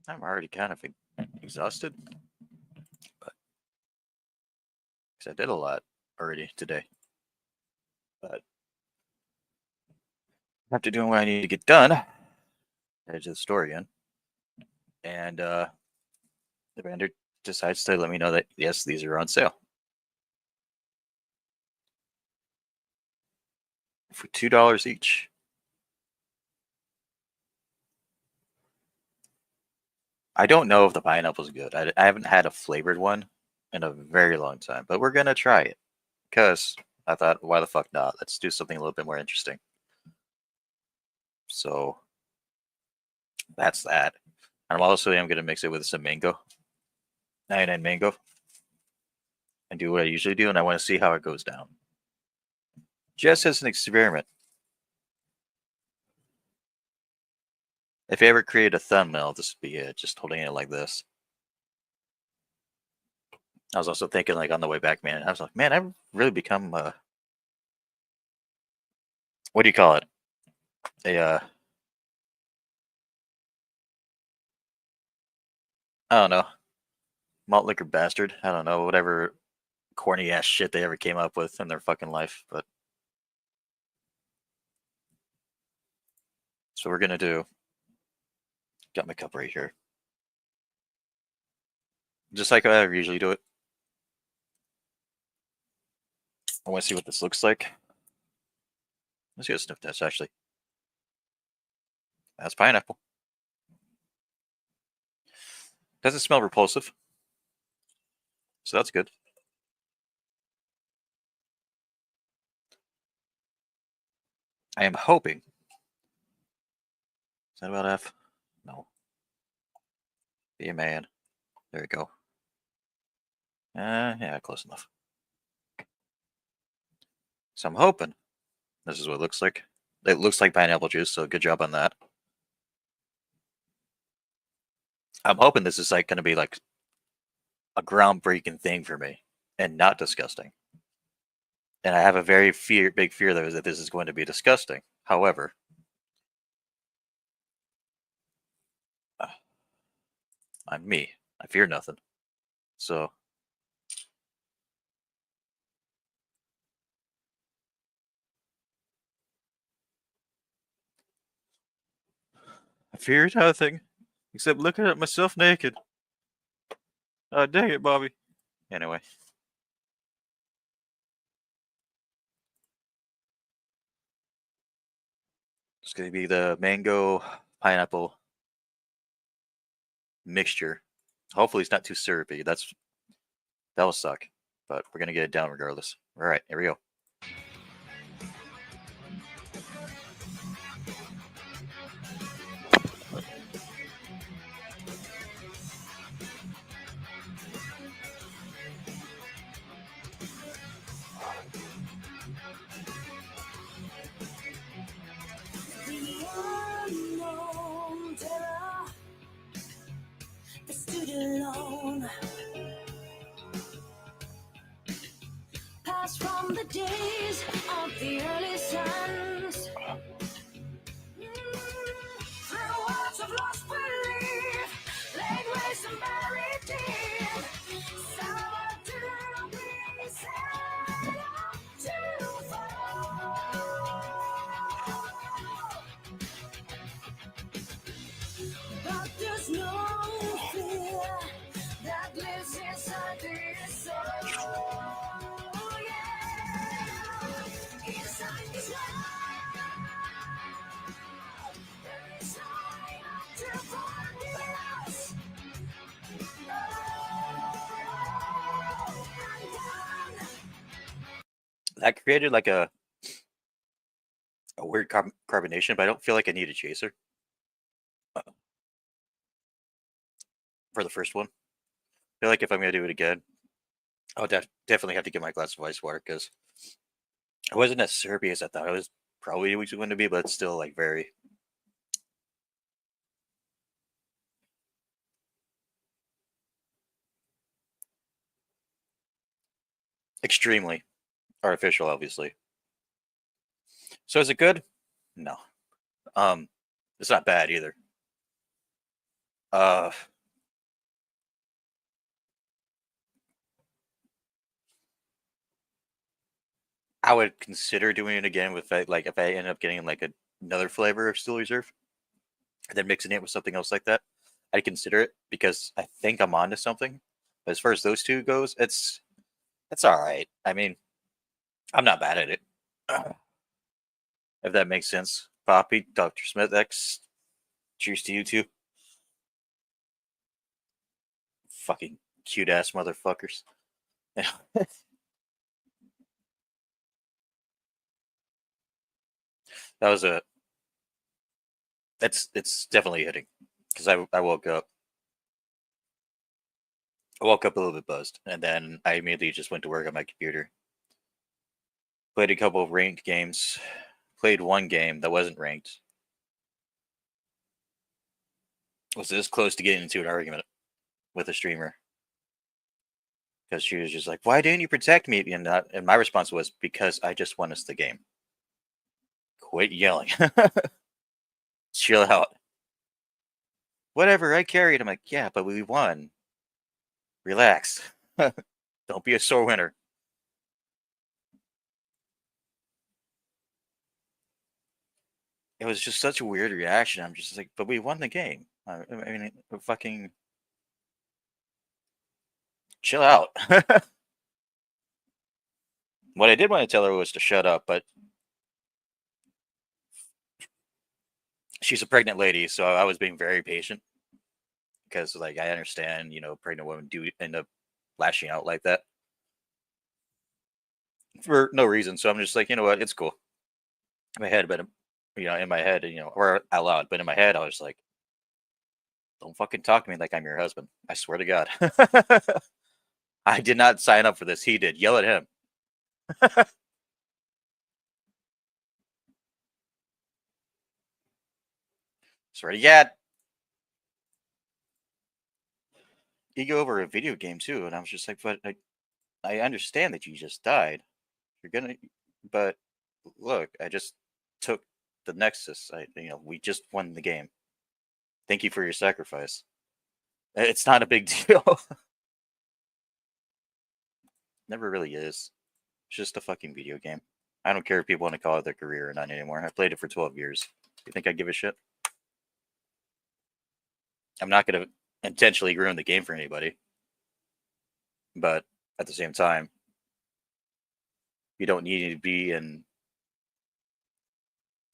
I'm already kind of exhausted, but because I did a lot already today. But after doing what I need to get done, edge the story in, and the vendor decides to let me know that yes, these are on sale for $2 each. I don't know if the pineapple's good. I haven't had a flavored one in a very long time, but we're gonna try it because I thought, why the fuck not? Let's do something a little bit more interesting. So that's that. I'm also gonna mix it with some mango, 99 mango, and do what I usually do, and I want to see how it goes down, just as an experiment. If you ever create a thumbnail, this would be it. Just holding it like this. I was also thinking, like on the way back, man. I was like, man, I've really become what do you call it? A I don't know, malt liquor bastard. I don't know, whatever corny ass shit they ever came up with in their fucking life. But that's what we're gonna do. Got my cup right here, just like I usually do it. I want to see what this looks like. Let's get a sniff test. Actually, that's pineapple. Doesn't smell repulsive, so that's good. I am hoping. Is that about F? No. Be a man. There we go. Yeah, close enough. So I'm hoping this is what it looks like. It looks like pineapple juice, so good job on that. I'm hoping this is like going to be like a groundbreaking thing for me and not disgusting. And I have a very big fear that this is going to be disgusting. However, I'm me. I fear nothing. So I fear nothing except looking at myself naked. Oh, dang it, Bobby. Anyway. It's going to be the mango pineapple mixture. Hopefully, it's not too syrupy. That will suck, but we're going to get it down regardless. All right, here we go. Alone. Pass from the days of the early suns. Through words of lost belief, laid waste and buried deep. Sour to be sad to fall. But there's no fear that lives inside this soul. Yeah, inside this life, there is time to find us. That created like a weird carbonation, but I don't feel like I need a chaser for the first one. I feel like if I'm going to do it again, I'll definitely have to get my glass of ice water because it wasn't as syrupy as I thought it was probably going to be, but it's still like very. Extremely artificial, obviously. So is it good? No. It's not bad either. I would consider doing it again with like if I end up getting like another flavor of Steel Reserve, and then mixing it with something else like that. I'd consider it because I think I'm onto something. But as far as those two goes, it's all right. I mean, I'm not bad at it. If that makes sense. Poppy, Dr. Smith X, cheers to you too. Fucking cute ass motherfuckers. that was a it's definitely hitting because I woke up. I woke up a little bit buzzed, and then I immediately just went to work on my computer. Played a couple of ranked games. Played one game that wasn't ranked. Was this close to getting into an argument with a streamer because she was just like, "Why didn't you protect me?" And my response was, "Because I just won us the game. Quit yelling. Chill out. Whatever, I carried." I'm like, "Yeah, but we won. Relax. Don't be a sore winner." It was just such a weird reaction. I'm just like, "But we won the game. I mean, fucking chill out." What I did want to tell her was to shut up, but she's a pregnant lady, so I was being very patient because, like, I understand, pregnant women do end up lashing out like that for no reason. So I'm just like, you know what, it's cool. In my head, but in my head, or out loud, but in my head, I was like, don't fucking talk to me like I'm your husband. I swear to God. I did not sign up for this. He did. Yell at him. Swear to God. Ego over a video game too, and I was just like, but I understand that you just died. You're gonna, but look, I just took the Nexus. We just won the game. Thank you for your sacrifice. It's not a big deal. Never really is. It's just a fucking video game. I don't care if people want to call it their career or not anymore. I played it for 12 years. You think I give a shit? I'm not going to intentionally ruin the game for anybody. But at the same time, you don't need to be in.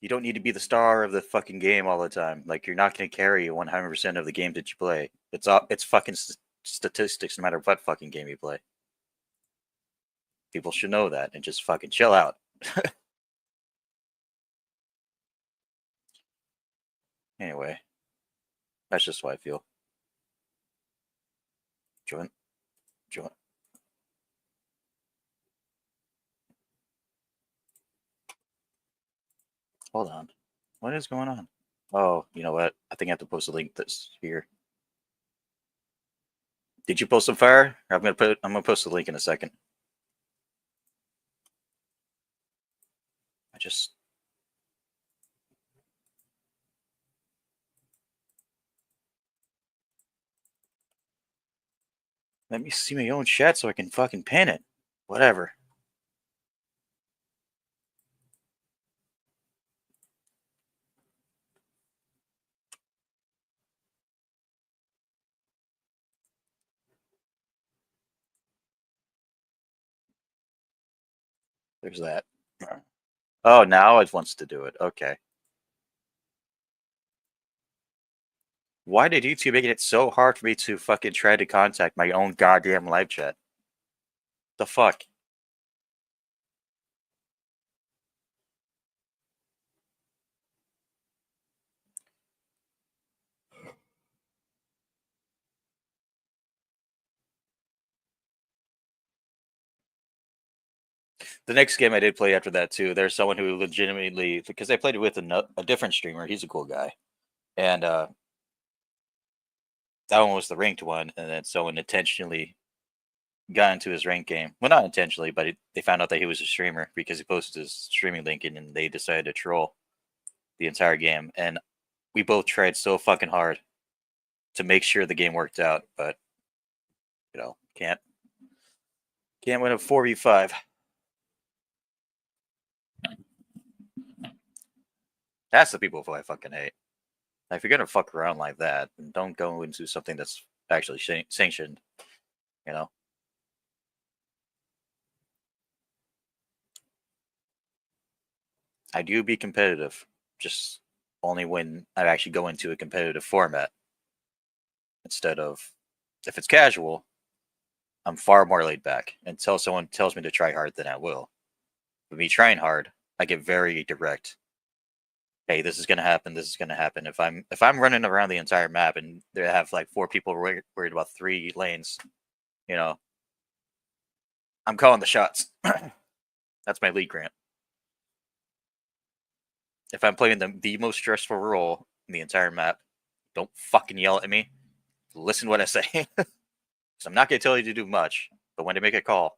You don't need to be the star of the fucking game all the time. Like, you're not going to carry 100% of the games that you play. It's fucking statistics no matter what fucking game you play. People should know that and just fucking chill out. Anyway, that's just what I feel. Join. Hold on. What is going on? Oh, you know what? I think I have to post a link this here. Did you post some fire? I'm gonna post the link in a second. I just let me see my own chat so I can fucking pin it. Whatever. There's that. Oh, now it wants to do it. Okay. Why did YouTube make it so hard for me to fucking try to contact my own goddamn live chat? The fuck? The next game I did play after that too, there's someone who legitimately, because I played it with a different streamer. He's a cool guy, and that one was the ranked one, and then someone intentionally got into his ranked game. Well, not intentionally, but they found out that he was a streamer because he posted his streaming link, and they decided to troll the entire game. And we both tried so fucking hard to make sure the game worked out, but can't win a 4v5. That's the people who I fucking hate. Now, if you're gonna fuck around like that, then don't go into something that's actually sanctioned. I do be competitive, just only when I actually go into a competitive format. Instead of, if it's casual, I'm far more laid back. Until someone tells me to try hard, then I will. With me trying hard, I get very direct. Hey, this is gonna happen. This is gonna happen. If I'm running around the entire map and they have like 4 people worried about 3 lanes, I'm calling the shots. That's my lead grant. If I'm playing the most stressful role in the entire map, don't fucking yell at me. Listen to what I say. Because I'm not going to tell you to do much, but when to make a call,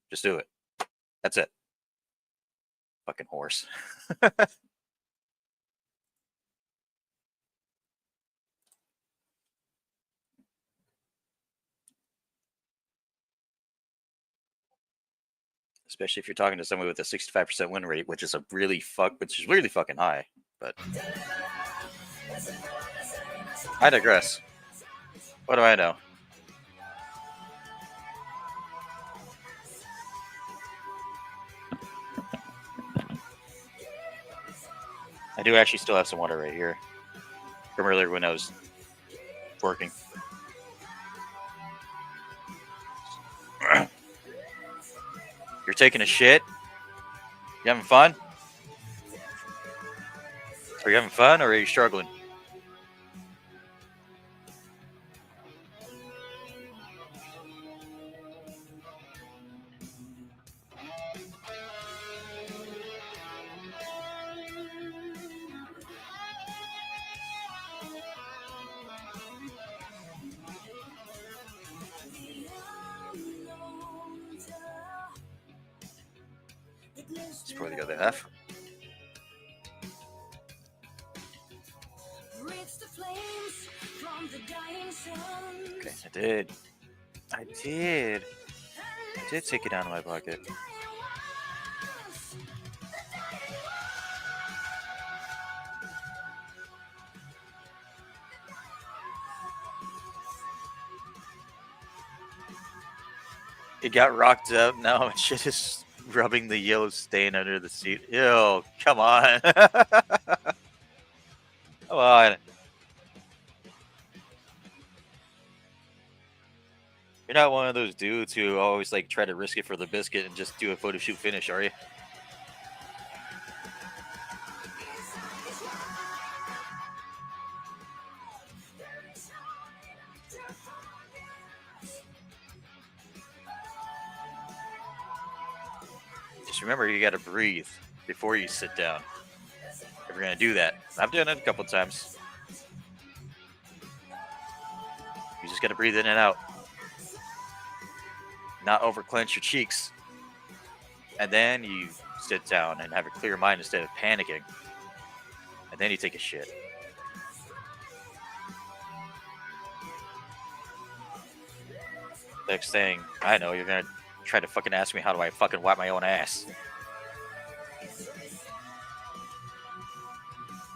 just do it. That's it. Fucking horse. Especially if you're talking to someone with a 65% win rate, which is really fucking high. But I digress. What do I know? I do actually still have some water right here from earlier when I was working. You're taking a shit? You having fun? Are you having fun or are you struggling? It's probably the other half. Okay, I did take it out of my pocket. It got rocked up. Now shit is rubbing the yellow stain under the seat. Ew, come on. Come on. You're not one of those dudes who always like try to risk it for the biscuit and just do a photo shoot finish, are you? Just remember, you gotta breathe before you sit down. If you're gonna do that, I've done it a couple times. You just gotta breathe in and out. Not over clench your cheeks. And then you sit down and have a clear mind instead of panicking. And then you take a shit. Next thing I know, you're gonna try to fucking ask me how do I fucking wipe my own ass.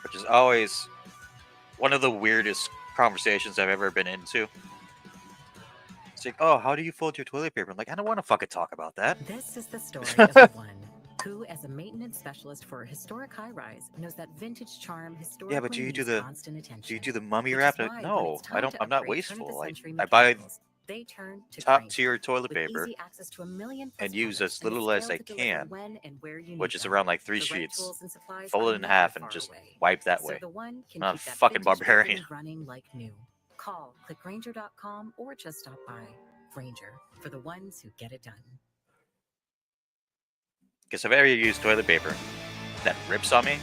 Which is always one of the weirdest conversations I've ever been into. It's like, oh, how do you fold your toilet paper? I'm like, I don't want to fucking talk about that. This is the story of the one who, as a maintenance specialist for a historic high-rise, knows that vintage charm historically Yeah, but do you do constant attention. do you do the mummy Which wrap? is why, No, when it's time I don't. to I'm not upgrade wasteful. turn-of-the-century I buy mechanicals, they turn to top Grainger. tier toilet With paper easy access to 1 million and plus use products as and the little as scale I to deliver can, when and where you which need is them. around like 3 The right sheets. tools and supplies Fold are it in never half and far just away. wipe that So way. the one can I'm not a keep that fucking vintage barbarian. baby running like new. Call, click Grainger.com, or just stop by. Grainger, for the ones who get it done. Because if I ever use toilet paper that rips on me,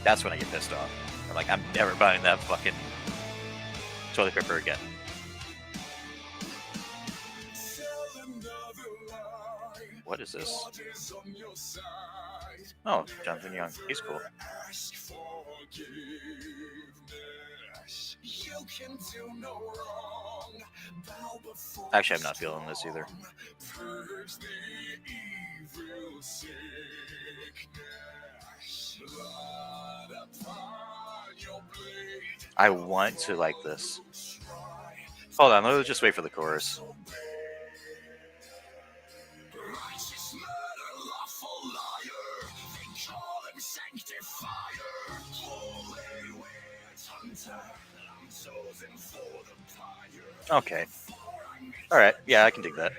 that's when I get pissed off. I'm like, I'm never buying that fucking toilet paper again. What is this? Oh, Jonathan Young. He's cool. Actually, I'm not feeling this either. I want to like this. Hold on, let's just wait for the chorus. Okay. All right. Yeah, I can dig that.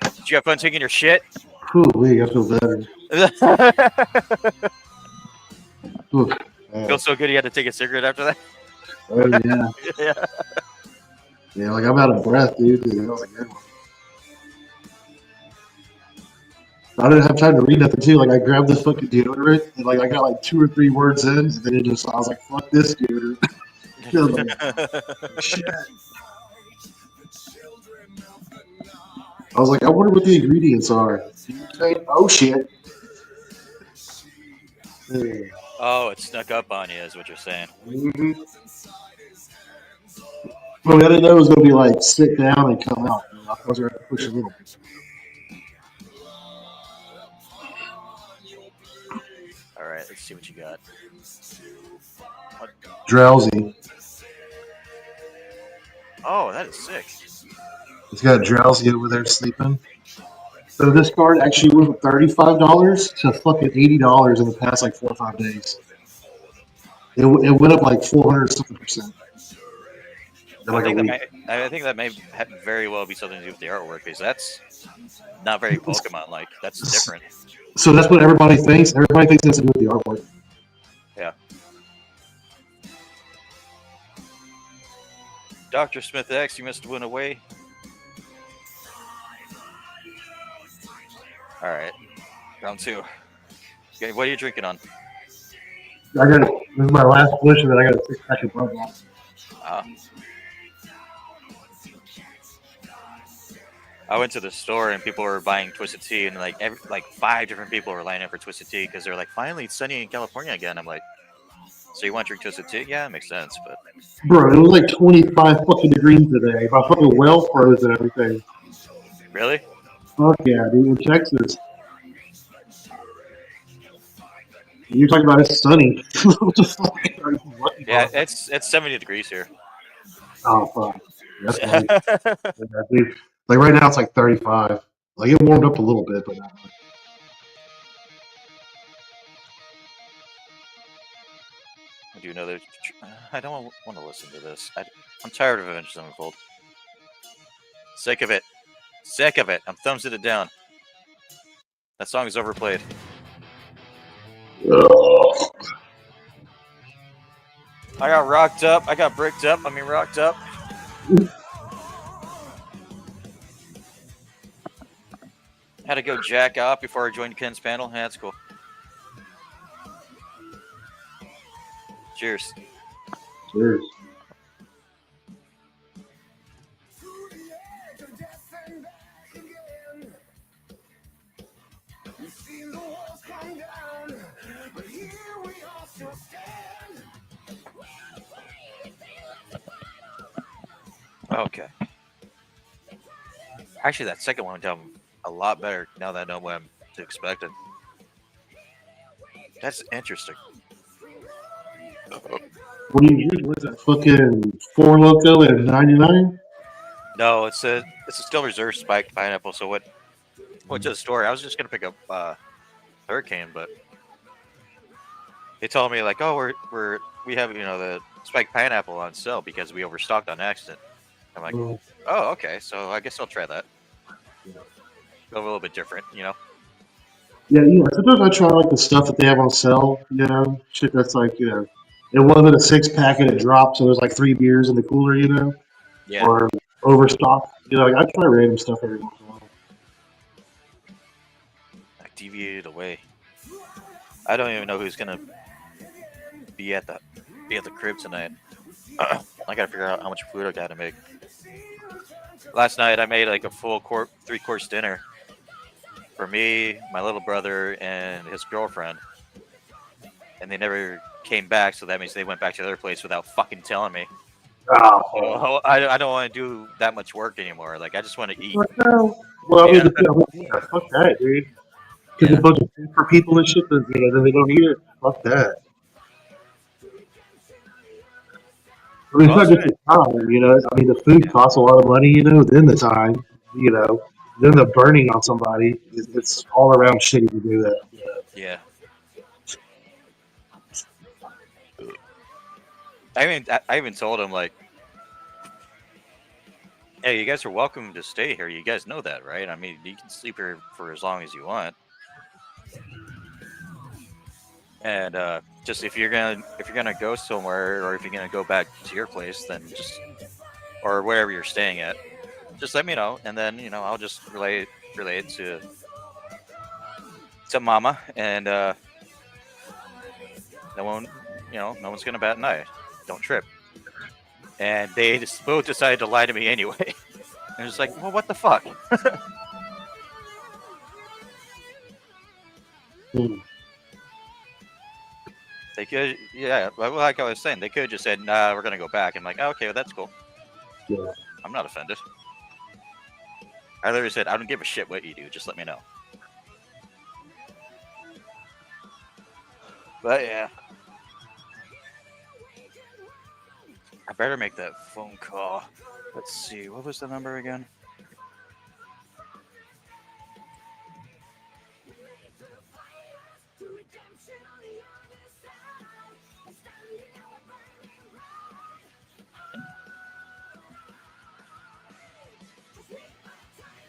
Did you have fun taking your shit? Whew, I feel better. Oof. Feel so good you had to take a cigarette after that? Oh, yeah. Yeah. Yeah, like I'm out of breath, dude. That was a good one. I didn't have time to read nothing too. Like I grabbed this fucking deodorant and like I got like 2 or 3 words in, and then it just I was like, "Fuck this deodorant." I was like, shit. I was like, I wonder what the ingredients are. Oh shit. Yeah. Oh, it snuck up on you, is what you're saying. Mm-hmm. Well, I didn't know it was gonna be like sit down and come out. You know, I was gonna have to push a little bit. All right, let's see what you got. Drowsy. Oh, that is sick. It's got drowsy over there sleeping. So this card actually went from $35 to fucking $80 in the past like 4 or 5 days. It went up like 400 something percent in like a week. I think that may very well be something to do with the artwork, because that's not very Pokemon-like. That's different. So that's what everybody thinks. Everybody thinks that's to do with the artwork. Yeah. Dr. Smith X, you must win away. All right, round 2. Okay, what are you drinking on? I got this is my last push, and then I got a 6-pack of Bud Light. I went to the store and people were buying Twisted Tea, and like 5 different people were lining up for Twisted Tea because they're like, finally it's sunny in California again. I'm like, so you want to drink Twisted Tea? Yeah, it makes sense, but Bro, it was like 25 fucking degrees today. My fucking well froze and everything. really? Fuck yeah, dude, in Texas. You're talking about it's sunny. What the fuck? Are you lucky Yeah, about? it's 70 degrees here. Oh fuck. That's nice. Yeah, dude. Like right now it's like 35. Like it warmed up a little bit, but not much. I do know that. I don't want to listen to this. I'm tired of Avengers Sevenfold. Sick of it. Sick of it. I'm thumbsing it down. That song is overplayed. I got rocked up. I got bricked up. I mean, rocked up. Had to go jack off before I joined Ken's panel. Yeah, that's cool. Cheers. Cheers. Okay. Actually, that second one went down a lot better now that I know what I'm to expect. That's interesting. What do you use? What is that? Fucking Four Loco at 99? No, it's a still reserve spiked pineapple. So went to the store. I was just gonna pick up Hurricane, but they told me like, oh, we have the spiked pineapple on sale because we overstocked on accident. I'm like, oh, okay, so I guess I'll try that. Go a little bit different, Yeah, sometimes I try like the stuff that they have on sale, shit that's like, it wasn't a 6-pack and it dropped, so there's like 3 beers in the cooler, Yeah. or overstock. Like I try random stuff every once in a while. I deviated away. I don't even know who's gonna be at the crib tonight. I gotta figure out how much food I gotta make. Last night I made like a full 3-course dinner for me, my little brother, and his girlfriend. and they never came back. So that means they went back to their place without fucking telling me. Oh, So I don't want to do that much work anymore. Like I just want to eat. no. Well, I mean, Yeah. yeah, fuck that, dude. Because Yeah. a bunch of food for people and shit, that, then they don't eat it. Fuck that. I mean, it's Well, not just the time, I mean, the food costs a lot of money, then the time, then the burning on somebody. It's all around shitty to do that. yeah. I even told him like, hey, you guys are welcome to stay here. You guys know that, right? I mean, you can sleep here for as long as you want. And just if you're gonna go somewhere, or if you're gonna go back to your place, then just or wherever you're staying at, just let me know, and then I'll just relay it to Mama, and no one's gonna bat an eye. Don't trip. And they just both decided to lie to me anyway. And it's like, well, what the fuck? Hmm. They could, yeah, like I was saying, they could have just said, nah, we're gonna go back. I'm like, oh, okay, well, that's cool. Yeah. I'm not offended. I literally said, I don't give a shit what you do, just let me know. But yeah, I better make that phone call. Let's see, what was the number again?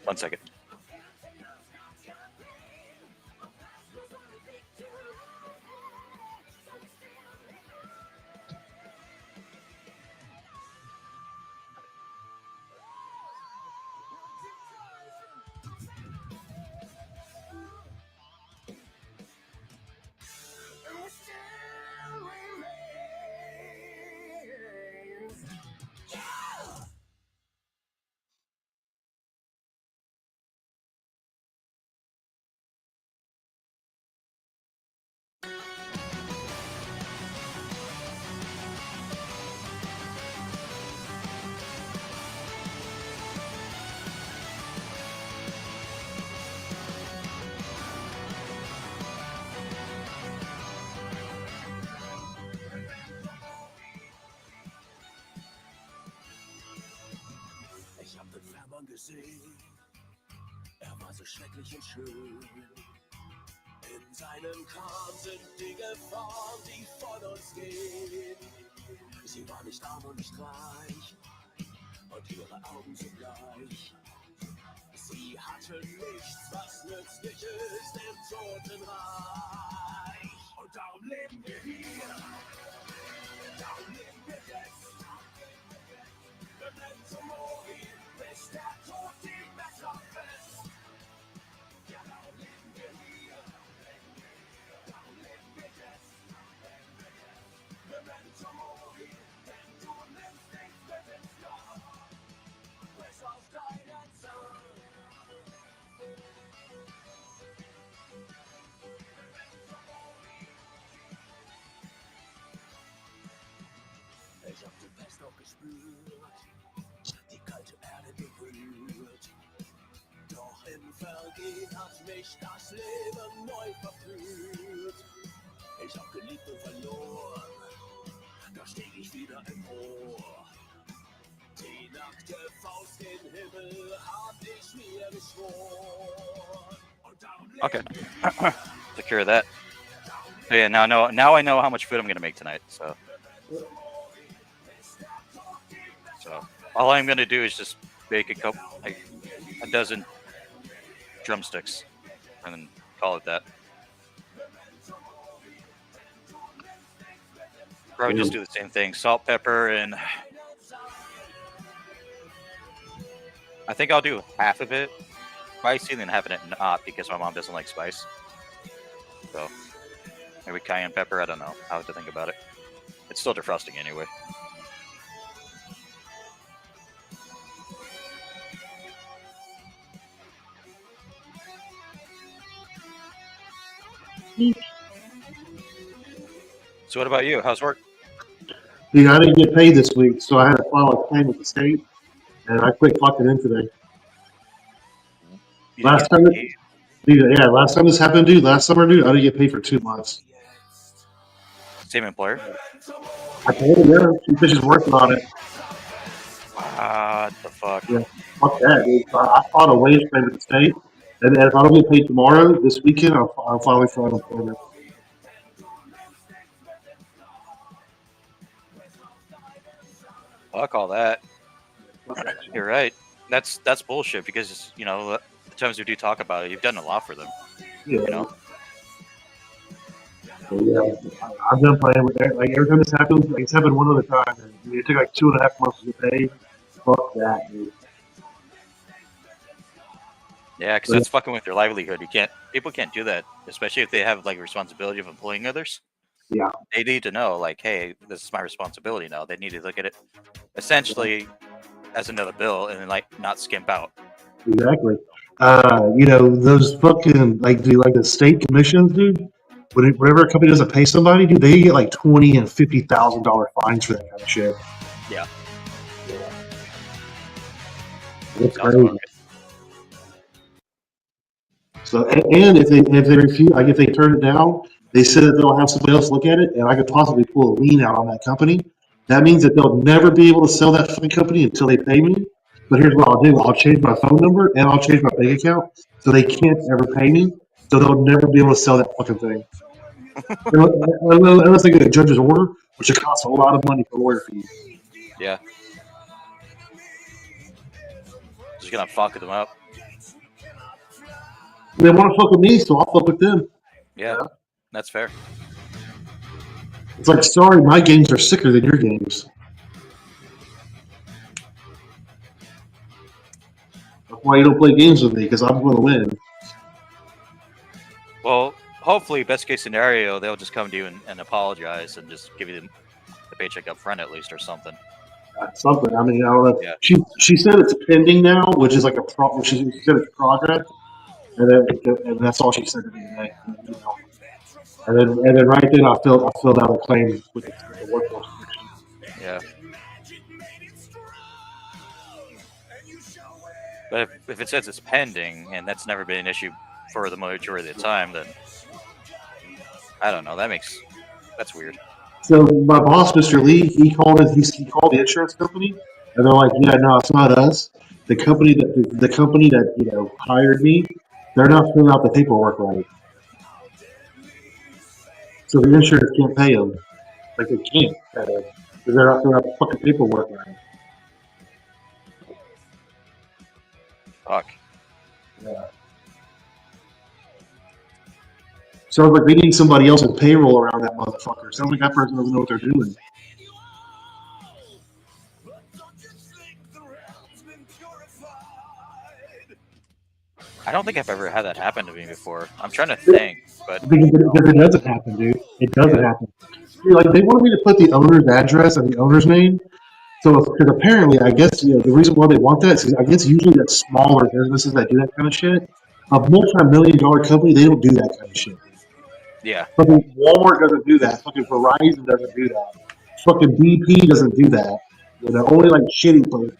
One second. Ich hab den Fährmann gesehen, er war so schrecklich und schön. In seinem Kram sind Dinge vorn, die von uns gehen. Sie war nicht arm und nicht reich, und ihre Augen so bleich. Sie hatte nichts, was nützlich ist im Totenreich. Und darum leben wir hier, darum leben wir jetzt. Memento Mori, bis der Tod die Messer fest. Ja, darum leben wir hier, darum leben wir jetzt. Memento Mori, denn du nimmst nichts mit ins Grab. Bis auf deinen Zahn. Ich hab die Pest noch gespürt, die kalte Erde berührt. Doch im Vergehen hat mich das Leben neu verführt. Ich hab geliebt und verloren, da stieg ich wieder empor. Die nackte Faust in den Himmel hab ich mir geschworen. Und darum Okay. Secure that. So yeah, now I know how much food I'm gonna make tonight. So all I'm gonna do is just bake a dozen drumsticks, and then call it that. Probably just do the same thing: salt, pepper, and I think I'll do half of it spicy, and then half of it not, because my mom doesn't like spice. So maybe cayenne pepper. I don't know. I'll have to think about it. It's still defrosting anyway. So what about you? How's work? Dude, I didn't get paid this week, so I had to file a claim with the state, and I quit fucking in today. You Last didn't time, get paid? dude, yeah, last time this happened, dude. Last summer, dude, I didn't get paid for 2 months. Same employer? I told her, yeah, she said she's working on it. What the fuck? Yeah, fuck that, dude. So I filed a wage claim with the state, and if I don't get paid tomorrow, this weekend, I'm filing for unemployment. Fuck all that. You're right. That's bullshit because you know the times we do talk about it, you've done a lot for them. Yeah. You know. So, yeah, I'm done playing with that. Like every time this happens, like, it's happened one other time. And it took like 2.5 months to get paid. Fuck that, dude. Yeah, because that's fucking with their livelihood. People can't do that, especially if they have like responsibility of employing others. Yeah. They need to know, like, hey, this is my responsibility now. They need to look at it essentially as another bill and then like not skimp out. Exactly. You know, those fucking like the state commissions, dude. Whenever a company doesn't pay somebody, dude, they get like $20,000 and $50,000 fines for that kind of shit. Yeah. It's Sounds crazy. fucking- So, and if they refuse, like if they turn it down, they said that they'll have somebody else look at it, and I could possibly pull a lien out on that company. That means that they'll never be able to sell that fucking company until they pay me. But here's what I'll do: I'll change my phone number and I'll change my bank account, so they can't ever pay me. So they'll never be able to sell that fucking thing unless they get a judge's order, which it costs a lot of money for lawyer fees. Yeah. Just gonna fuck them up. They want to fuck with me, so I'll fuck with them. Yeah, that's fair. It's like, sorry, my games are sicker than your games. That's why you don't play games with me, because I'm going to win. Well, hopefully, best case scenario, they'll just come to you and apologize and just give you the paycheck up front at least or something. Something. I mean, I don't know. Yeah. She said it's pending now, which is like she said it's progress, and that's all she said to me today. You know. And then right then I filled out a claim with the workforce commission. Yeah. But if it says it's pending and that's never been an issue for the majority of the time, then I don't know. That's weird. So my boss, Mr. Lee, he called the insurance company, and they're like, "Yeah, no, it's not us. The company that you know hired me, they're not filling out the paperwork right. So the insurance can't pay them. Like they can't because they're not filling out the fucking paperwork right." Fuck. Yeah. Sounds like they need somebody else with payroll around that motherfucker. Sounds like that person doesn't know what they're doing. I don't think I've ever had that happen to me before. I'm trying to think, but Because it doesn't happen, dude. It doesn't happen. Dude, like they wanted me to put the owner's address and the owner's name. So, because apparently, I guess the reason why they want that is 'cause I guess usually that's smaller businesses that do that kind of shit. A multi-million-dollar company, they don't do that kind of shit. yeah. Fucking Walmart doesn't do that. Fucking Verizon doesn't do that. Fucking BP doesn't do that. They're only like shitty places.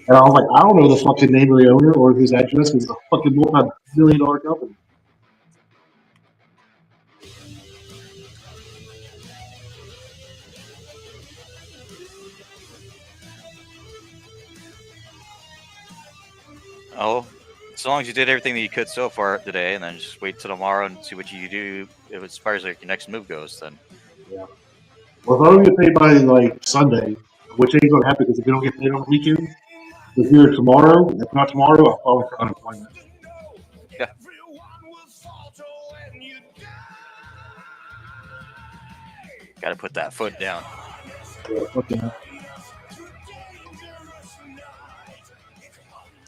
And I was like, I don't know the fucking name of the owner or his address because it's a fucking multi-million-dollar company. Oh, as long as you did everything that you could so far today, and then just wait till tomorrow and see what you do as far as like your next move goes, then Yeah. Well, if I don't get paid by like Sunday, which ain't gonna happen because if you don't get paid on the weekend, if you're tomorrow, if not tomorrow, I'll file for unemployment. yeah. Got to put that foot down. Yeah, fuck yeah.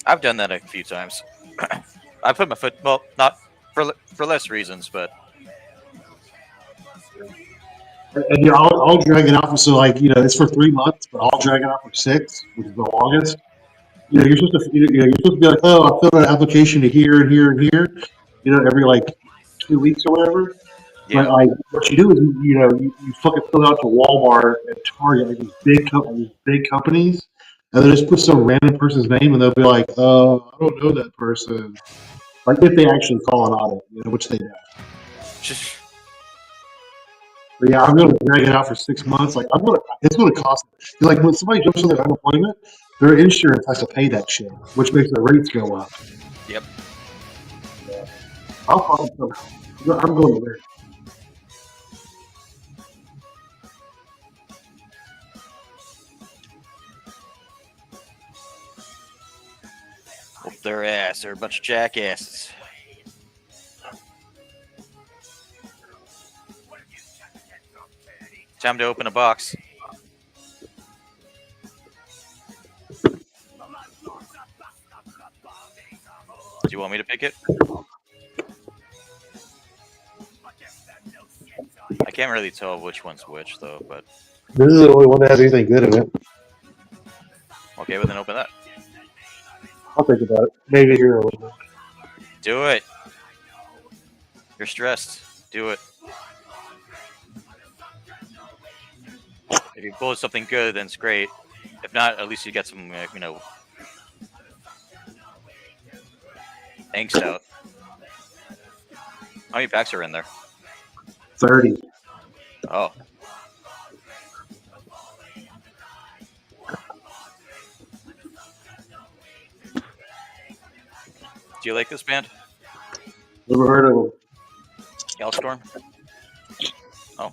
I've done that a few times. I put my foot, well, not for less reasons, but And yeah, I'll drag it out for it's for 3 months, but I'll drag it out for 6, which is the longest. You're supposed to be like, oh, I filled out an application to here and here and here, every like 2 weeks or whatever. Yeah. Like what you do is you fucking fill out to Walmart and Target, like these big companies, and they just put some random person's name, and they'll be like, I don't know that person. Like if they actually call an audit, which they do. Just But yeah, I'm gonna drag it out for 6 months. Like it's gonna cost. Like when somebody jumps on their unemployment, their insurance has to pay that shit, which makes the rates go up. Yep. I'll fucking I'm going there. Whoop their ass. They're a bunch of jackasses. Time to open a box. Do you want me to pick it? I can't really tell which one's which though, but This is the only one that has anything good in it. okay, well then open that. I'll think about it. Maybe here a little bit. Do it. You're stressed. Do it. If you pull something good, then it's great. If not, at least you get some, angst out. How many packs are in there? 30. Oh. Do you like this band? Never heard of them. Galstorm? Oh.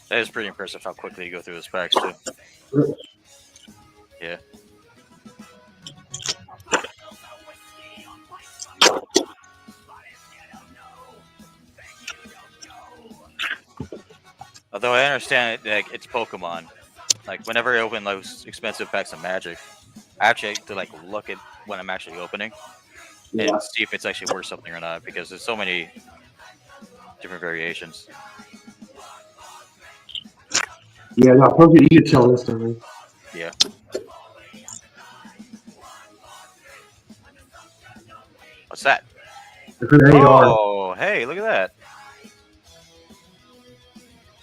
That is pretty impressive how quickly you go through those packs too. Yeah. Although I understand like it's Pokemon. Like whenever I open those expensive packs of Magic, I actually have to like look at when I'm actually opening and see if it's actually worth something or not because there's so many different variations. Yeah, no, Pokemon, you can tell instantly. Yeah. What's that? If it's an AR, Oh, hey, look at that.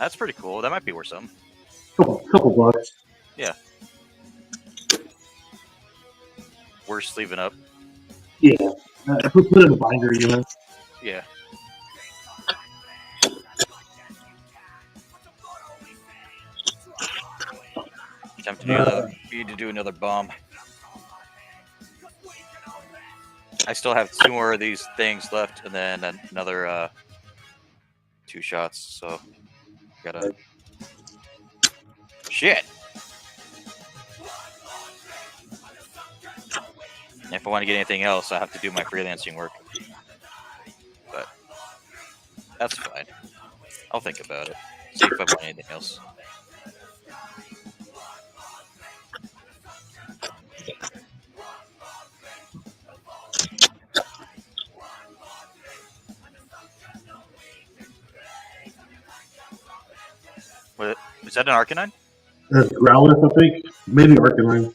That's pretty cool. That might be worth something. couple bucks. Yeah. Worth sleeving up. Yeah. Put it in the binder, Yeah. Time to need to do another bomb. I still have 2 more of these things left, and then another 2 shots. So gotta shit. If I want to get anything else, I have to do my freelancing work. But that's fine. I'll think about it. See if I want anything else. What, is that an Arcanine? Growlithe, I think. Maybe Arcanine.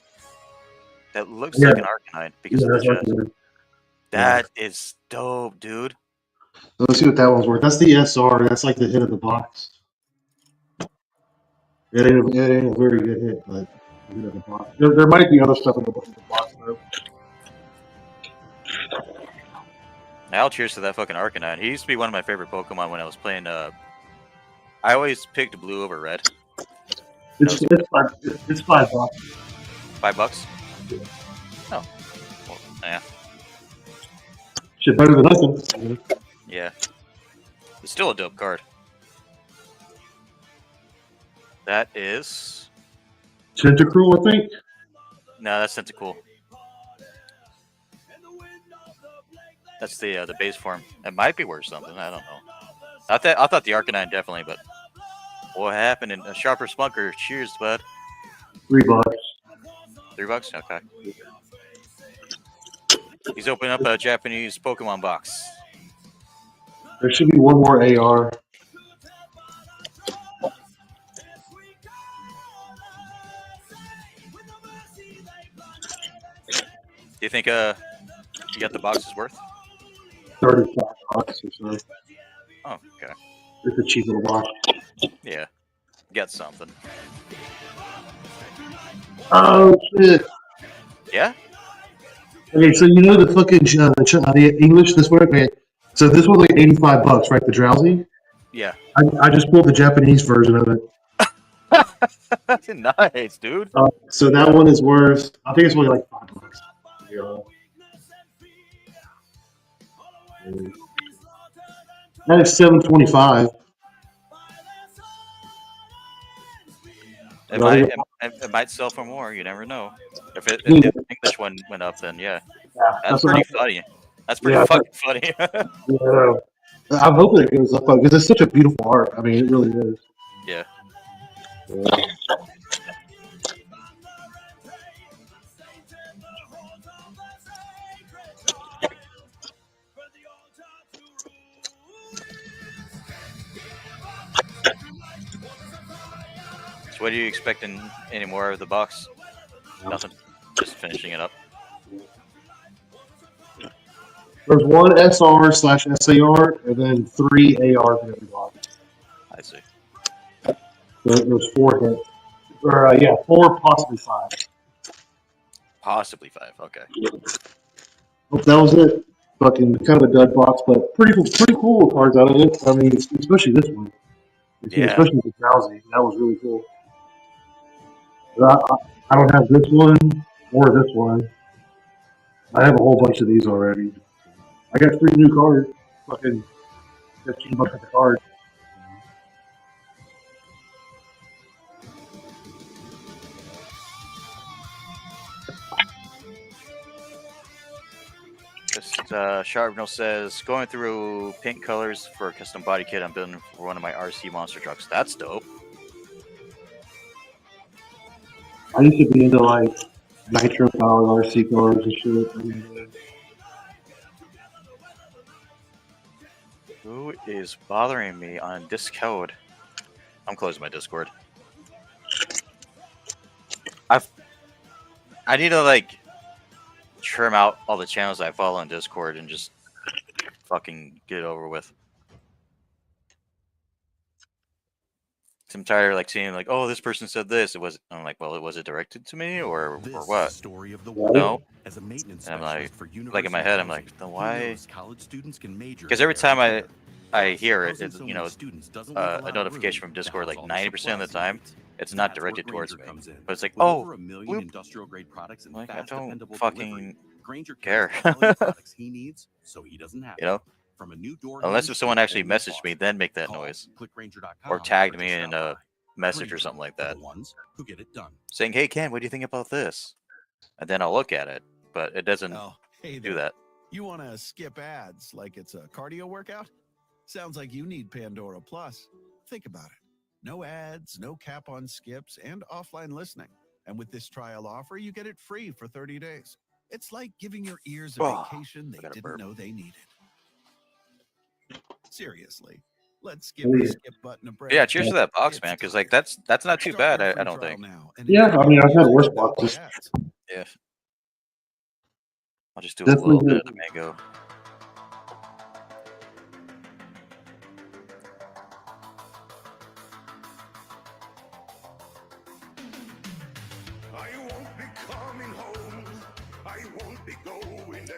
That looks like an Arcanine because of the that's chest. Arcanine. That is dope, dude. Let's see what that one's worth. That's the SR. That's like the hit of the box. It ain't a very good hit, but the hit of the box. There might be other stuff in the box though. Now, cheers to that fucking Arcanine. He used to be one of my favorite Pokemon when I was playing. I always picked blue over red. It's $5. $5? Oh. Well, yeah. Shit, better than nothing. Yeah. It's still a dope card. That is... Tentacruel, I think. No, that's Tentacool. That's the base form. It might be worth something. I don't know. I thought the Arcanine definitely, but what happened in a Sharper Spunker? Cheers, bud. $3. $3? Okay. He's opening up a Japanese Pokemon box. There should be one more AR. Do you think you got the box's worth? $35 or so. Oh, okay. It's a cheap little box. Yeah. Get something. Oh shit! Yeah? Okay, so you know the fucking the English this one. Okay, so this was like $85, right? The Drowsy. Yeah. I just pulled the Japanese version of it. Nice, dude. So that one is worth. I think it's only like $5. Yeah. That is $7.25. It might sell for more. You never know. If the English one went up, then yeah. That's pretty funny. That's pretty fucking funny. Yeah. I'm hoping it goes up because it's such a beautiful art. I mean, it really is. Yeah. So what are you expecting any more of the box? Nothing. Just finishing it up. There's one SR/SAR and then 3 ARs in every box. I see. There's 4 hits. Or, 4, possibly 5. Possibly 5. Okay. Hope that was it. Fucking kind of a dud box, but pretty cool cards out of it. I mean, especially this one. Yeah. Especially the Drowsy. That was really cool. But I don't have this one or this one. I have a whole bunch of these already. I got 3 new cards. Fucking $15 at the card. Just Charbonneau says, going through paint colors for a custom body kit I'm building for one of my RC monster trucks. That's dope. I used to be into like nitro powered RC cars and shit. I mean, Who is bothering me on Discord? I'm closing my Discord. I need to like trim out all the channels I follow on Discord and just fucking get it over with. I'm tired of like seeing like, oh, this person said this. I'm like, well, was it directed to me or what? Story of the No. As a maintenance And I'm specialist for like in my head, I'm University like, then of why? Illinois, college students can major Because every in time their I hear it, Housing it's, so you many know, students doesn't leave a lot a of notification room from to Discord house like all the 90% of the supplies time. and needs. It's And not that's where directed towards Grainger me. comes in. But it's like, With oh, over 1 million bloop. industrial grade products and Like, I fast, don't dependable fucking delivery, Grainger care. carries the quality products he needs, so he doesn't have You know? From a new door Unless hinge if someone to a actually whole new messaged me, faucet. then make that Call noise. clickgrainger.com Or tagged or me just in stop a by. message or Grainger, something like for that. the ones who get it done. Saying, hey, Ken, what do you think about this? And then I'll look at it. But it doesn't Oh, hey do there. that. You want to skip ads like it's a cardio workout? Sounds like you need Pandora Plus. Think about it. No ads, no cap on skips, and offline listening. And with this trial offer, you get it free for 30 days. It's like giving your ears a Oh, vacation they I gotta didn't burp. know they needed. Seriously, let's give the skip button a break. Yeah, cheers to that box, It's man, because like tired. that's not too Start bad, your I free don't trial think. now and Yeah, enjoy I mean, I've had music worse without the boxes. ads. Yeah. I'll just do a Definitely little bit of good. the mango.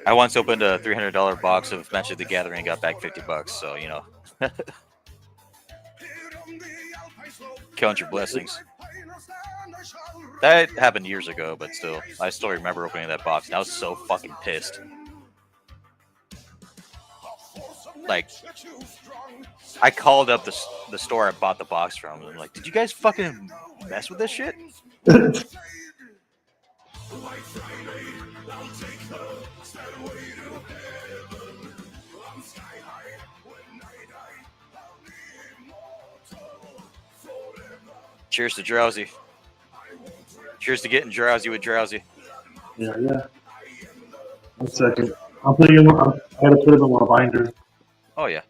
I once opened a $300 box of Magic the Gathering and got back $50, so you know. Count your blessings. That happened years ago, but still, I still remember opening that box, and I was so fucking pissed. Like, I called up the store I bought the box from, and I'm like, did you guys fucking mess with this shit? Cheers to drowsy. Cheers to getting drowsy with drowsy. Yeah. 1 second. I'm putting him. I gotta put him in my binder. Oh yeah.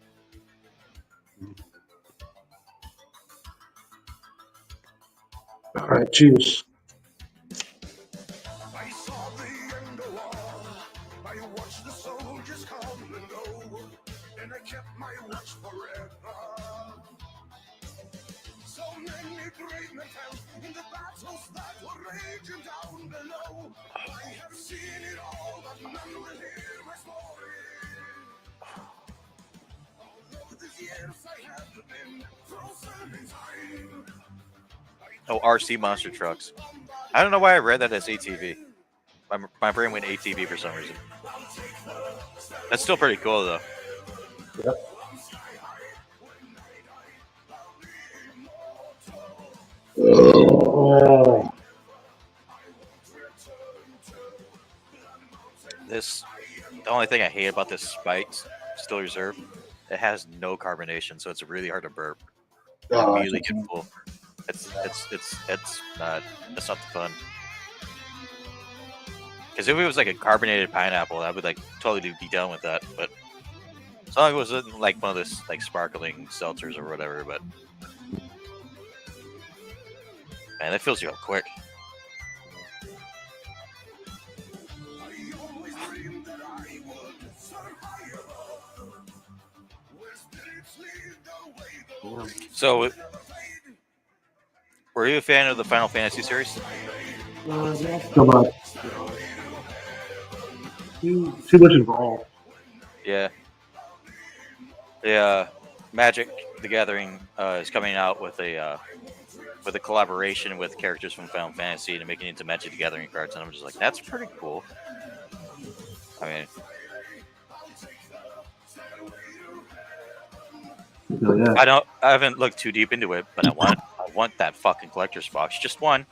All right. Cheers. I saw the end of war. I watched the soldiers come and go, and I kept my watch forever. So many brave men fell in the battles that were raging down below. I have seen it all, but none will hear my story. Although these years I have been frozen in time. Oh, RC monster trucks. I don't know why I read that as ATV. My brain went ATV for some reason. That's still pretty cool though. Yep. Oh. This, the only thing I hate about this Spikes Still Reserve, it has no carbonation, so it's really hard to burp. Oh, Immediately get full. It's not the fun. Because if it was like a carbonated pineapple, I would like totally be done with that. But as long as it wasn't like one of those like sparkling seltzers or whatever. But man, that fills you up quick. So, were you a fan of the Final Fantasy series? Come on. Too much involved. Yeah. The Magic the Gathering is coming out with a collaboration with characters from Final Fantasy to make it into Magic the Gathering cards, and I'm just like, that's pretty cool. I mean, Yeah. I haven't looked too deep into it, but I want that fucking collector's box, just one,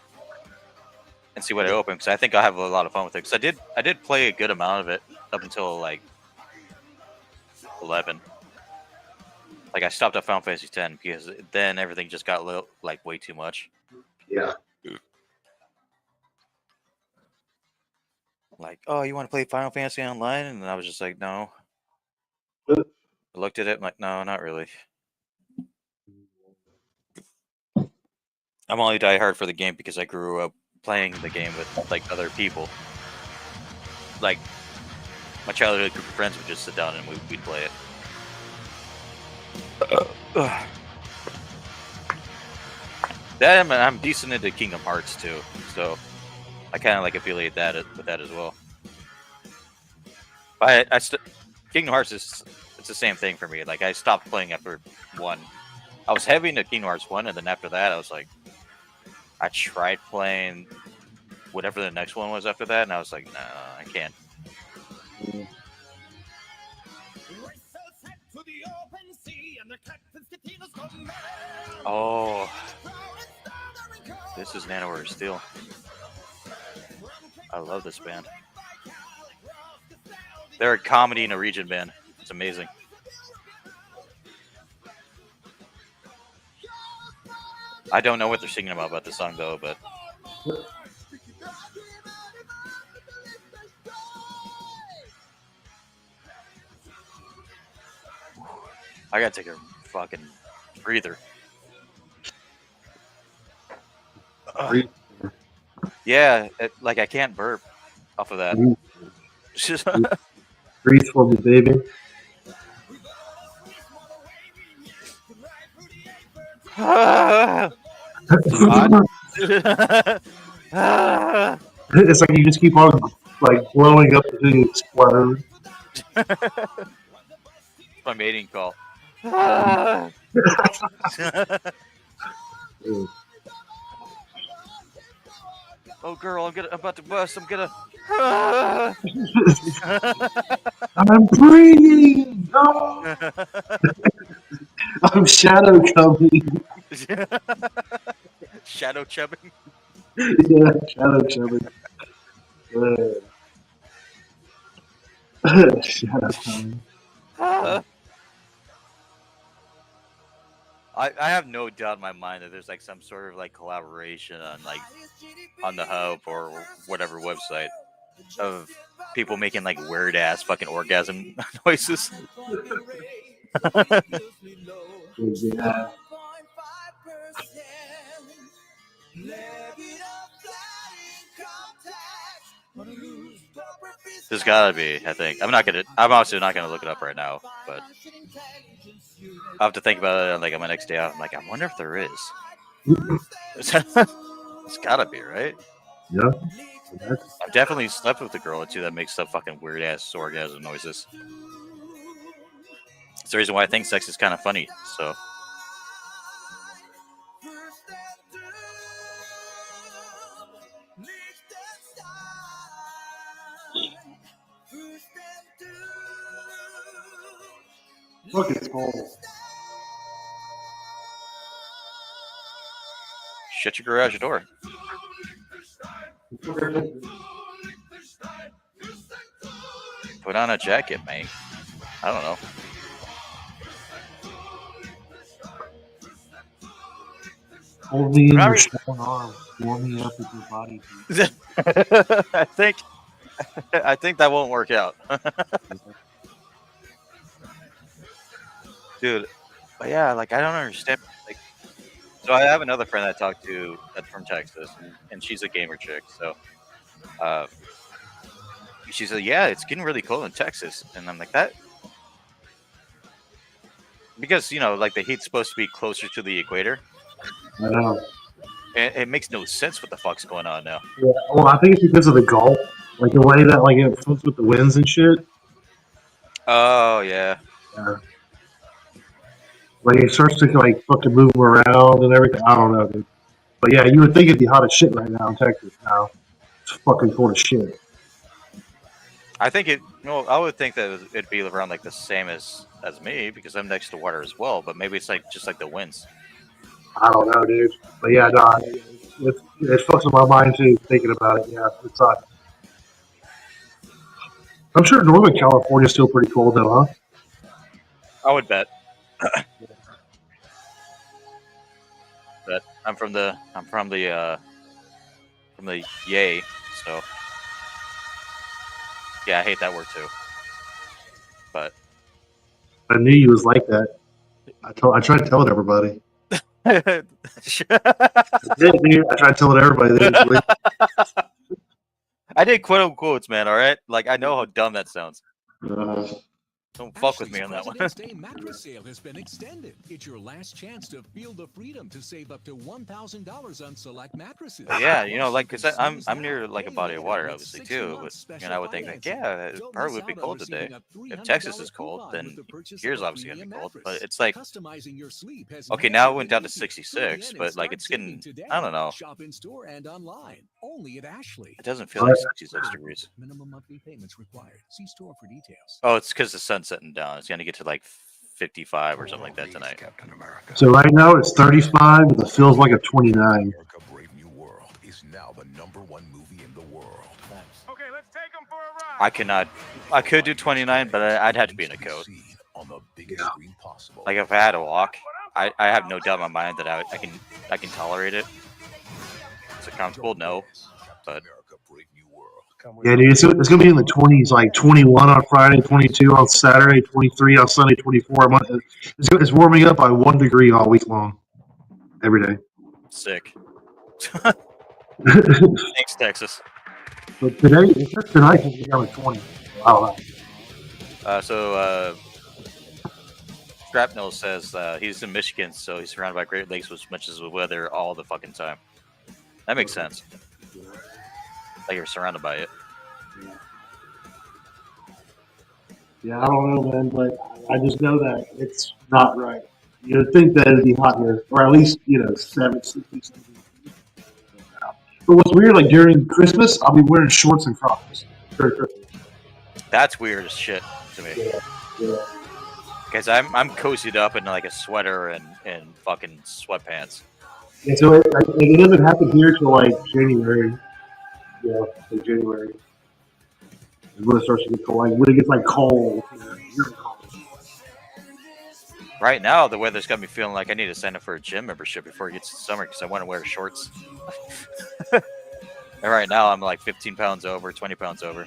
and see what I open, because I think I'll have a lot of fun with it. Because I did play a good amount of it up until like 11. Like I stopped at Final Fantasy 10 because then everything just got like way too much. Yeah. Like, oh, you want to play Final Fantasy Online? And I was just like, no. I looked at it, I'm like, no, not really. I'm only diehard for the game because I grew up playing the game with like other people. Like my childhood group of friends would just sit down and we'd play it. That I'm decent into Kingdom Hearts too, so I kind of like affiliate that with that as well. But Kingdom Hearts it's the same thing for me. Like I stopped playing after 1. I was heavy into Kingdom Hearts 1, and then after that I was like, I tried playing whatever the next one was after that, and I was like, no, I can't. Oh, this is Nanowar Steel. I love this band. They're a comedy Norwegian band. It's amazing. I don't know what they're singing about this song though, but I gotta take a fucking breather. Yeah, like I can't burp off of that. Breathe for me, baby. It's like you just keep on like blowing up until you explode. My mating call. Oh girl, I'm about to bust. I'm gonna. I'm breathing. No. I'm shadow coming. Shadow chubbing. Yeah, shadow chubbing. Shadow coming. I have no doubt in my mind that there's like some sort of like collaboration on the hub or whatever website of people making like weird ass fucking orgasm noises. Yeah. There's gotta be, I think. I'm obviously not gonna look it up right now, but I'll have to think about it on like on my next day off. I'm like, I wonder if there is. It's gotta be, right? Yeah. I've definitely slept with a girl or two that makes some fucking weird ass orgasm noises. It's the reason why I think sex is kind of funny. So Look, it's cold. shut your garage door. Put on a jacket, mate. I don't know. Hold me in your Robert- strong arm. Warm me up with your body. I think that won't work out. Dude, but yeah, like I don't understand. Like, so I have another friend I talked to that's from Texas, and she's a gamer chick. So, she said, "Yeah, it's getting really cold in Texas," and I'm like, "That," because like the heat's supposed to be closer to the equator. I know. It makes no sense what the fuck's going on now. Yeah, well, I think it's because of the Gulf, like the way that like it flips with the winds and shit. Oh yeah. Like it starts to like fucking move around and everything. I don't know, dude. But yeah, you would think it'd be hot as shit right now in Texas. Now it's fucking cold as shit. I think it. No, I would think that it'd be around like the same as me because I'm next to water as well. But maybe it's like just like the winds. I don't know, dude. But yeah, no, it fucks with my mind too thinking about it. Yeah, it's hot. I'm sure Northern California's still pretty cold though, huh? I would bet. But I'm from the yay, so yeah, I hate that word too. But I knew you was like that. I tried to tell it everybody. I I did, dude. I tried to tell it everybody. They didn't believe it. did quote unquotes, man. All right, like I know how dumb that sounds. Don't fuck with Ashley's me on that one. President's Day mattress sale has been extended. It's your last chance to feel the freedom to save up to $1,000 on select mattresses. Yeah, like, cause I'm near like a body of water, obviously too. But I would think like, yeah, it probably would be cold today. If Texas is cold, then here's obviously gonna be cold. But it's like, okay, now it went down to 66, but like it's getting, I don't know. Shop in store and online. Only at Ashley. It doesn't feel like 66 degrees. Minimum monthly payments required. See store for details. Oh, it's because the sun's setting down. It's gonna get to like 55 or something like that tonight. Captain America. So right now it's 35, but it feels like a 29. America Brave New World is now the #1 movie in the world. Okay, let's take them for a ride. I could do 29, but I'd have to be in a coat. On the biggest screen possible. Like if I had to walk, I have no doubt in my mind that I can tolerate it. Is it comfortable? No, but America Brave New World. Yeah, dude, it's going to be in the 20s, like 21 on Friday, 22 on Saturday, 23 on Sunday, 24. It's warming up by 1 degree all week long, every day. sick. Thanks, Texas. But today, it's just tonight, it's down to 20. Wow. So Shrapnel says he's in Michigan, so he's surrounded by Great Lakes, which matches with weather all the fucking time. That makes sense. Like you're surrounded by it. Yeah, I don't know, man, but I just know that it's not right. You'd think that it'd be hot here, or at least, 60. But what's weird, like during Christmas, I'll be wearing shorts and Crocs. That's weird as shit to me. Yeah. Because I'm cozied up in like a sweater and fucking sweatpants. Yeah, so it doesn't happen here till like January. Yeah, like January. When it starts to get cold, like when it gets like cold. Really cold. Right now, the weather's got me feeling like I need to sign up for a gym membership before it gets to summer because I want to wear shorts. And right now, I'm like 15 pounds over, 20 pounds over.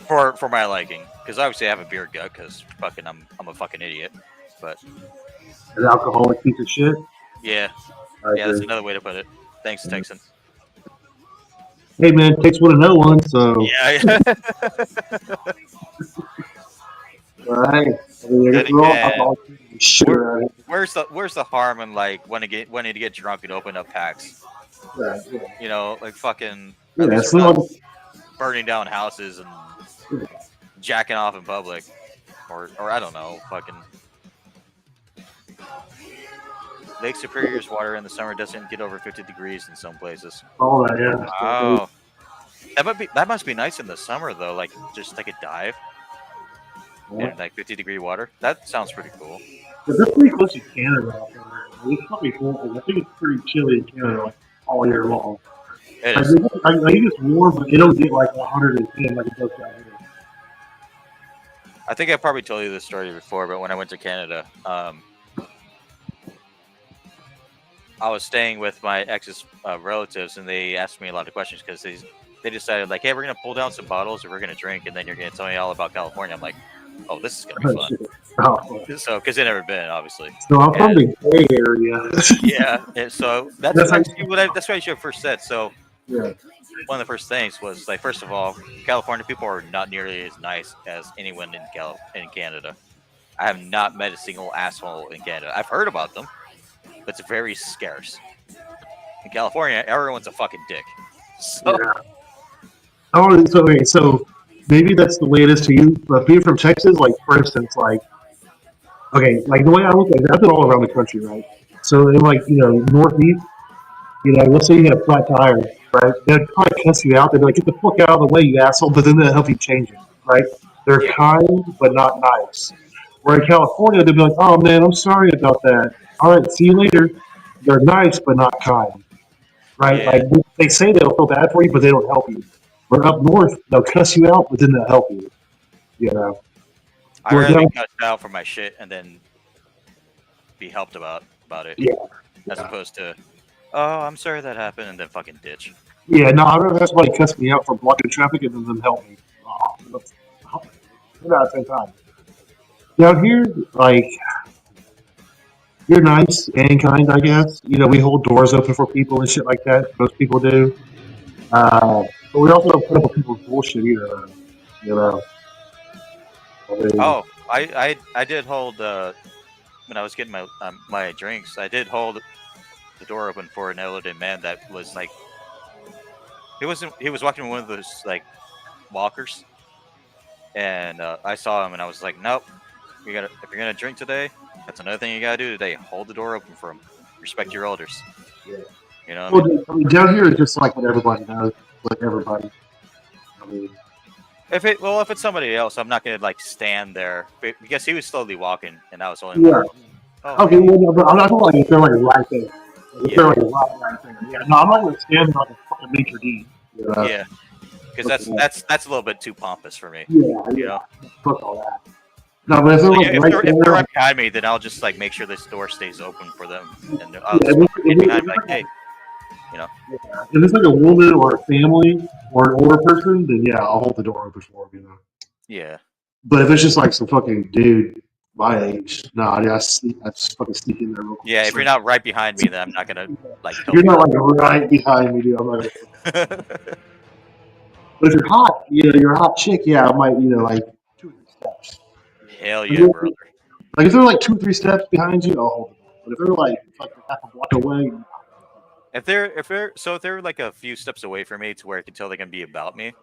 For my liking, because obviously I have a beer gut because fucking I'm a fucking idiot. But An alcoholic piece of shit. yeah, I yeah, that's agree. another way to put it. Thanks, Texan. Hey man, it takes one to know one. So Yeah. all right. I mean, Then we're all again, alcoholic pieces of shit around here. where's the harm in like wanting to get drunk and open up packs? Yeah, yeah. You know, like fucking. Yeah, At least it's we're not not burning down houses and jacking off in public, or I don't know, fucking. Lake Superior's water in the summer doesn't get over 50 degrees in some places. all that. Yeah. Oh, that must be nice in the summer though. Like just take a dive in like 50-degree water. That sounds pretty cool. But they're pretty close to Canada out there. It's probably cool. I think it's pretty chilly in Canada like, all year long. It I is. think it's warm, but it don't get like 110 like it does down here. I think I probably told you this story before, but when I went to Canada, I was staying with my ex's relatives, and they asked me a lot of questions because they decided like, hey, we're gonna pull down some bottles, and we're gonna drink, and then you're gonna tell me all about California. I'm like, oh, this is gonna be fun. Oh, So, because they've never been, obviously. so I'm from the Bay Area. Yeah, and so that's That's actually that's what I should have first said. So Yeah. one of the first things was like, first of all, California people are not nearly as nice as anyone in Canada. I have not met a single asshole in Canada. I've heard about them, but it's very scarce. In California, everyone's a fucking dick. So Yeah. Oh, so okay, so maybe that's the way it is to you. But being from Texas, like for instance, like okay, like the way I look at it, I've been all around the country, right? So in like Northeast, let's say you had a flat tire, right? They'd probably cuss you out. They'd be like, "Get the fuck out of the way, you asshole!" But then they'll help you change it, right? They're Yeah. kind but not nice. Where in California, they'd be like, "Oh man, I'm sorry about that. All right, see you later." They're nice but not kind, right? Yeah. Like they say they'll feel bad for you, but they don't help you. Where up north, they'll cuss you out, but then they'll help you. You know? I'd We're rather down- be cussed out for my shit and then be helped about it, Yeah. as opposed to, oh, I'm sorry that happened, and then fucking ditch. Yeah, no, I'd rather have somebody cuss me out for blocking traffic and then them help me. Oh, not at the same time. Down here, like, you're nice and kind, I guess. We hold doors open for people and shit like that. Most people do. But we also don't put up with people's bullshit either. You know. I mean, Oh, I did hold when I was getting my drinks. I did hold the door open for an elderly man that was like, he was walking in one of those like walkers, and I saw him and I was like, nope, if you're gonna drink today, that's another thing you gotta do today. Hold the door open for him. Respect your elders. Yeah. You know what I mean? I mean, down here it's just like what everybody knows, like everybody. I mean, If it's somebody else, I'm not gonna like stand there because he was slowly walking, and I was only yeah. like, oh, Okay, well, no, but I'm not talking like if they're like right there. If Yeah. they're like right there. Yeah, no, I'm not going to stand like a fucking maitre d'. You know? yeah, because that's a little bit too pompous for me. Yeah, You yeah. know? Fuck all that. No, but if they're Like, like if right they're there, right behind me, then I'll just like make sure this door stays open for them, and I'll Yeah, just if get it's- behind, like, hey, if it's like a woman or a family or an older person, then yeah, I'll hold the door open for them, yeah, But if it's just like some fucking dude my age, nah, I just fucking sneak in there real quick. yeah. If you're not right behind me, then I'm not gonna like. If you're not like right behind me, dude, I'm not gonna. But if you're hot, you're a hot chick, yeah, I might, like 2 or 3 steps. Hell yeah, brother. Like if they're like 2 or 3 steps behind you, I'll hold it. But if they're like half a block away, If they're like a few steps away from me to where I can tell they're gonna be about me,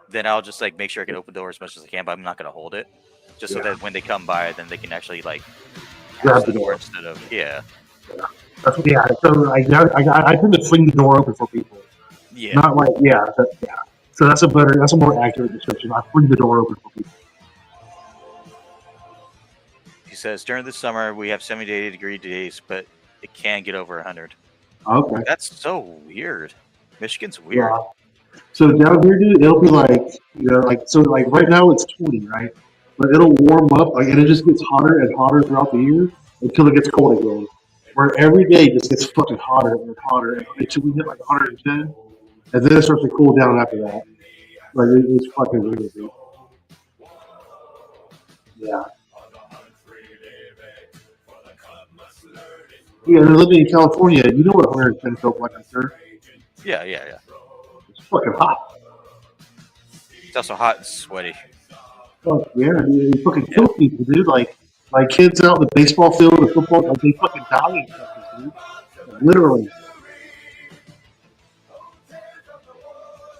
then I'll just like make sure I can open the door as much as I can, but I'm not gonna hold it, just so that when they come by, then they can actually like grab pass the door. instead of yeah. That's what, yeah. So I tend to fling the door open for people. Yeah. Not like yeah. So that's a more accurate description. I fling the door open for people. He says during the summer we have 70 to 80 degree days, but it can get over 100. Okay. That's so weird. Michigan's weird. Yeah. So down here, dude, it'll be like like right now it's 20, right? but it'll warm up, like, and it just gets hotter and hotter throughout the year until it gets cold again. Where every day just gets fucking hotter and hotter until we hit like 110, and then it starts to cool down after that. Like it's fucking weird, dude. Yeah. Yeah, and living in California, you know what 110 feels like, I'm sure. Yeah. It's fucking hot. It's also hot and sweaty. Fuck yeah, dude. You fucking kill people, dude. Like kids out in the baseball field or football, like they fucking die in Texas, dude. Like, literally.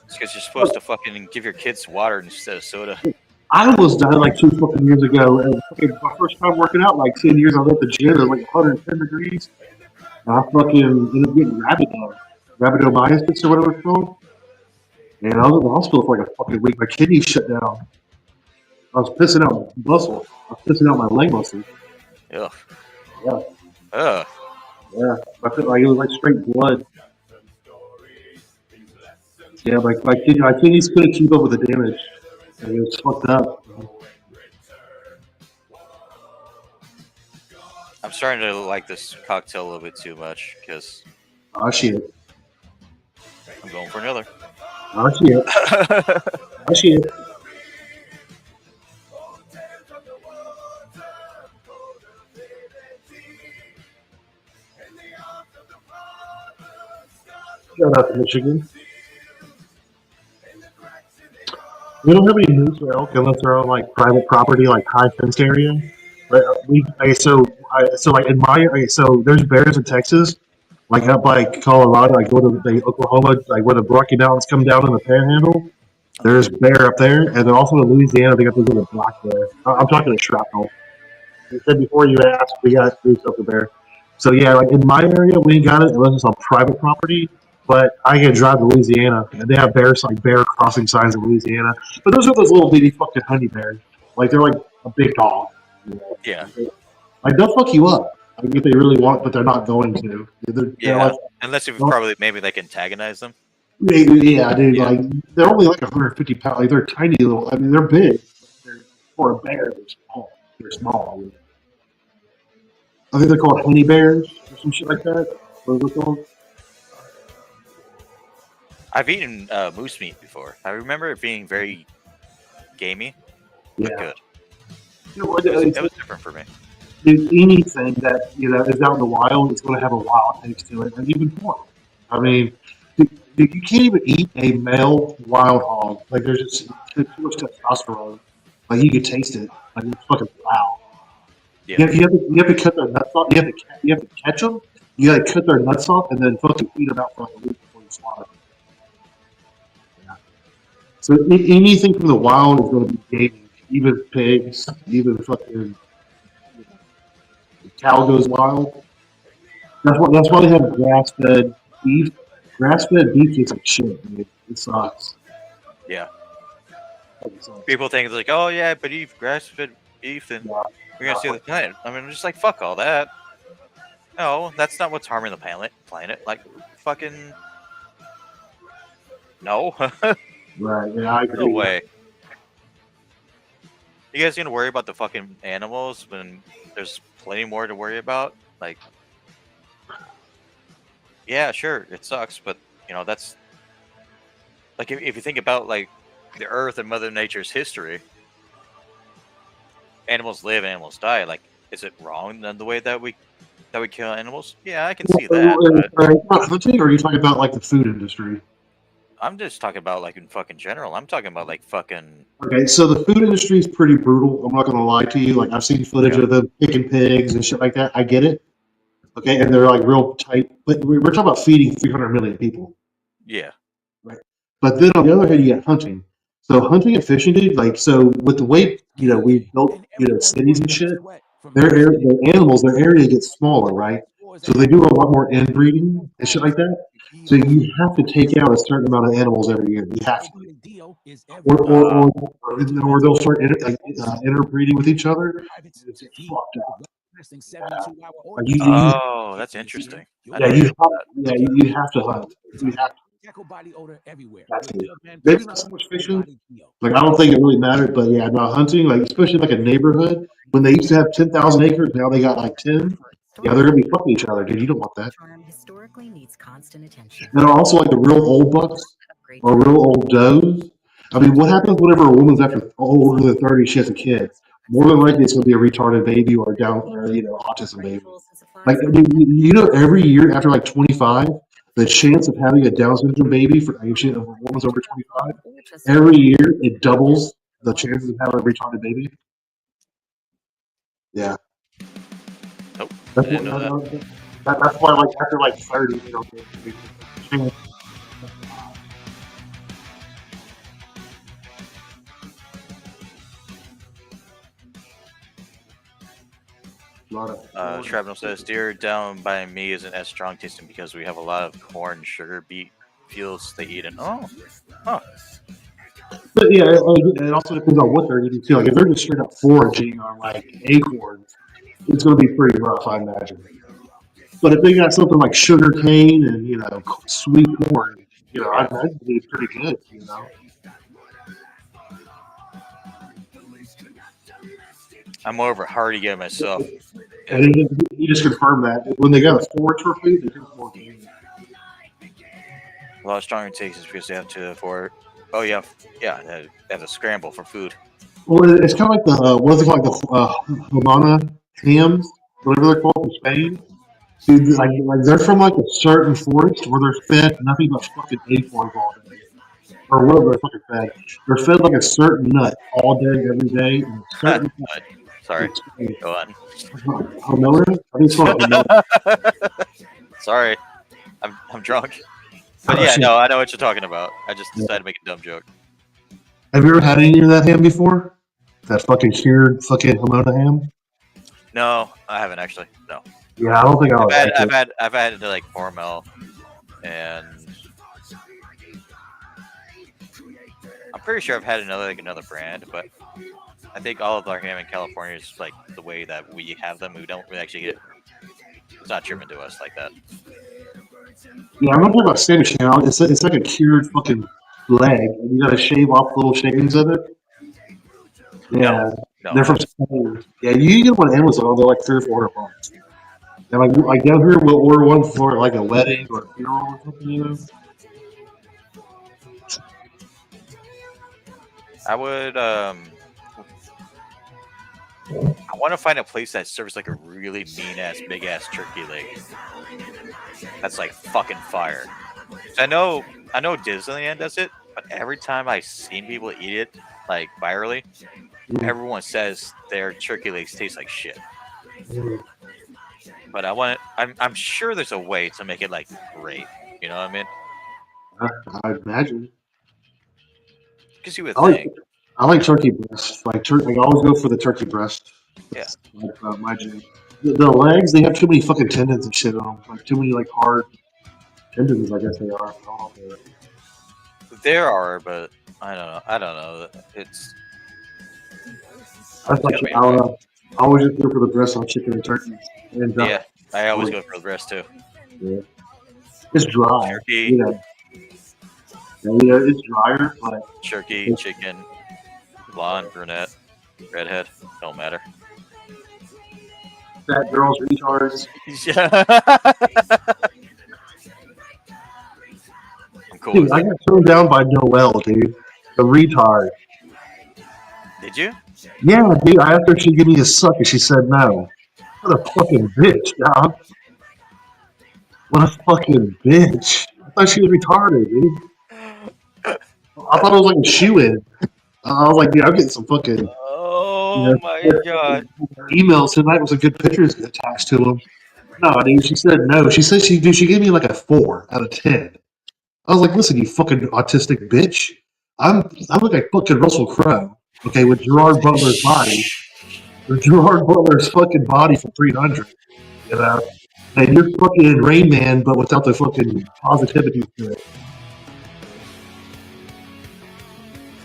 It's because you're supposed to fucking give your kids water instead of soda. I almost died like 2 fucking years ago. And fucking my first time working out, like 10 years, I was at the gym at like 110 degrees. And I fucking ended up getting rhabdomyolysis or whatever it's called. And I was in the hospital for like a fucking week. My kidneys shut down. I was pissing out muscle. I was pissing out my leg muscle. Ugh. Yeah. Ugh. Yeah. I felt like it was like straight blood. Yeah, my kidneys couldn't keep up with the damage. Like, it was fucked up. I'm starting to like this cocktail a little bit too much because Oh shit. I'm going for another. Oh shit. Oh shit. Shout out to Michigan. We don't have any moose or elk unless they're on like private property, like high fenced area. But like in my so there's bears in Texas, like up by Colorado, like go to Oklahoma, like where the Rocky Mountains come down in the Panhandle. There's bear up there, and then also in Louisiana they got those little black bear. I'm talking to shrapnel. You said before you asked, we got moose elk and bear. So yeah, like in my area, we ain't got it unless it's on private property. But I get to drive to Louisiana, and they have bears like bear crossing signs in Louisiana. But those are those little bitty fucking honey bears. Like they're like a big dog. You know? Yeah. Like they'll fuck you up. Like if they really want, but they're not going to. They're Yeah. like, Unless you've probably maybe like antagonize them. yeah, dude. Yeah. Like they're only like 150 pounds. Like they're tiny little. I mean, they're big. They're, for a bear, they're small. They're small. I think they're called honey bears or some shit like that. What are they called? I've eaten moose meat before. I remember it being very gamey, but Yeah. good. You know what, It was different for me. dude, anything that is out in the wild is going to have a wild taste to it, and even pork. I mean, dude, you can't even eat a male wild hog. Like there's just too much testosterone. Like you can taste it. Like it's fucking foul. Yeah. You have to cut their nuts off. You have to catch them. You got to cut their nuts off and then fucking feed them out for like a week before you slaughter them. Yeah. So anything from the wild is going to be gaming. Even pigs, even fucking cow goes wild. That's why they have grass-fed beef. Grass-fed beef tastes like shit, dude. It sucks. Yeah. It sucks. People think it's like, oh yeah, but eat grass-fed beef and Yeah. we're gonna steal the planet. I mean, I'm just like, fuck all that. No, that's not what's harming the planet. Like, fucking no. Right. Yeah, I agree. No way. You guys gonna worry about the fucking animals when there's plenty more to worry about? Like, yeah, sure, it sucks, but that's like if you think about like the Earth and Mother Nature's history, animals live, animals die. Like, is it wrong in the way that we kill animals? Yeah, I can see that. But Hunting, or are you talking about like the food industry? I'm just talking about like in fucking general. I'm talking about like fucking. Okay, so the food industry is pretty brutal. I'm not going to lie to you. Like I've seen footage of them picking pigs and shit like that. I get it. Okay, and they're like real tight. But we're talking about feeding 300 million people. Yeah. But then on the other hand, you get hunting. So hunting and fishing, dude. Like so, with the way we built cities and shit, their animals, their area gets smaller, right? So they do a lot more inbreeding and shit like that. So you have to take out a certain amount of animals every year. You have to, or they'll start interbreeding with each other. It's fucked up. Oh, that's interesting. You have to hunt. You have to. Gecko body odor everywhere. That's With it. Dove Man Maybe Face not so Oil, much full fishing. body heal. Like I don't think it really mattered, but yeah, no hunting, like especially like a neighborhood when they used to have 10,000 acres, now they got like 10. Yeah, they're gonna be fucking each other, dude. You don't want that. Charm historically needs constant attention. And also like the real old bucks Upgrade or real old does. I mean, what happens whenever a woman's after older than 30, she has a kid? More than likely, it's gonna be a retarded baby or a down or autism baby. tools and supplies Like for- you know, every year after like 25, the chance of having a Down syndrome baby for if a woman's over 25, or just every year it doubles the chances of having a retarded baby. Yeah. Nope. That's I didn't know that. that's why, like after like 30, a lot of Shrapnel says, deer down by me isn't as strong tasting because we have a lot of corn, sugar beet fields they eat. And huh. But yeah, it also depends on what they're eating too. Like if they're just straight up foraging on like acorns, it's going to be pretty rough, I imagine. But if they got something like sugar cane and sweet corn, I imagine it'd be pretty good. I'm more of a hardy guy myself. And he just confirmed that when they got a forage for food, they do forage. A lot of stronger takes is because they have to for. Oh yeah, they have to scramble for food. Well, it's kind of like the what is it called, like the Humana hams, whatever they're called in Spain. Dude, like they're from like a certain forest where they're fed nothing but fucking acorns all day, or whatever they're fucking fed. They're fed like a certain nut all day, every day. And a certain Sorry, go on. Humana? I think it's called Humana. Sorry, I'm drunk. But yeah, no, I know what you're talking about. I just decided to make a dumb joke. Have you ever had any of that ham before? That fucking cured fucking Humana ham? No, I haven't actually. No. Yeah, I don't think I would. I've had like Hormel, and I'm pretty sure I've had another brand, but I think all of our ham in California is like the way that we have them. We don't really actually get it. It's not driven to us like that. Yeah, I'm not talking about Spanish ham. It's like a cured fucking leg, and you gotta shave off the little shavings of it. Yeah, No. they're from Spain. Yeah, you get them on Amazon. They're like $300 or $400. And like down here, we'll order one for like a wedding or a funeral or something. I would. I want to find a place that serves like a really mean ass, big ass turkey leg. That's like fucking fire. So I know Disneyland does it, but every time I've seen people eat it, like virally, everyone says their turkey legs taste like shit. But I'm sure there's a way to make it like great. You know what I mean? I imagine. Because you would think. I like turkey breast. Like I always go for the turkey breast. Yeah. Like, my jam. The legs, they have too many fucking tendons and shit on them. Like too many like hard tendons, I guess they are. There are, but I don't know. It's. I always just go for the breast on chicken and turkey. And, yeah, I always go for the breast too. Yeah. It's dry. Turkey. Yeah, it's drier, but turkey, chicken, blonde, brunette, redhead, don't matter. Fat girls, retards. Yeah. I'm cool. Dude, I got turned down by Noelle, dude. The retard. Did you? Yeah, dude. I asked her if she'd give me a suck, and she said no. What a fucking bitch, dog. What a fucking bitch. I thought she was retarded, dude. I thought it was like a shoe-in. I was like, dude, I'm getting some fucking... Oh, my God. Emails tonight with some good pictures attached to them. No, dude, she said no. She said she gave me like a 4 out of 10. I was like, listen, you fucking autistic bitch. I'm like a fucking Russell Crowe, okay, with Gerard Butler's body. With Gerard Butler's fucking body for 300, you know? And you're fucking Rain Man, but without the fucking positivity to it.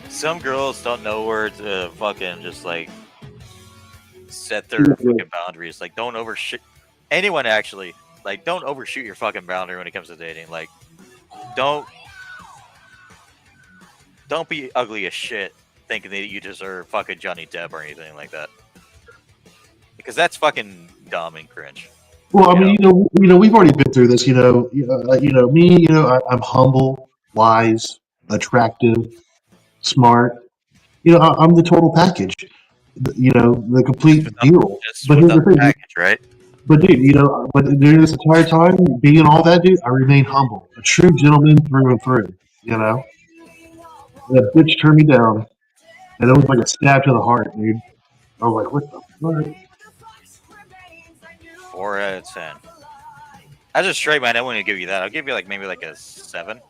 Some girls don't know where to fucking just like set their fucking boundaries. Like, don't overshoot. Anyone actually, like, don't overshoot your fucking boundary when it comes to dating. Like, don't don't be ugly as shit thinking that you deserve fucking Johnny Depp or anything like that. Because that's fucking dumb and cringe. Well, I mean, we've already been through this. Me. I'm humble, wise, attractive, smart. I'm the total package. The complete deal. Just But here's without the the thing. package, right? But dude, but during this entire time, being all that, dude, I remain humble, a true gentleman through and through. That bitch turned me down, and it was like a stab to the heart, dude. I was like, what the fuck? 4 out of 10. As a straight man, I wouldn't give you that. I'll give you maybe a 7.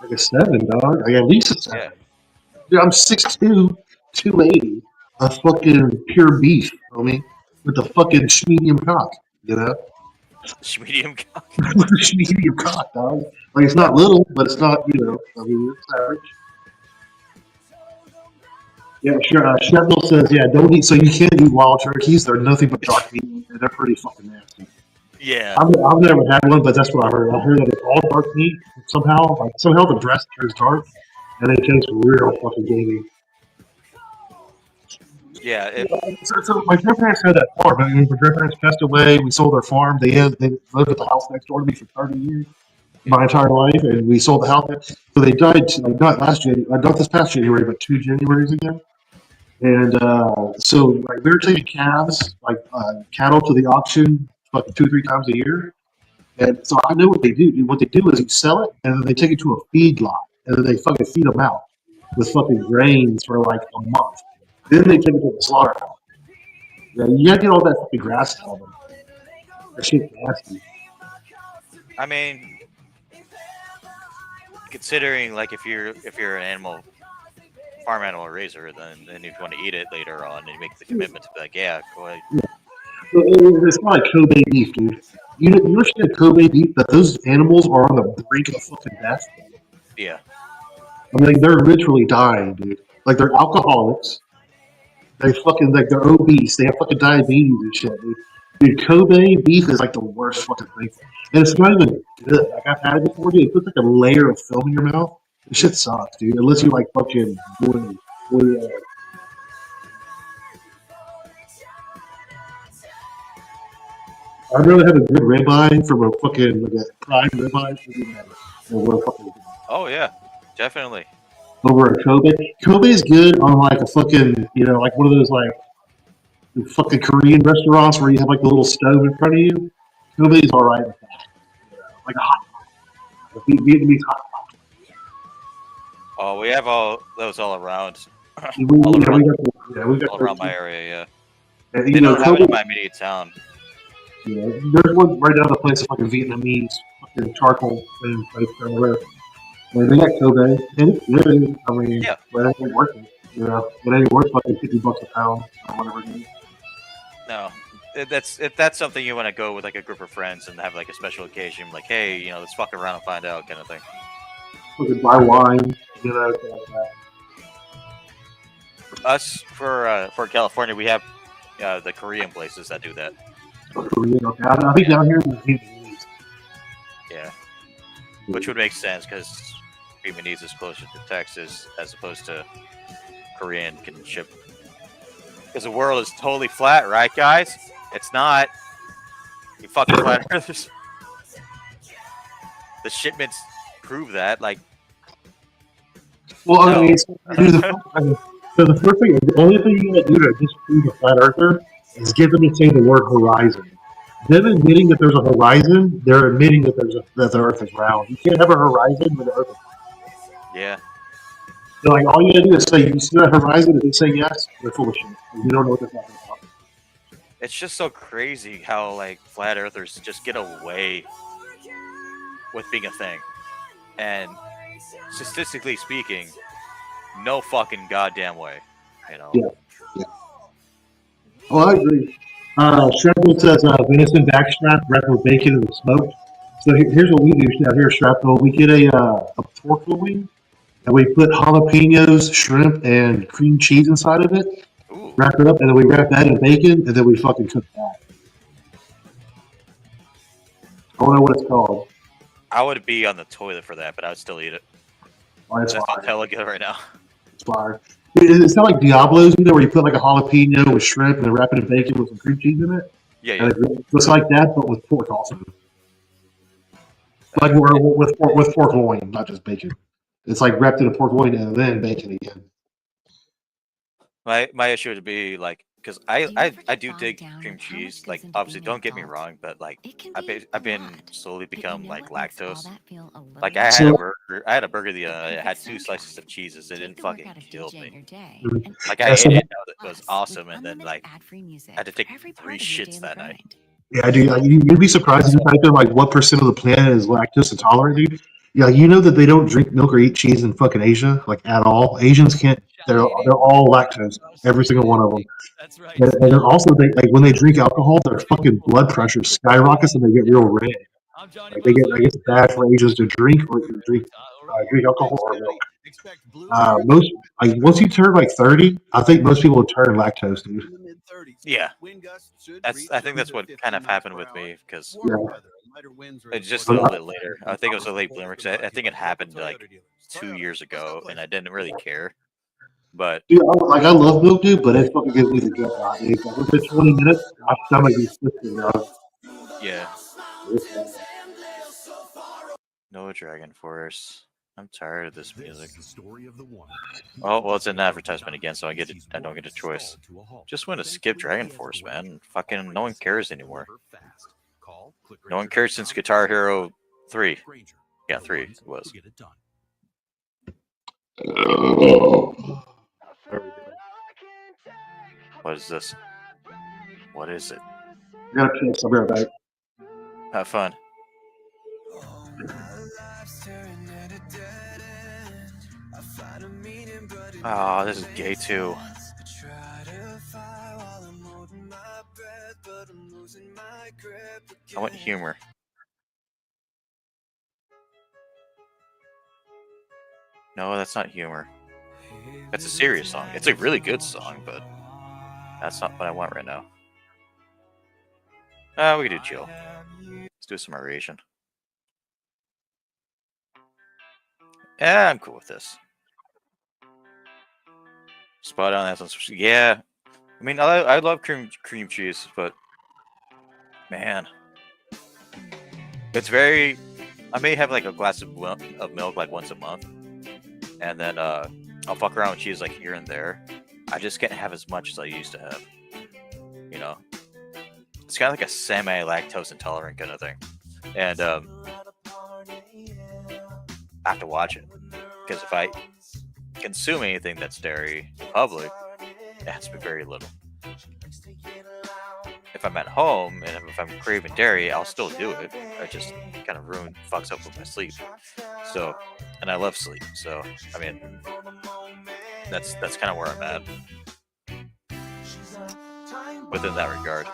Like a 7, dog. Like at least a 7. Yeah. Dude, I'm 6'2", 280. A fucking pure beef, homie, with a fucking medium cock. Medium cock. Medium cock, dog. Like it's not little, but it's not. I mean, it's average. Yeah, sure. Shrapnel says, yeah, don't eat. So you can't eat wild turkeys. They're nothing but dark meat, and they're pretty fucking nasty. Yeah. I've never had one, but that's what I heard. I heard that it's all dark meat somehow. Somehow the breast turns dark, and it tastes real fucking gamey. Yeah. So my grandparents had that farm. I mean, my grandparents passed away. We sold their farm. They lived at the house next door to me for 30 years, my entire life, and we sold the house. So they died not this past January, but 2 Januaries ago. And so we were taking calves, cattle, to the auction like 2-3 times a year. And so I know what they do. What they do is you sell it, and then they take it to a feed lot, and then they fucking feed them out with fucking grains for like a month. Then they take it to the slaughterhouse. Yeah, you gotta get all that fucking grass out of them. That shit's nasty. I mean, considering if you're an farm animal raiser, then if you want to eat it later on and you make the commitment to be like, yeah, go ahead. It's not like Kobe beef, dude. You understand Kobe beef, that those animals are on the brink of fucking death? Yeah. I mean, they're literally dying, dude. Like, they're alcoholics. They fucking, they're obese. They have fucking diabetes and shit, dude. Dude, Kobe beef is like the worst fucking thing. And it's not even good. Like, I've had it before, dude. It puts like a layer of film in your mouth. This shit sucks, dude. Unless you fucking boil it. I'd rather have a good ribeye from a fucking a prime ribeye Oh yeah, definitely. Over a Kobe. Kobe is good on a fucking one of those fucking Korean restaurants where you have the little stove in front of you. Kobe's all right with that. Like a hot pot. Vietnamese hot pot. Oh, we have all those all around. We all got around my area. Yeah. And, they don't have it in my immediate town. Yeah, there's one right down the place of Vietnamese fucking charcoal thing place down there. They got Kobe, and it's good. I mean, but it ain't worth it. It ain't worth $50 a pound or whatever it is. No, if that's something you want to go with a group of friends and have a special occasion, hey, let's fuck around and find out kind of thing. We could buy wine, things like that. Us for California, we have the Korean places that do that. Korean, okay. I think down here is Vietnamese. Yeah, which would make sense because Vietnamese is closer to Texas as opposed to Korean can ship. Because the world is totally flat, right, guys? It's not. You fucking flat earthers. The shipments prove that. Well, no. I mean, the first thing, the only thing you gotta do to disprove a flat earther is get them to say the word horizon. Them admitting that there's a horizon, they're admitting that that the Earth is round. You can't have a horizon with the Earth. Yeah. So all you gotta do is say, you see that horizon? If they say yes, they're full of shit. You don't know what they're talking about. It's just so crazy how flat earthers just get away with being a thing, and statistically speaking, no fucking goddamn way. Yeah. Oh, I agree. Shrapnel says venison backstrap wrapped with bacon and smoked. So here's what we do out here, Shrapnel. We get a pork wing, and we put jalapenos, shrimp, and cream cheese inside of it. Ooh. Wrap it up, and then we wrap that in bacon, and then we fucking cook that. I don't know what it's called. I would be on the toilet for that, but I would still eat it. Oh, that's not Telega right now. It's fire. It's not like Diablo's, where you put like a jalapeno with shrimp and then wrap it in bacon with some cream cheese in it. Yeah, And it's like that, but with pork also. Like with pork loin, not just bacon. It's like wrapped in a pork loin and then bacon again. My issue would be like, because I do bogged dig down cream in how cheese. much Like, goes into obviously, being don't an get me adult? wrong, but like, It can I've be been a lot, slowly but you become know like what makes all lactose. that feel a little Like, I had So- a burger. I had a burger the other. It had 2 slices of cheeses. It Take didn't the fucking workout of kill DJ in me. your day Mhm. and Like, Yeah, I so- ate it. It was us awesome, with and then unlimited like ad-free music I had to for take every 3 part of your shits daily that night. grind. Yeah, dude, you'd be surprised if you type in like what % of the planet is lactose intolerant, dude. Yeah, you know that they don't drink milk or eat cheese in fucking Asia, like at all. Asians can't. They're all lactose, every single one of them. That's right. And they're also like when they drink alcohol, their fucking blood pressure skyrockets and they get real red. I'm Johnny Like Buzzard. it's bad for Asians to drink drink alcohol or milk. Most like once you turn like 30, I think most people would turn lactose, dude. Yeah, I think that's what kind of happened with me because it just a little bit later. I think it was a late bloomer because I think it happened like 2 years ago, and I didn't really care. But Dude, I love milk, dude, but it fucking gives me the gut rot, dude. Like within 20 minutes, my stomach is twisted, dog. yeah, no Dragon Force. I'm tired of this music. Oh well, it's an advertisement again, so I don't get a choice. Just want to skip Dragon Force, man. Fucking no one cares anymore. No one cares since Guitar Hero 3. Yeah, 3 it was. What is this? What is it? I gotta piss. I'll be right back. Have fun. Oh, this is gay too. I want humor. No, that's not humor. That's a serious song. It's a really good song, but that's not what I want right now. We can do chill. Let's do some aeration. Yeah, I'm cool with this. Spot on. That's yeah. I mean, I love cream cheese, but man, it's very. I may have like a glass of milk like once a month, and then I'll fuck around with cheese like here and there. I just can't have as much as I used to have. You know, it's kind of like a semi-lactose intolerant kind of thing, and I have to watch it because if I consume anything that's dairy in public, it has to be very little. If I'm at home and if I'm craving dairy, I'll still do it. I just kind of fucks up with my sleep. So, and I love sleep. So, I mean, that's kind of where I'm at within that regard.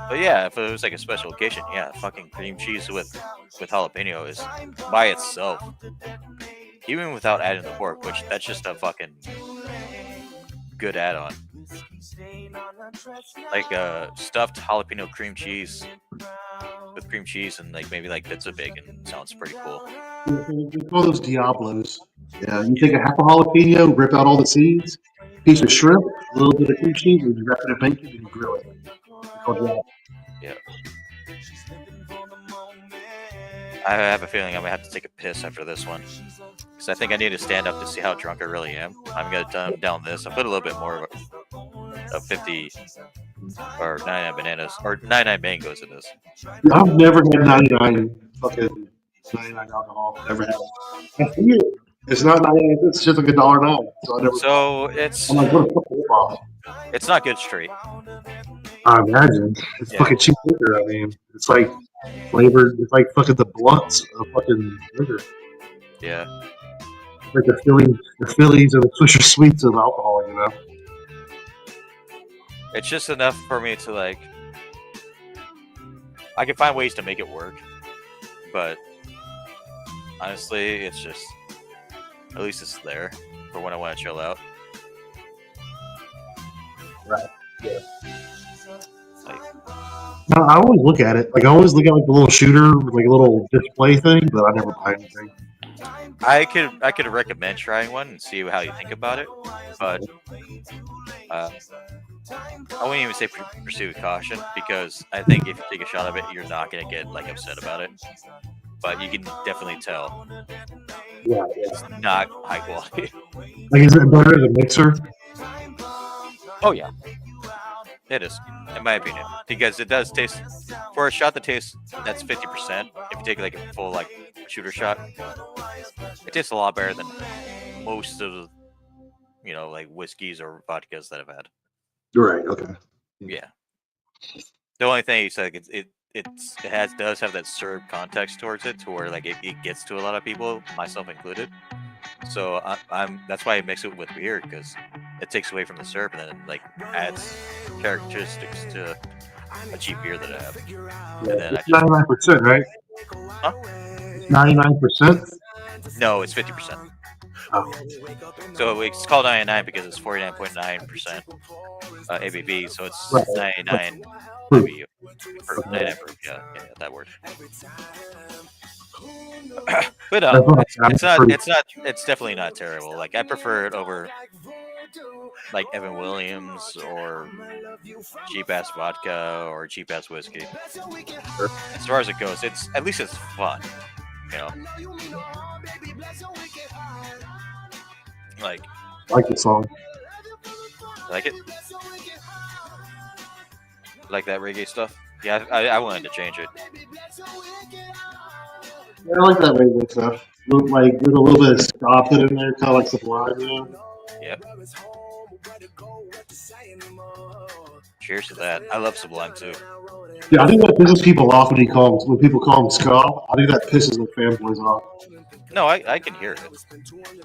But yeah, if it was like a special occasion, yeah, fucking cream cheese with jalapeno is by itself, even without adding the pork, which that's just a fucking good add-on. Like stuffed jalapeno cream cheese with cream cheese and like maybe like bits of bacon sounds pretty cool. We call those Diablos. Yeah, you take a half a jalapeno, rip out all the seeds, piece of shrimp, a little bit of cream cheese, and you wrap it in bacon and you grill it. Yeah. I have a feeling I'm gonna have to take a piss after this one because I think I need to stand up to see how drunk I really am. I'm gonna dumb down this. I put a little bit more of 50 or 99 bananas or 99 mangoes in this. I've never had 99 fucking 99 alcohol. Never had it. I see it. It's not 99. It's just like $1.09. So I never. So it's I'm like, what the fuck is this? it's not good straight. I imagine it's Yeah. fucking cheap liquor. I mean, it's like flavored. It's like fucking the blunts of fucking liquor. Yeah. Like the Phillies or the Swisher Sweets of alcohol. You know. It's just enough for me to like. I can find ways to make it work, but honestly, it's just at least it's there for when I want to chill out. Right. Yeah. Like, I always look at it. Like I always look at like the little shooter, like a little display thing, but I never buy anything. I could recommend trying one and see how you think about it, but I wouldn't even say pursue with caution because I think if you take a shot of it, you're not gonna get like upset about it. But you can definitely tell Yeah, it's not high quality. Like, is it better than Mixer? Oh yeah, it is, in my opinion, because it does taste for a shot that tastes that's 50%. If you take like a full like shooter shot, it tastes a lot better than most of the like whiskeys or vodkas that I've had. Right. Okay. Yeah. The only thing is like does have that syrup context towards it to where like it gets to a lot of people, myself included. So I'm that's why I mix it with beer because it takes away from the syrup and then like adds characteristics to a cheap beer that I have. And then I 99%, right? Huh? 99%. No, it's 50%. Oh. So it's called 99 because it's 49.9% ABV, so it's Right. 99 Proof. IBU. 99 proof, yeah, that word. But it's definitely not terrible. Like I prefer it over like Evan Williams or cheap ass vodka or cheap ass whiskey. As far as it goes, it's at least it's fun, Like I like the song. Like it? Like that reggae stuff? Yeah, I wanted to change it. Yeah, I like that reggae stuff. Like with a little bit of ska put in there, kind of like Sublime, Yep. Cheers to that. I love Sublime too. Yeah, I think that pisses people off when people call them ska. I think that pisses the fanboys off. No, I can hear it.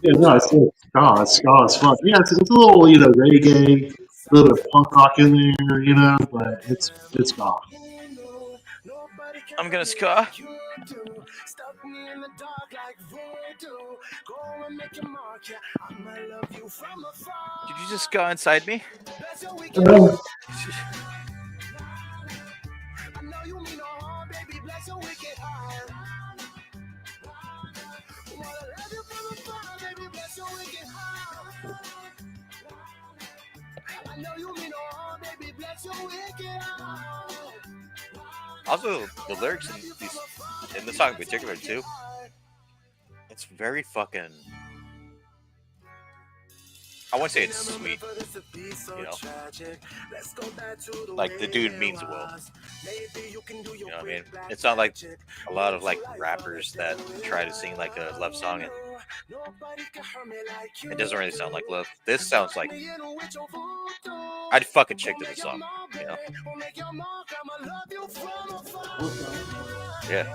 Yeah, no, it's ska. It's ska as fuck. Yeah, it's a little reggae, a little bit of punk rock in there, but it's ska. I'm gonna ska. Did you just ska inside me? Also, the lyrics in this song in particular too, it's very fucking. I wouldn't say it's sweet, Like the dude means well. You know what I mean? It's not like a lot of like rappers that try to sing like a love song and it doesn't really sound like love. This sounds like I'd fuck a chick to this song, Yeah.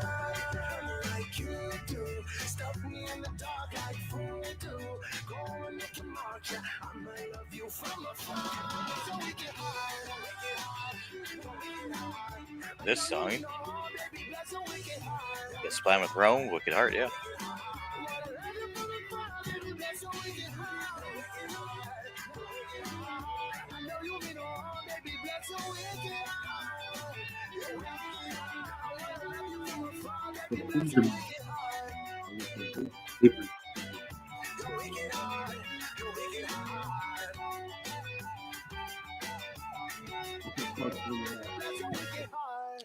This song, Get Splat with Rome, Wicked Heart, yeah.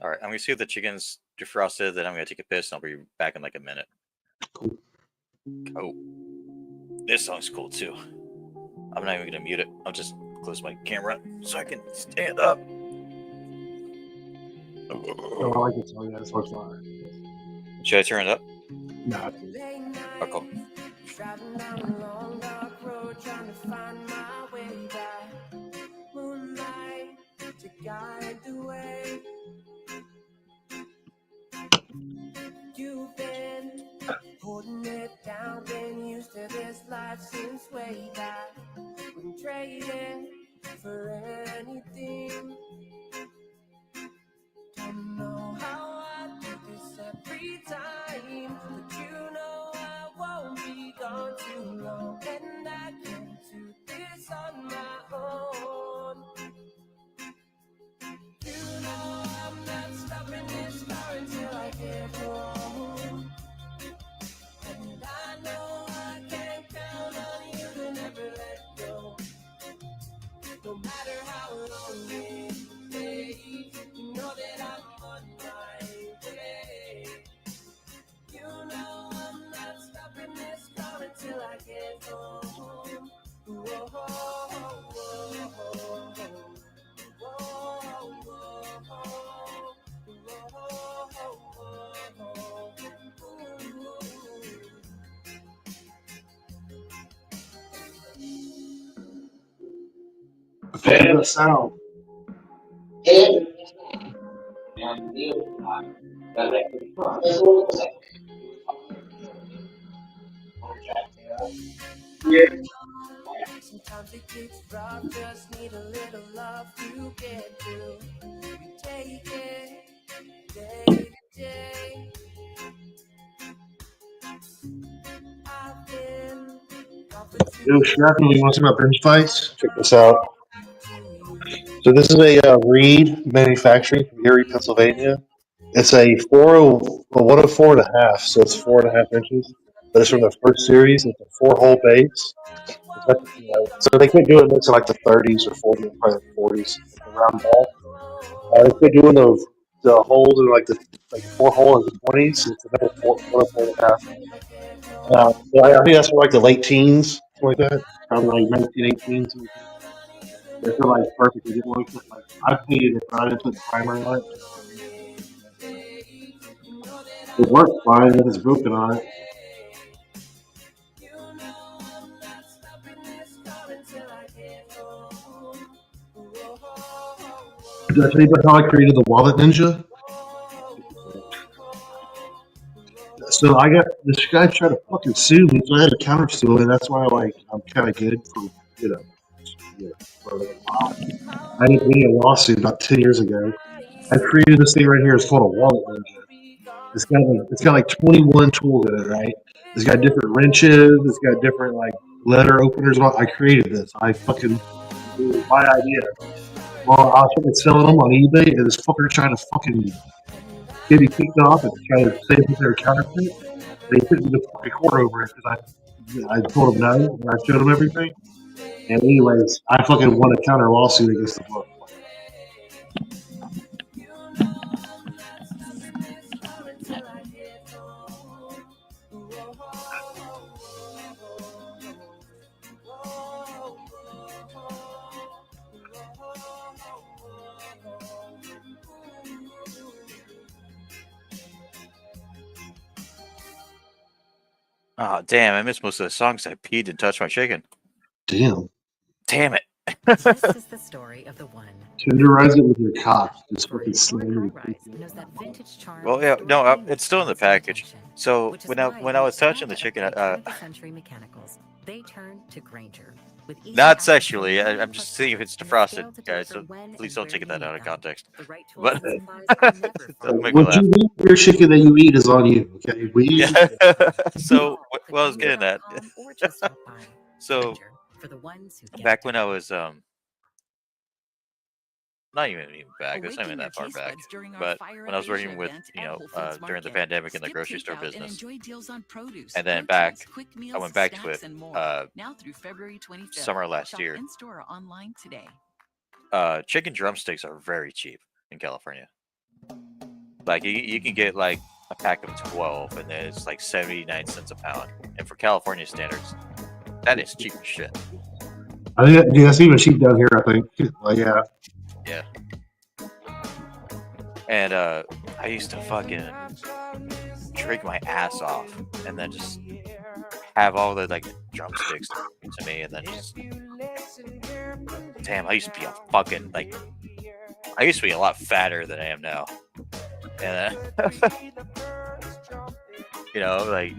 All right, I'm gonna see if the chicken's defrosted. Then I'm gonna take a piss. And I'll be back in like a minute. Oh, this song's cool too. I'm not even gonna mute it. I'll just close my camera so I can stand up. Oh, I like this song. Yeah, this one's fire. Should I turn it up? No. Oh, cool. Driving down a long dark road, trying to find my way back. Moonlight to guide the way. You've been holding it down, been used to this life since way back. Been trading for anything. Don't know how I do this every time, but you know I won't be gone too long, and I can do this on my own. You know And the sound. Sometimes it gets rough, just need a little love to get through. We take it day to day. I've been Yo, Shrapnel, you want to talk about bench fights? Check this out. So this is a Reed manufacturing from Erie, Pennsylvania. It's a 104.5, so it's 4.5 inches. But it's from the first series. It's a 4-hole base. It's like, so they quit doing this in like the 30s or 40s, probably the 40s, like a round ball. They quit doing the holes in like the 4-hole in the 20s. It's another 104.5. So I think that's from like the late teens, something like that. Probably like 1918, something like that. They're still like perfect. Like, I painted it, but I didn't put primer on it. It works fine if it's broken on it. Did I tell you about how I created the Wallet Ninja? So I got this guy trying to fucking sue me, so I had to counter sue him, and that's why I'm kind of good for for a little while. I didn't win a lawsuit about 10 years ago. I created this thing right here. It's called a Wallet Ninja. It's got like 21 tools in it, right? It's got different wrenches. It's got different like letter openers. And all. I created this. It was my idea. Well, I was fucking selling them on eBay, and this fucker trying to fucking get me kicked off and try to say that they're counterfeit. They took me to fucking court over it because I told them no, and I showed them everything. And anyways, I fucking won a counter lawsuit against the book. Oh, damn, I missed most of the songs. I peed and touched my chicken. Damn. Damn it. This is the story of the one. Tenderize it with your cock. Just fucking High slam rise knows that vintage charm Well, yeah, is no, storytelling it's still in the with personal package. attention, So which is when why I was touching the at chicken, 20th Century Mechanicals, they turned to Granger. With easy not access sexually. to I'm just plus seeing if it's and the scale defrosted, to guys. deliver So when and please don't where take you that out need of them. context. The right tools But and supplies are never far doesn't make me What laugh. you eat, your chicken that you eat is on you. Okay, Yeah. So Call what I was getting at. Granger.com or just stop by. So Granger, for the ones who get back it when done. I was not even back. It's not even that far back. But when I was working with during the pandemic in the grocery store business, and then I went back to it now through February 25th. summer last Shop year. in store or online today. Chicken drumsticks are very cheap in California. Like you can get like a pack of 12, and it's like 79 cents a pound. And for California standards, that is cheap as shit. I think that's even cheap down here. I think. Well, yeah. Yeah. And I used to fucking drink my ass off, and then just have all the like drumsticks to me, and then just damn. I used to be a fucking like. I used to be a lot fatter than I am now, and like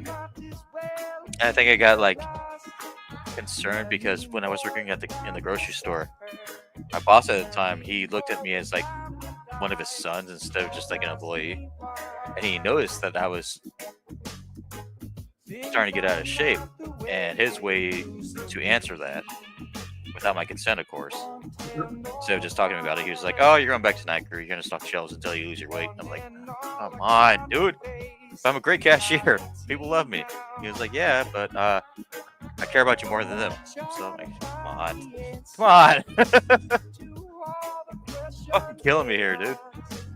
I think I got like concerned because when I was working in the grocery store, my boss at the time, he looked at me as like one of his sons instead of just like an employee, and he noticed that I was starting to get out of shape, and his way to answer that, without my consent of course, instead of just talking about it, he was like, oh, you're going back to night crew, you're gonna stock shelves until you lose your weight. And I'm like, come on, dude, I'm a great cashier, people love me. He was like, yeah, but I care about you more than them. So I'm like, come on fucking killing me here, dude.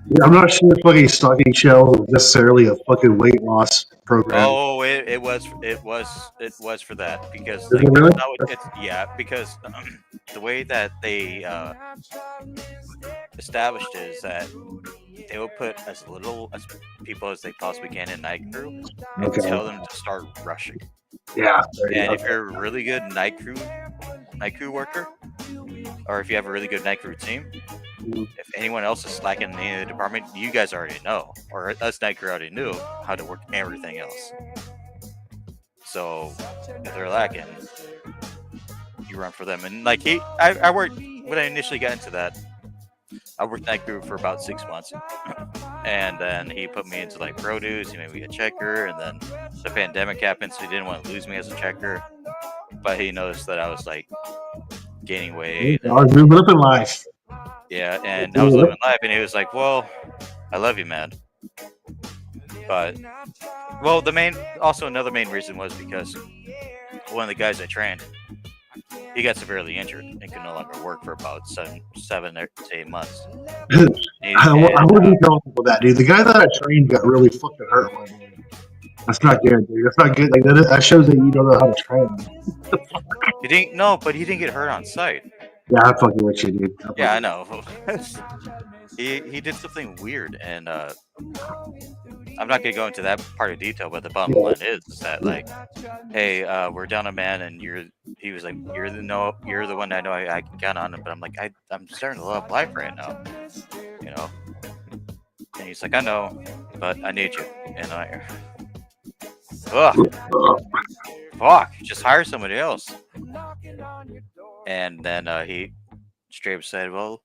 Yeah, I'm not sure fucking stocking shelves is necessarily a fucking weight loss program. Oh, it was for that, because Is like, it really? because the way that they established it is that they will put as little as people as they possibly can in night crew and Okay. tell them to start rushing. Yeah. And if you're a really good night crew worker, or if you have a really good night crew team, if anyone else is slacking in the department, you guys already know, or us night crew already knew how to work everything else. So if they're lacking, you run for them. And like I worked when I initially got into that. I worked night crew for about 6 months, and then he put me into like produce. He made me a checker, and then the pandemic happened, so he didn't want to lose me as a checker. But he noticed that I was like gaining weight. I was moving up in life. Yeah, and I was living life, and he was like, "Well, I love you, man." But well, another main reason was because one of the guys I trained, he got severely injured and could no longer work for about 7 to 8 months. I wouldn't tell people that, dude. The guy that I trained got really fucking hurt one day. That's not good, dude. That's not good. Like that shows that you don't know how to train. He didn't. No, but he didn't get hurt on site. Yeah, I'm fucking with you, dude. Yeah, I know. he did something weird, and I'm not gonna go into that part of detail. But the bottom line is that like, hey, we're down a man, and he was like, you're the one I know I can count on. But I'm like, I'm starting to love life right now, you know. And he's like, I know, but I need you, and fuck, just hire somebody else. And then he straight up said, well,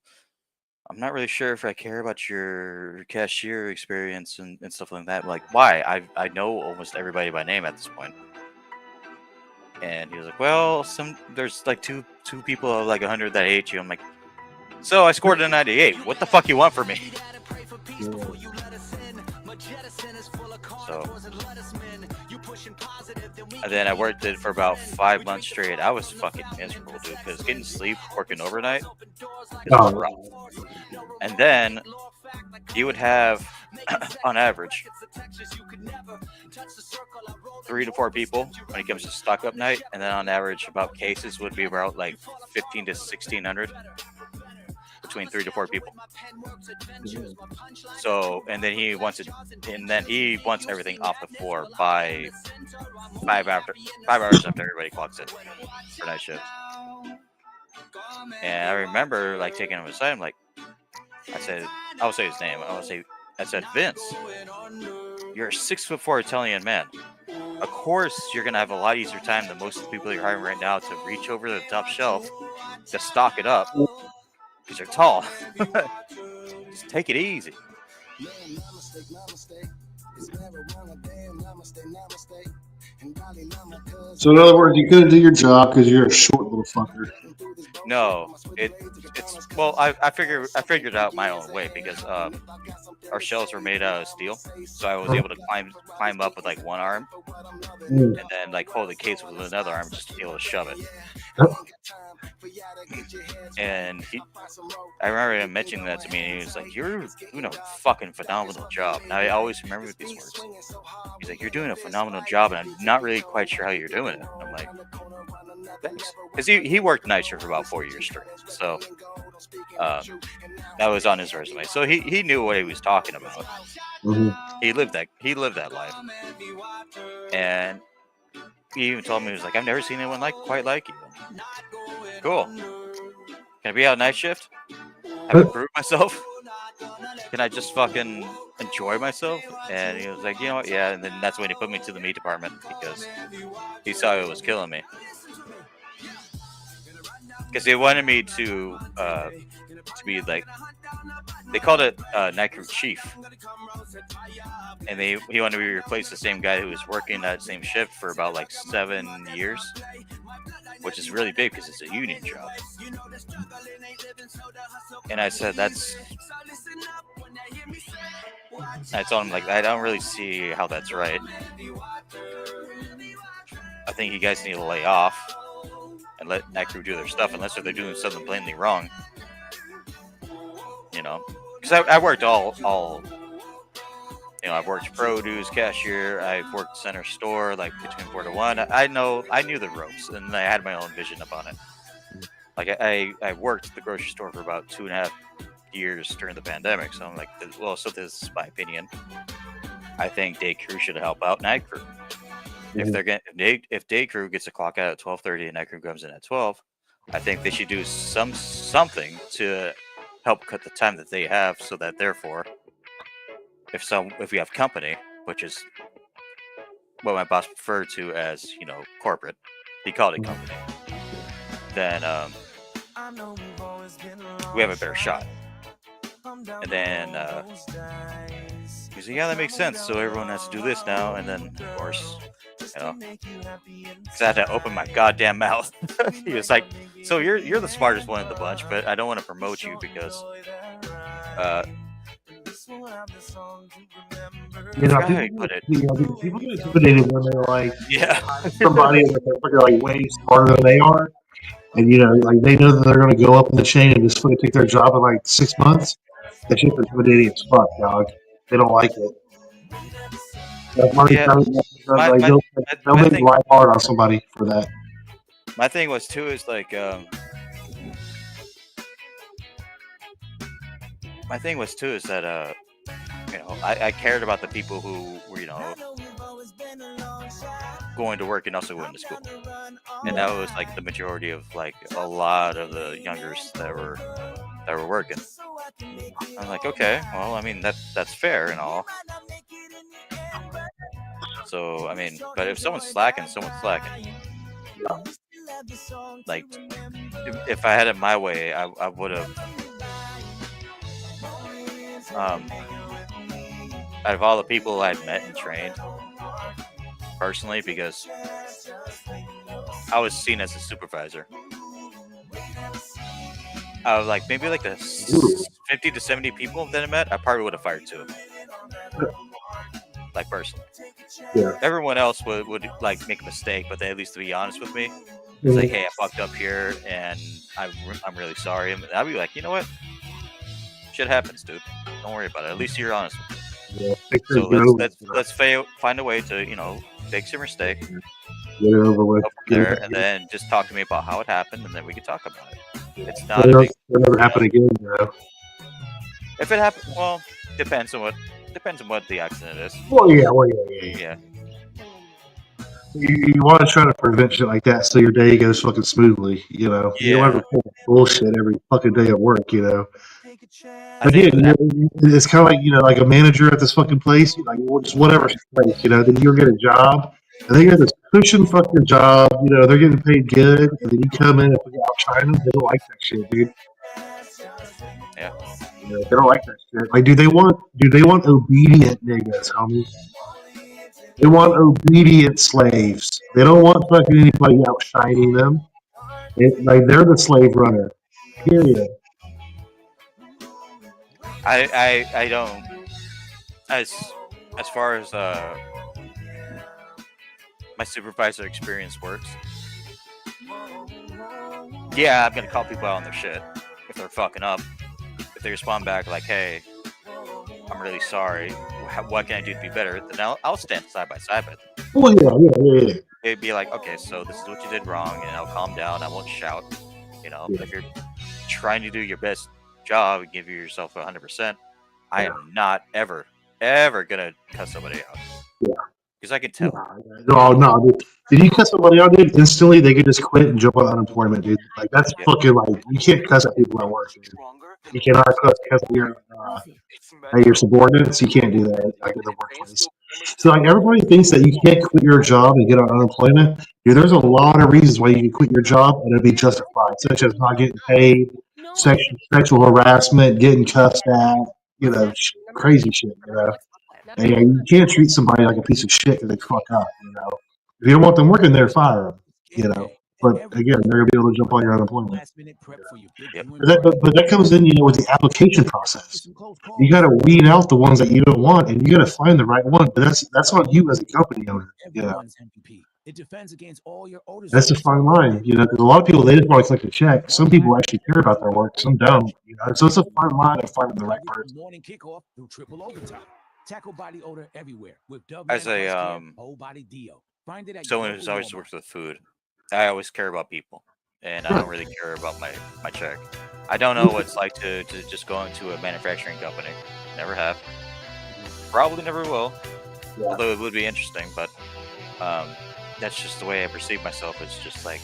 I'm not really sure if I care about your cashier experience and stuff like that. Like, why? I know almost everybody by name at this point. And he was like, well, there's like two people of like 100 that hate you. I'm like, so I scored a 98. What the fuck you want from me? So, and then I worked it for about 5 months straight. I was fucking miserable, dude, because getting sleep, working overnight, is rough. And then you would have, on average, 3 to 4 people when it comes to stock up night, and then on average, about cases would be about like 15 to 1600. Between 3 to 4 people. So, and then he wants everything off the floor by 5 hours after everybody clocks in for night shift. And I remember like taking him aside. I'm like, I'll say his name. I said, Vince, you're a 6'4" Italian man. Of course, you're gonna have a lot easier time than most of the people you're hiring right now to reach over the top shelf to stock it up. Because you're tall. Just take it easy. So in other words, you couldn't do your job because you're a short little fucker. No, it's well. I figured out my own way because our shells were made out of steel, so I was able to climb up with like one arm, and then like hold the case with another arm, just to be able to shove it. And I remember him mentioning that to me, and he was like, "You're doing a fucking phenomenal job." And I always remember these words. He's like, "You're doing a phenomenal job, and I'm not really quite sure how you're doing it." I'm like, "Thanks," because he worked night shift for about 4 years straight, so that was on his resume. So he knew what he was talking about. Mm-hmm. He lived that life, and he even told me, he was like, "I've never seen anyone quite like you." Cool. Can I be out night shift? Have I proved myself? Can I just fucking enjoy myself? And he was like, you know what? Yeah. And then that's when he put me to the meat department because he saw it was killing me. Because they wanted me to be like, they called it night crew chief, and he wanted me to replace the same guy who was working that same shift for about like 7 years, which is really big because it's a union job. And I said, I told him, like, I don't really see how that's right. I think you guys need to lay off and let night crew do their stuff unless they're doing something plainly wrong. You know, because I worked all, you know, I've worked produce, cashier, I've worked center store, like between 4 to 1. I knew the ropes, and I had my own vision about it. Like I worked at the grocery store for about 2.5 years during the pandemic, so I'm like, well, so this is my opinion. I think day crew should help out night crew. If day crew gets a clock out at 12:30 and night crew comes in at 12, I think they should do something to help cut the time that they have, so that therefore, if we have company, which is what my boss referred to as, corporate, he called it company, then we have a better shot. And then he said, yeah, that makes sense. So everyone has to do this now. And then, of course, because I had to open my goddamn mouth. He was like, so you're the smartest one in the bunch, but I don't want to promote you because people get intimidated when they're like, yeah, somebody that's like way smarter than they are, and like they know that they're going to go up in the chain and just fucking take their job in like 6 months. That shit's intimidating as fuck, dog. They don't like it. That's why they'll make life hard on somebody for that. My thing was too is like my thing was too is that I cared about the people who were going to work and also going to school, and that was like the majority of like a lot of the youngers that were working. I'm like, okay, well, I mean that's fair and all. So I mean, but if someone's slacking, someone's slacking. Like, if I had it my way, I would have. Out of all the people I'd met and trained personally, because I was seen as a supervisor, I was like maybe like the 50 to 70 people that I met, I probably would have fired 2 of them. Like personally, Yeah. everyone else would like make a mistake, but they at least to be honest with me. It's like, hey, I fucked up here, and I'm really sorry. And I'd be like, you know what? Shit happens, dude. Don't worry about it. At least you're honest with me. Yeah. So let's find a way to fix your mistake, Get it over with. go from there, and then just talk to me about how it happened, and then we can talk about it. It's not It'll a big. never happen again, If it happens, well, depends on what the accident is. Well, yeah. Yeah. You want to try to prevent shit like that so your day goes fucking smoothly, You don't have to pull bullshit every fucking day at work, I think Again, it's kind of like like a manager at this fucking place, like just whatever place, Then you'll get a job, and they get this cushion fucking job, They're getting paid good, and then you come in and outshine them. They don't like that shit, dude. Yeah. They don't like that shit. Like, do they want obedient niggas, homie? They want obedient slaves. They don't want fucking anybody outshining them. They're the slave runner. Period. I don't, as far as my supervisor experience works. Yeah, I'm gonna call people out on their shit if they're fucking up. If they respond back like, "Hey, I'm really sorry. What can I do to be better?" Then I'll stand side by side with them. Oh yeah. It'd be like, okay, so this is what you did wrong, and I'll calm down. I won't shout. If you're trying to do your best job and give yourself 100%, I am not ever gonna cuss somebody out. Yeah. Because I can tell. No, dude. Did you cuss somebody out, dude? Instantly, they could just quit and jump on unemployment, dude. Like, that's fucking like, you can't cuss at people at work, dude. You cannot cuss at your subordinates. You can't do that in the workplace. So, everybody thinks that you can't quit your job and get on unemployment. Dude, there's a lot of reasons why you can quit your job and it'll be justified, such as not getting paid, sexual harassment, getting cussed at, crazy shit, And you can't treat somebody like a piece of shit because they fuck up, If you don't want them working there, fire them, But again, they're gonna be able to jump on your unemployment. But that comes in, with the application process. You got to weed out the ones that you don't want, and you got to find the right one. But that's on you as a company owner. That's a fine line, because a lot of people, they just want to collect a check. Some people actually care about their work, some don't. So it's a fine line of finding the right person. Tackle body odor everywhere with As a someone who's always worked with food, I always care about people, and I don't really care about my check. I don't know what it's like to just go into a manufacturing company. Never have. Probably never will. Yeah. Although it would be interesting, but that's just the way I perceive myself. It's just like,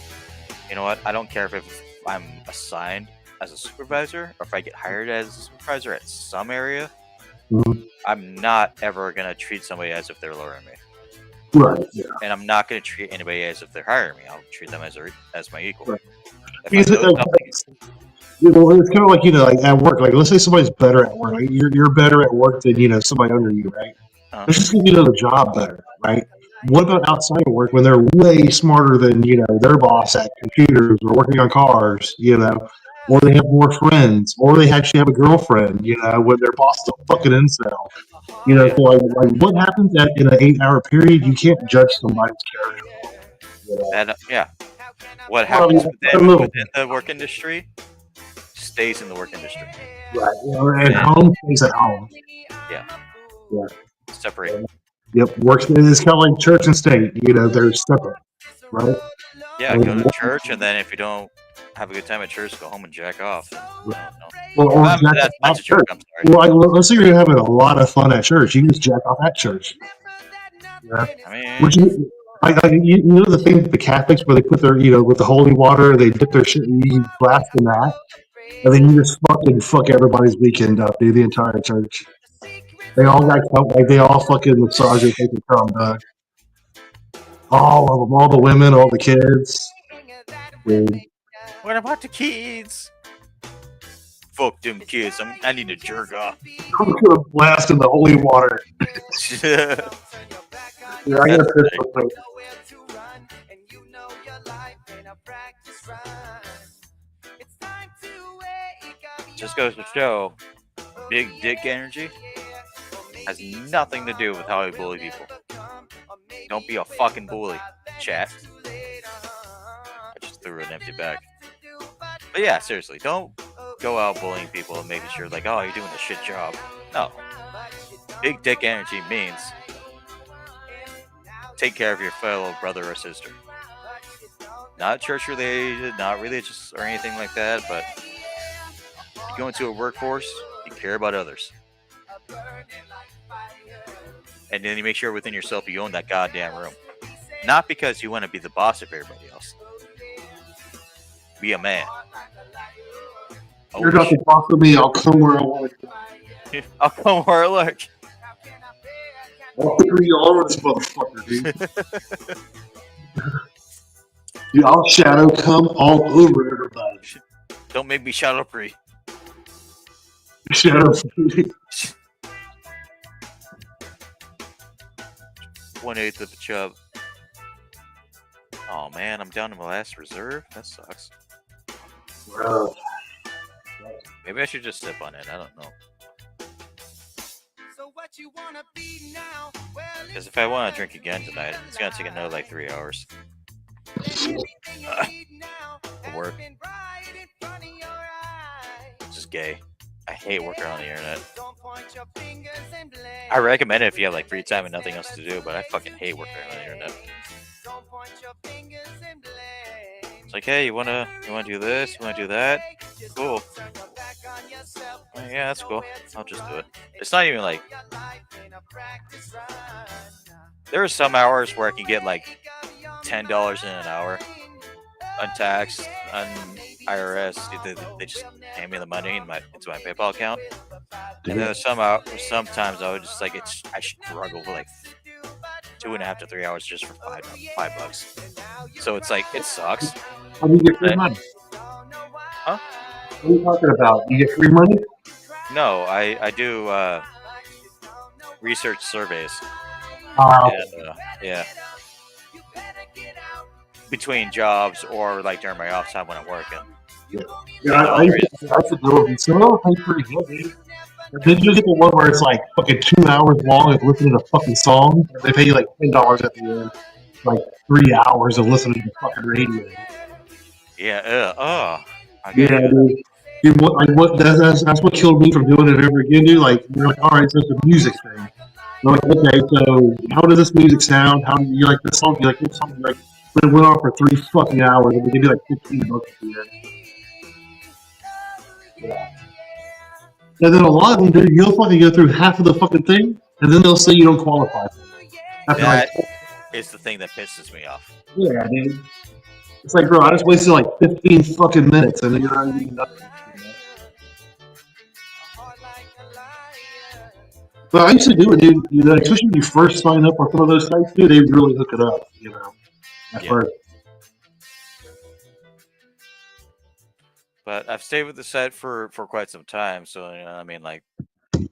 you know what? I don't care if I'm assigned as a supervisor, or if I get hired as a supervisor at some area, Mhm. I'm not ever gonna treat somebody as if they're lower than me, Right. Yeah. and I'm not gonna treat anybody as if they're higher than me. I'll treat them as my equal. Right. If Because I know something, it's kind of like like at work. Like let's say somebody's better at work. Right? You're better at work than somebody under you, right? That's just because you know the job better, right? What about outside of work when they're way smarter than their boss at computers or working on cars, or they have more friends, or they actually have a girlfriend, when their boss is a fucking incel, Yeah. So like what happens in an 8-hour period? You can't judge somebody's character. and yeah, what Well, happens a little within the work industry stays in the work industry. Right. And home stays at home. Yeah. Yeah. Separate. Yep. Works. It's kind of like church and state. They're separate, right? Yeah, go to church, and then if you don't have a good time at church, go home and jack off. Or jack That's off a joke. church. I'm sorry. Well, let's say you're having a lot of fun at church. You can just jack off at church. Yeah. I mean, Which you know the thing with the Catholics where they put their with the holy water, they dip their shit and you blast in that, and then you just fucking fuck everybody's weekend up, dude. The entire church. They all got they all fucking massage their taking cum, dog. All of them, all the women, all the kids. Dude. what about the kids? Fuck them kids. I need to jerk off. I'm gonna blast in the holy water. Yeah, I got this one. Just goes to show, big dick energy has nothing to do with how you bully people. Don't be a fucking bully, chat. I just threw an empty bag. But yeah, seriously, don't go out bullying people and making sure like, oh, you're doing a shit job. No. Big dick energy means take care of your fellow brother or sister. Not church related, not religious or anything like that, but you go into a workforce, you care about others. And then you make sure within yourself you own that goddamn room. Not because you want to be the boss of everybody else. Be a man. You're not the boss of me. I'll come where I want to. I'll come where I like. I'll figure you all over this motherfucker, dude. Dude, I'll shadow come all over everybody. Don't make me shadow free. Shadow. 1/8 of a chub. Oh man, I'm down to my last reserve. That sucks. Bro. Maybe I should just sip on it. I don't know. Because if I want to drink again tonight, it's gonna take another like 3 hours. For work. This is gay. I hate working on the internet. I recommend it if you have like free time and nothing else to do, but I fucking hate working on the internet. It's like, hey, you wanna do this? You wanna do that? Cool. Yeah, that's cool. I'll just do it. It's not even like there are some hours where I can get like $10 in an hour, untaxed, IRS. They just hand me the money into my PayPal account. And then sometimes I would just like I struggle for like 2.5 to 3 hours just for $5. So it's like it sucks. How do you get free money? Huh? What are you talking about? You get free money? No, I do research surveys. And, yeah. Between jobs or like during my off time when I'm working. Yeah, I used to do it. So I pay pretty good, dude. Then you get the one where it's like fucking 2 hours long of listening to fucking songs. They pay you like $10 at the end. Like 3 hours of listening to fucking radio. Yeah, Yeah, dude. Dude, that's what killed me from doing it ever again, dude. Like, you're like, all right, so it's a music thing. You're like, okay, so how does this music sound? How do you like this song? You like this song? You're like, but it went on for 3 fucking hours, and we give you like $15 at the end. Yeah. And then a lot of them, dude, you'll fucking go through half of the fucking thing, and then they'll say you don't qualify for it. After that is the thing that pisses me off. yeah, dude. It's like, bro, I just wasted like 15 fucking minutes, and you're not even nothing. But I used to do it, dude. You know, especially when you first sign up on some of those sites, dude. They really hook it up, you know. At Yeah. first. But I've stayed with the site for quite some time, so you know, I mean, like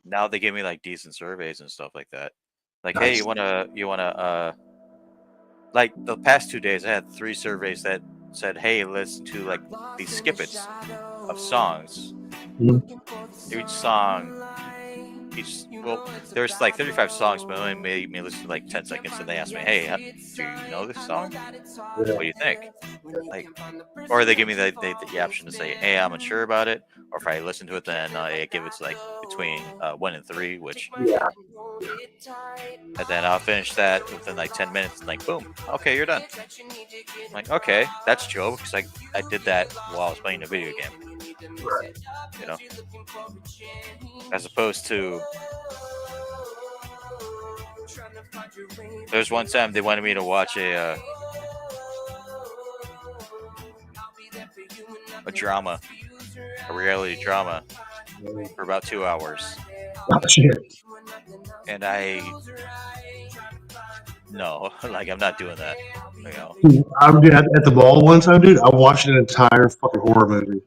now they give me like decent surveys and stuff like that. Like, hey, Nice. you wanna like the past 2 days, I had 3 surveys that said, hey, listen to like these snippets of songs. Each song, well, there's like 35 songs, but only made me listen to like 10 seconds, and they asked me, hey, do you know this song? What do you think? Like, or they give me the option to say, hey, I'm unsure about it, or if I listen to it, then I give it to like between 1 and 3, which, Yeah. and then I'll finish that within like 10 minutes, and like, boom, okay, you're done. I'm like, okay, that's chill, because I did that while I was playing a video game. You know, as opposed to there's one time they wanted me to watch a drama, a reality drama, for about 2 hours, Oh, shit. and no, like I'm not doing that. You know, I'm dude, at the mall one time, dude. I watched an entire fucking horror movie.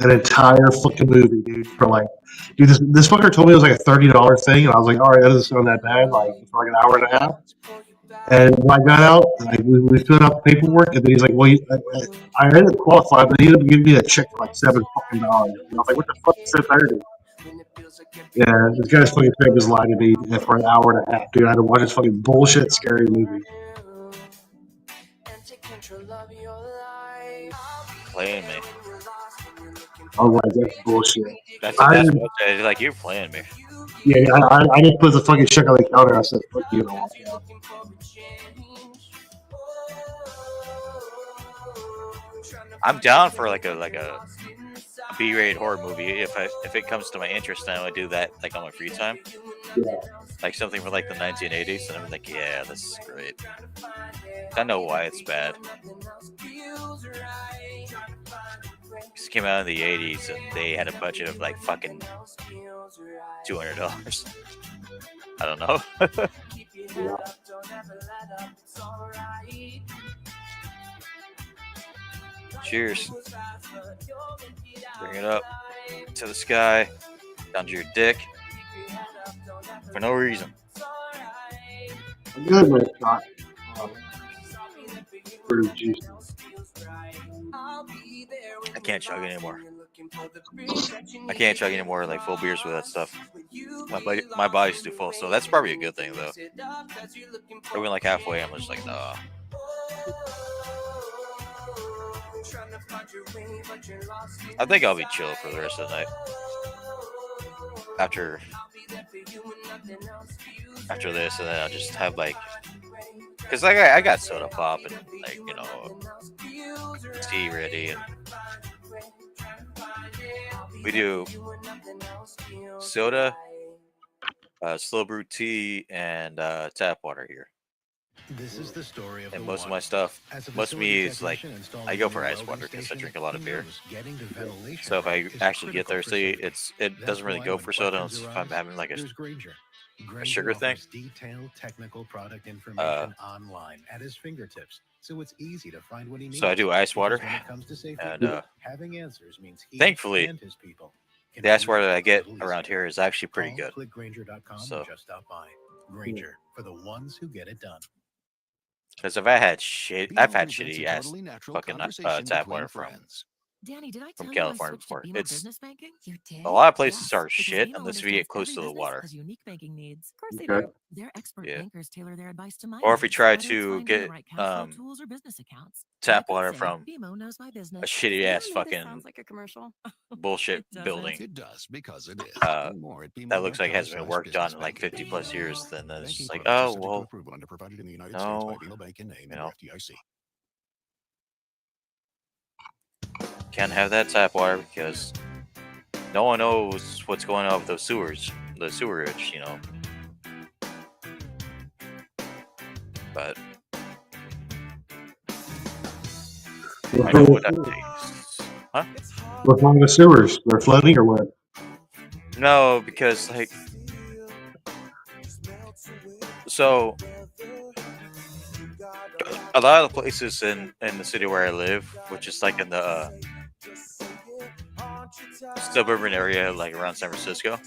An entire fucking movie, dude. For like, dude, this fucker told me it was like a $30 thing, and I was like, all right, that doesn't sound that bad. Like for like an hour and a half. And when I got out, like we filled out the paperwork, and then he's like, well, I ended up qualified, but he ended up giving me a check for like $7 fucking. And I was like, what the fuck is that 30? Yeah, this guy's fucking trying to lie to me for an hour and a half, dude. I had to watch this fucking bullshit scary movie. playing me. I was like, that's bullshit. That's I- what I like. You're playing me. Yeah, I just put the fucking check on the counter. I said, fuck you. And I walked out. I'm down for like a B-rated horror movie if it comes to my interest, and I would do that like on my free time. Yeah. Like something from like the 1980s, and I'm like, yeah, this is great. I know why it's bad. It came out in the 80s, and they had a budget of like fucking $200. I don't know. Cheers. Bring it up to the sky, down to your dick, for no reason. I'm good, but it's not pretty juicy. I can't chug anymore. I can't chug anymore like full beers with that stuff. My body's too full, so that's probably a good thing though. I went like halfway, I'm just like, nah. I think I'll be chill for the rest of the night. After this, and then I'll just have like, cause like I got soda pop and like, you know, tea ready, and we do soda, slow brew tea, and tap water here. This is the story of And the most of water. my stuff, As a most of me facility is like, technician installing I go new for ice welding water because I stations, drink a lot of he beer. knows getting the ventilation So if I right is actually get critical for thirsty, safety. it That's doesn't really why go when for soda questions unless if I'm arise, having like there's Granger. Granger sugar thing. offers detailed technical product information online at his fingertips, so it's easy to find what he needs. So I do ice Because water, when it comes to safety, and having answers means he thankfully, and his people can the ice breathe water that I a get little around easier. here is actually pretty Call good. clickgranger.com So- or just stop by. Granger, for the ones who get it done. Because if I had shit, I've had Beyond shitty presents a ass totally natural fucking conversation tap between water from friends. Danny, did I from tell you I California switched to before. BMO It's Business Banking? You did? a lot of places Yes, are because shit BMO unless we get understands close every to the business water. has unique banking needs. Of course Okay. they do. Their expert Yeah. bankers tailor their advice to my Or if we needs, try whether it's to finding the get right cash flow tools or business accounts. tap Like I water say, from BMO knows my business. a shitty You ass know, this fucking sounds like a commercial. bullshit It doesn't. building It does, because it is. that More at looks like it hasn't been worked on in like 50 plus years, then it's just like, oh well, no, you know, can't have that tap water because no one knows what's going on with those sewers, the sewerage, you know. But I know what that takes. Huh? What's wrong with the sewers? They're flooding or what? No, because like, so a lot of the places in the city where I live, which is like in the suburban area, like around San Francisco,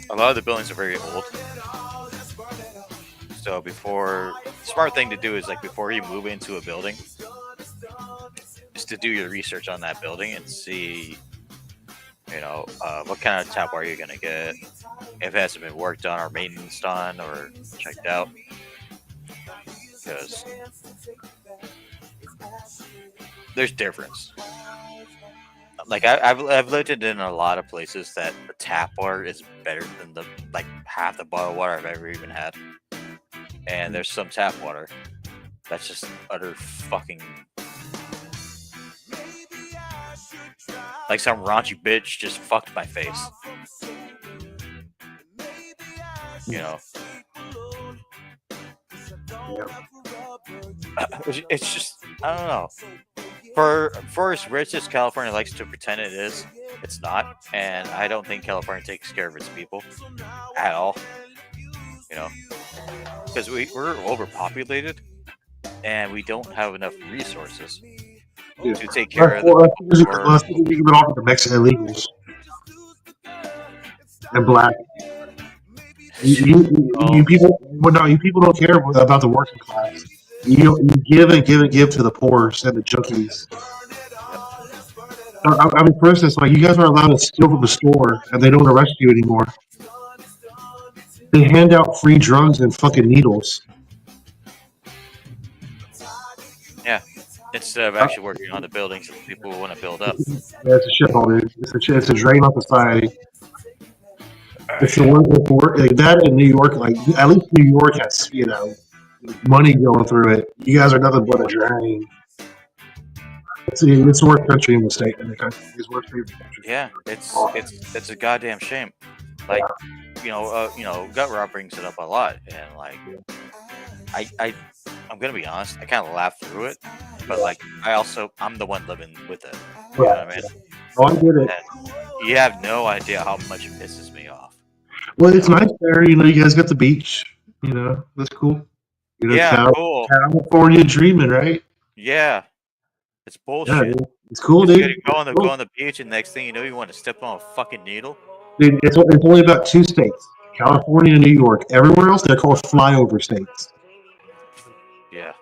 a lot of the buildings are very old. So smart thing to do is like before you move into a building, is to do your research on that building and see, what kind of tap water you're gonna get, if it hasn't been worked on or maintenance done or checked out, because there's difference. Like I've lived in a lot of places that the tap water is better than the like half the bottled water I've ever even had, and there's some tap water that's just utter fucking like some raunchy bitch just fucked my face. It's just, I don't know. For as rich as California likes to pretend it is, it's not, and I don't think California takes care of its people at all. Because we're overpopulated, and we don't have enough resources to take care of Well, the I think you give it off to the Mexican illegals and black. You people, well, no, you people don't care about the working class. You give and give and give to the poor and the junkies. I mean, for instance, like you guys are allowed to steal from the store and they don't arrest you anymore. They hand out free drugs and fucking needles. Yeah, instead of actually working on the buildings that people want to build up. Yeah, it's a shithole, dude. It's a drain on society. It's the work like that in New York. Like at least New York has money going through it. You guys are nothing but a drain. It's the worst country in the state in the country. It's the worst country. Yeah, it's a goddamn shame. Like, Gut Rob brings it up a lot, and like, I'm gonna be honest, I kind of laugh through it, but like, I'm the one living with it. You know what I mean? Oh, I get it. And you have no idea how much it pisses me off. Well, it's nice there. You guys got the beach. That's cool. Yeah, cool. California dreaming, right? Yeah, it's Yeah, bullshit. dude. It's cool, dude. Go on the beach, and next thing you know, you want to step on a fucking needle. Dude, it's only about 2 states: California and New York. Everywhere else, they're called flyover states. Yeah,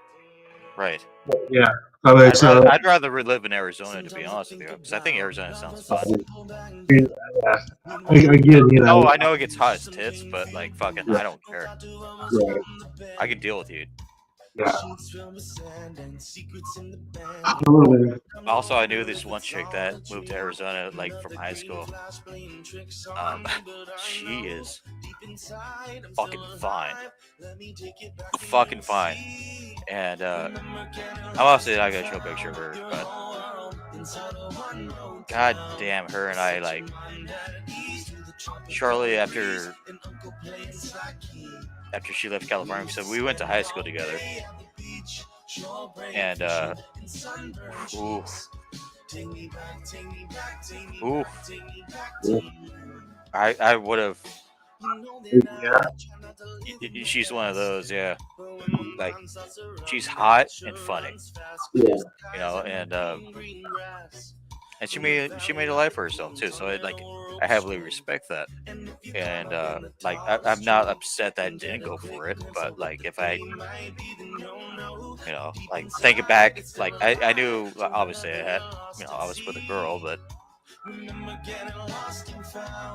right. Yeah. I mean, I'd rather live in Arizona, to be honest with you, because I think Arizona sounds fun. Again, Oh, I know it gets hot as tits, but like, fucking, I don't care. Yeah. I can deal with you. Yeah. Also, I knew this one chick that moved to Arizona, like from high school. She is fucking fine. Fucking fine. And I'm obviously not gonna show a picture of her, but god damn, her and I, like, shortly after she left California, so we went to high school together. And I would have. Yeah. She's one of those, yeah. Like, she's hot and funny. Yeah. And she made a life for herself too. So I heavily respect that. And I'm not upset that I didn't go for it. But like, if I, like, think it back, like I knew obviously I was with a girl, but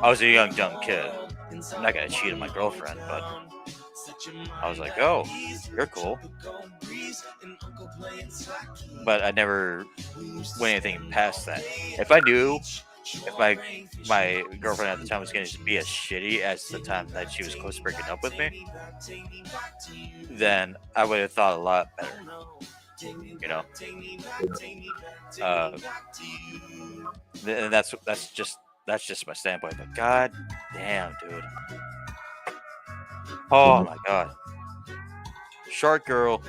I was a young dumb kid. I'm not gonna cheat on my girlfriend, but I was like, oh, you're cool. But I never went anything past that. If I knew, if my girlfriend at the time was going to be as shitty as the time that she was close to breaking up with me, then I would have thought a lot better. And that's just my standpoint. But god damn, dude. Oh my god. Short girl,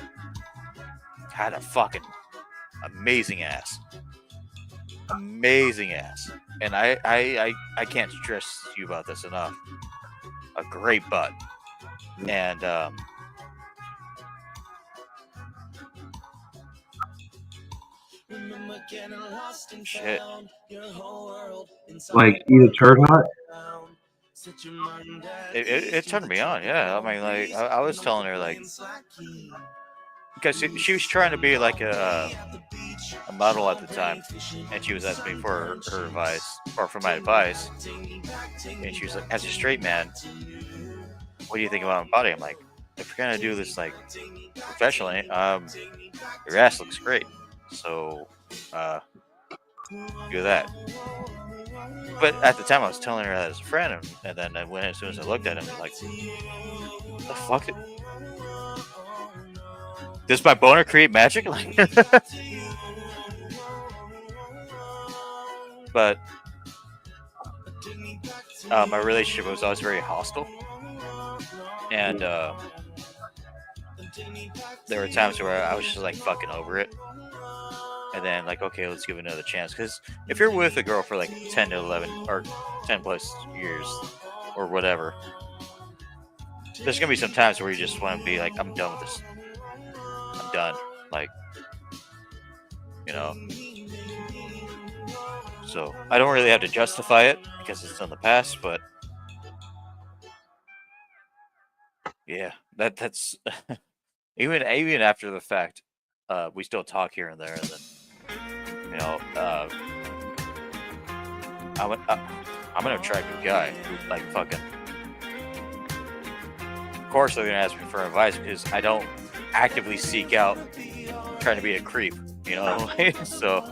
had a fucking amazing ass. Amazing ass. And I can't stress you about this enough. A great butt. And shit. Like eat a turd hot. It turned me on, yeah. I mean, like I was telling her, like, because she was trying to be like a model at the time, and she was asking me for her advice or for my advice, and she was like, as a straight man, what do you think about my body? I'm like, if you're gonna do this like professionally, your ass looks great, so do that. But at the time, I was telling her that as a friend, and then as soon as I looked at him, like, the fuck? Does my boner create magic? But my relationship was always very hostile, and there were times where I was just like fucking over it. And then, like, okay, let's give it another chance. Because if you're with a girl for like 10 to 11 or 10 plus years or whatever, there's going to be some times where you just want to be like, I'm done with this. I'm done. Like, you know. So I don't really have to justify it because it's in the past, but yeah, that's even after the fact, we still talk here and there, and then, you know, I'm an attractive guy who, like, fucking. Of course, they're gonna ask me for advice because I don't actively seek out trying to be a creep, you know. So,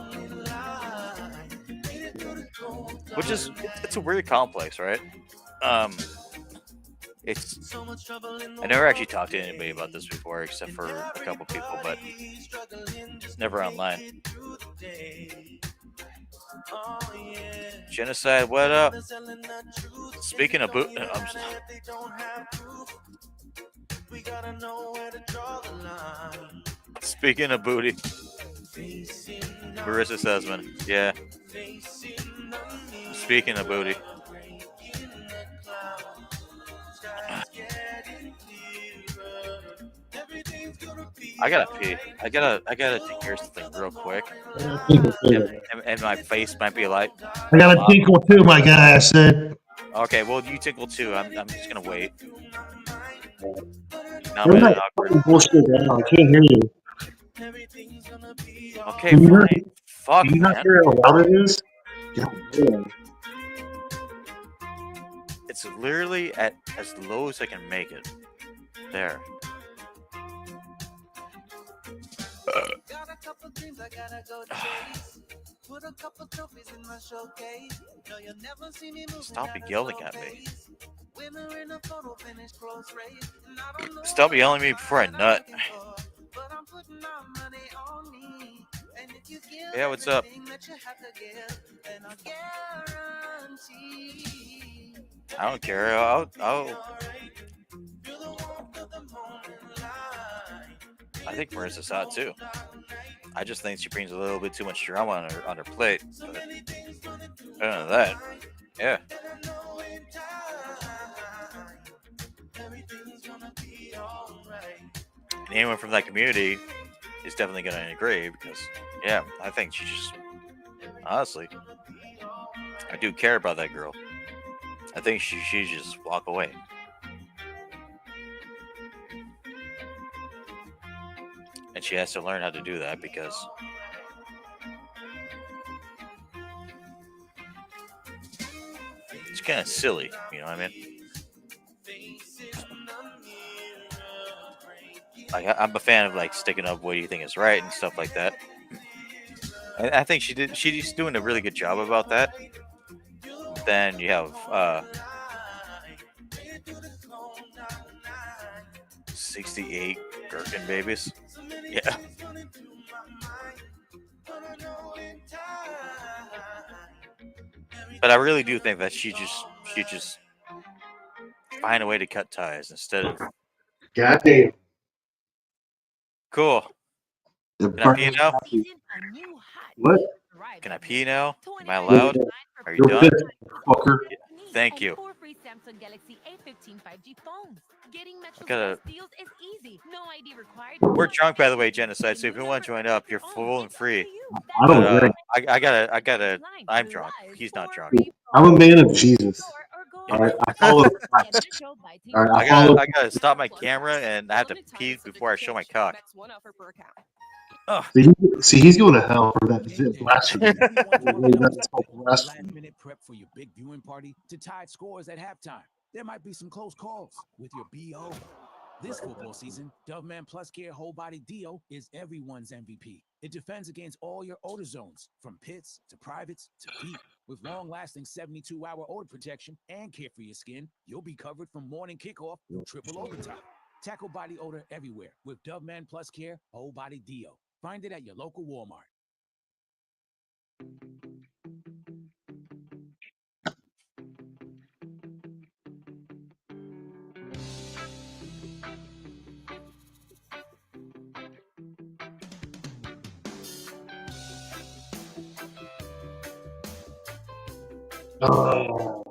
which is it's a weird complex, right? It's I never actually talked to anybody about this before, except for a couple people, but never online. Genocide, what up? Speaking of boot, speaking of booty, Marissa Sussman, yeah. Speaking of booty. I gotta pee. I gotta take care of something real quick. And my face might be like. I got a tinkle too, my guy. I said. Okay, well, you tinkle too. I'm just gonna wait. Now You're not fucking bullshit now. I can't hear you. Okay, fine. Fuck, do you man. not hear how loud it is? God damn. It's literally at as low as I can make it. There. Got a couple dreams I gotta go chase. Put a couple trophies in my showcase. No, you'll never see me moving. Stop yelling at me. Winner in a photo finish close race. And I don't know Stop yelling at me before I nut. but I'm putting my money on me. And if you give Yeah, what's up? that you have to give, then I'll guarantee. I don't care. I'll I think Marissa's hot too. I just think she brings a little bit too much drama on her plate. But other than that, yeah. And anyone from that community is definitely going to agree because, yeah, I think she just, honestly, I do care about that girl. I think she just walk away. And she has to learn how to do that because it's kind of silly, you know what I mean? Like, I'm a fan of like sticking up what do you think is right and stuff like that. And I think she's doing a really good job about that. Then you have 68 gherkin babies. Yeah. But I really do think that she just find a way to cut ties instead of. Goddamn. Cool. The Can I pee Bernie's now? happy. What? Can I pee now? Am I allowed? Are you You're done? pissed, fucker. Thank you. I gotta. We're drunk, by the way, Genocide. So if you want to join up, you're full and free. I don't But, drink. I gotta. I'm drunk. He's not drunk. I'm a man of Jesus. All right, I follow Christ. All right, I follow. I gotta stop my camera and I have to pee before I show my cock. See, he's going to hell for that blasphemy. That's called blasphemy. Last-minute prep for your big viewing party to tide scores at halftime. There might be some close calls with your BO. This football season, Doveman Plus Care Whole Body Dio is everyone's MVP. It defends against all your odor zones, from pits to privates to feet. With long-lasting 72-hour odor protection and care for your skin, you'll be covered from morning kickoff through triple overtime. Tackle body odor everywhere with Doveman Plus Care Whole Body Dio. Find it at your local Walmart. Oh.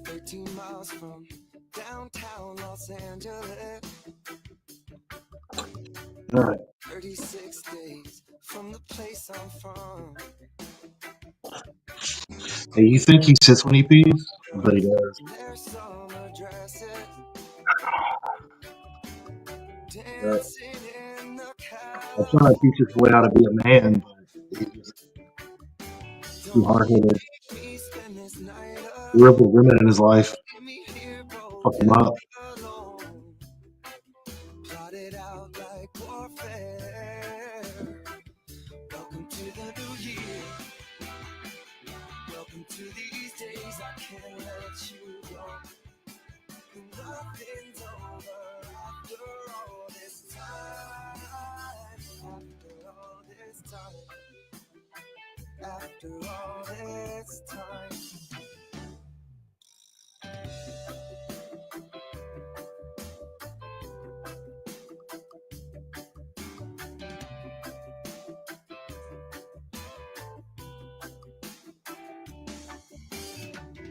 13 miles from downtown Los Angeles. All right. 36 days from the place I'm from. Hey, you think he sits when he pees? But he does. There's some addresses. Right. Dancing in the I'm trying to teach his boy how to be a man, but he's just too hard-headed. me spend this night He rubbed the women in his life. me here Fuck him up. alone. Plotted out like warfare. Welcome to the new year. Welcome to these days. I can't let you go. Nothing's over after all this time. After all this time. After all this time.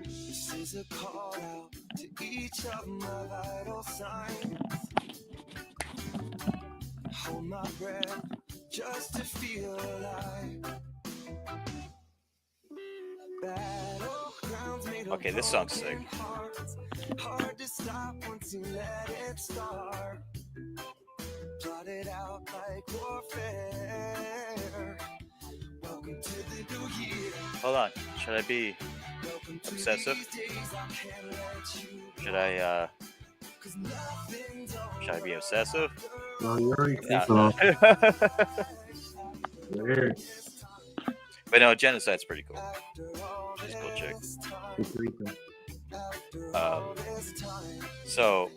This is a call out to each of my vital signs. Hold my breath just to feel alive. Battlegrounds made of Okay, this song's sick. broken hearts. Hard to stop once you let it start. Plotted out like warfare. Welcome to the new year. Hold on. Should I be Welcome to obsessive? these days. I can't let you Should I 'cause nothing's should I be obsessive? Oh, you already Yeah. so. Weird. But no, Genocide's pretty cool. She's a cool chick. Good reason. So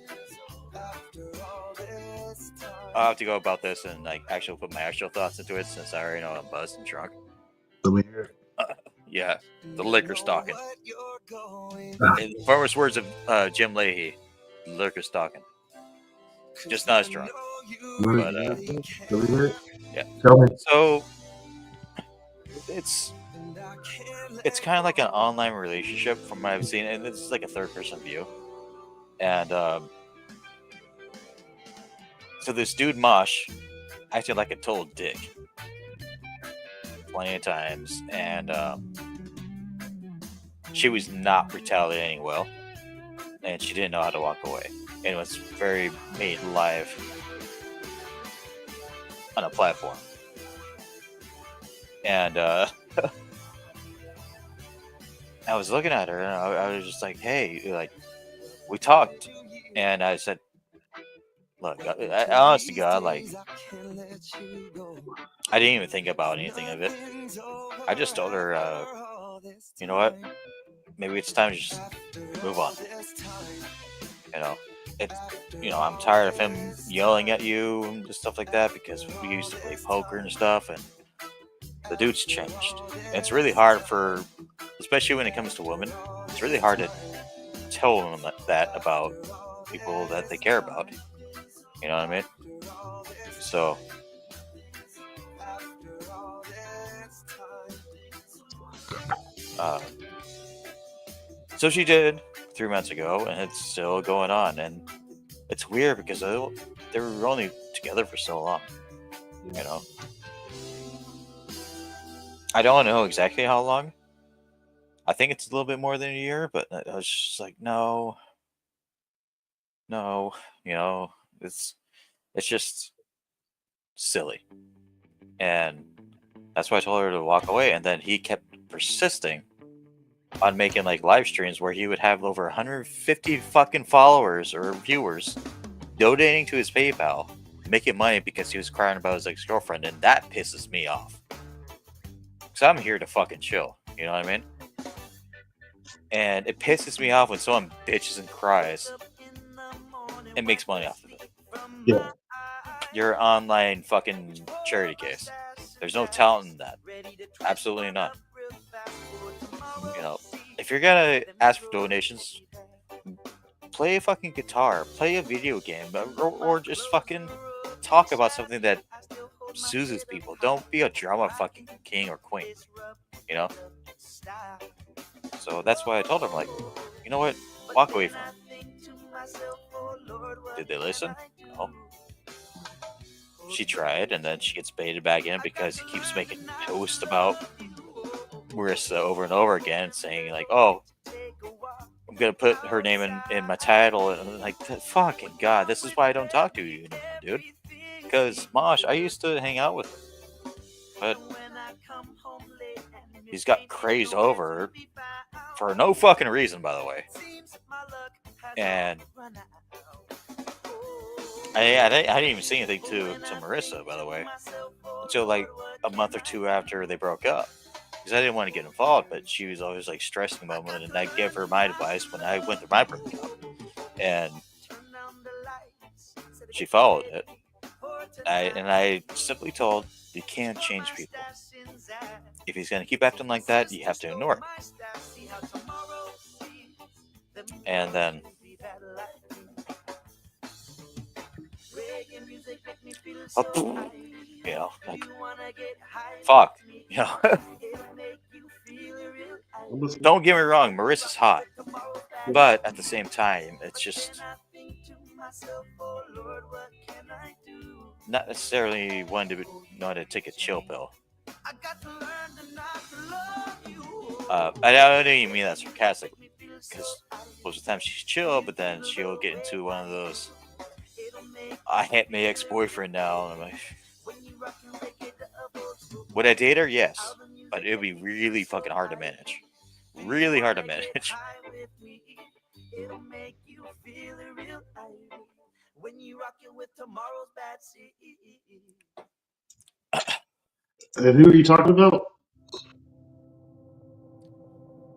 I'll have to go about this and like actually put my actual thoughts into it since I already know I'm buzzed and drunk. Let me hear it. Yeah, the liquor stalking. In the famous words of Jim Leahy, liquor stalking. Just not as drunk. But, Let me hear it. yeah. Tell me. So it's kind of like an online relationship from what I've seen, and it's like a third person view. And so this dude Mosh acted like a total dick plenty of times, and she was not retaliating well, and she didn't know how to walk away, and it was very made live on a platform. And I was looking at her, and I was just like, "Hey, like, we talked," and I said, "Look, honest to God, like, I didn't even think about anything of it. I just told her, you know what? Maybe it's time to just move on. You know, I'm tired of him yelling at you and just stuff like that because we used to play poker and stuff, and the dude's changed. And it's really hard for, especially when it comes to women, it's really hard to tell them that about people that they care about. You know what I mean? So, so she did 3 months ago, and it's still going on. And it's weird because they were only together for so long. You know, I don't know exactly how long. I think it's a little bit more than a year, but I was just like, no, you know, it's just silly. And that's why I told her to walk away. And then he kept persisting on making like live streams where he would have over 150 fucking followers or viewers donating to his PayPal, making money because he was crying about his ex-girlfriend. And that pisses me off. Because I'm here to fucking chill. You know what I mean? And it pisses me off when someone bitches and cries and makes money off of it. Yeah. You're an online fucking charity case. There's no talent in that. Absolutely not. You know, if you're gonna ask for donations, play a fucking guitar, play a video game, or just fucking talk about something that soothes people. Don't be a drama fucking king or queen. You know? So that's why I told him, like, you know what? Walk away from him. Did they listen? No. She tried, and then she gets baited back in because he keeps making posts about Marissa over and over again, saying, like, oh, I'm going to put her name in my title. And I'm like, fucking God, this is why I don't talk to you anymore, dude. Because, Mosh, I used to hang out with him. But he's got crazed over for no fucking reason, by the way. And I didn't even say anything to Marissa, by the way, until like a month or two after they broke up. Because I didn't want to get involved, but she was always like stressing about it, and I gave her my advice when I went through my breakup. And she followed it. I simply told, you can't change people. If he's going to keep acting like that, you have to ignore him. And then, you know, like, fuck, you know. Don't get me wrong, Marissa's hot. But at the same time, it's just not necessarily one to know to take a chill pill. I don't even mean that sarcastically, because most of the time she's chill, but then she'll get into one of those, I hate my ex-boyfriend now, and I'm like, would I date her? Yes, but it would be really fucking hard to manage. Really hard to manage. And who are you talking about?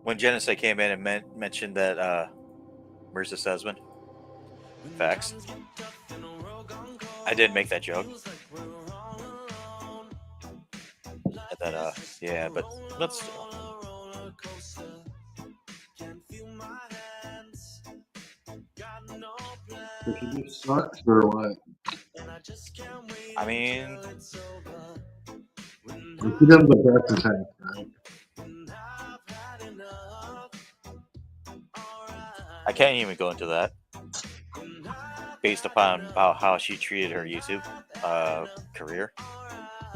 When Genesee came in and mentioned that Marissa's husband. Facts. I did make that joke. And then, yeah, but still. Did you suck or what? I mean, He does the best attack, right? I can't even go into that. Based upon how she treated her YouTube career.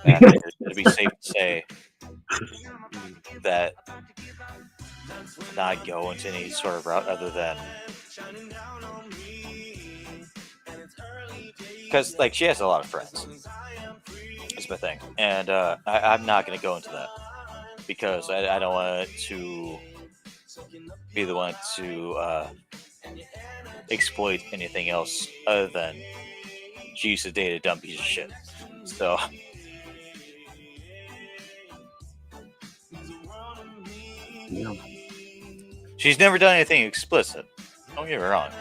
And it'd be safe to say that not go into any sort of route other than, because like she has a lot of friends. Is my thing, and I'm not going to go into that because I don't want to be the one to exploit anything else other than she used to date a dumb piece of shit. So. Yeah. She's never done anything explicit. Don't get me wrong.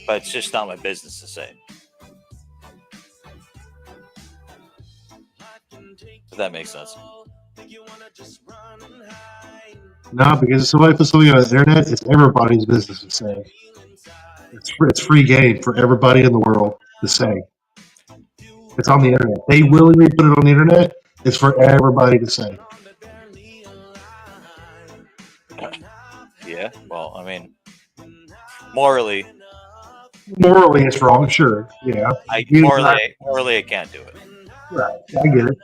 But it's just not my business to say. If that makes sense. No, because if somebody puts something on the internet, it's everybody's business to say. It's free game for everybody in the world to say. It's on the internet. They willingly put it on the internet. It's for everybody to say. Yeah. Well, I mean, morally, Morally, it's wrong, sure. Yeah. morally, I can't do it. Right. I get it.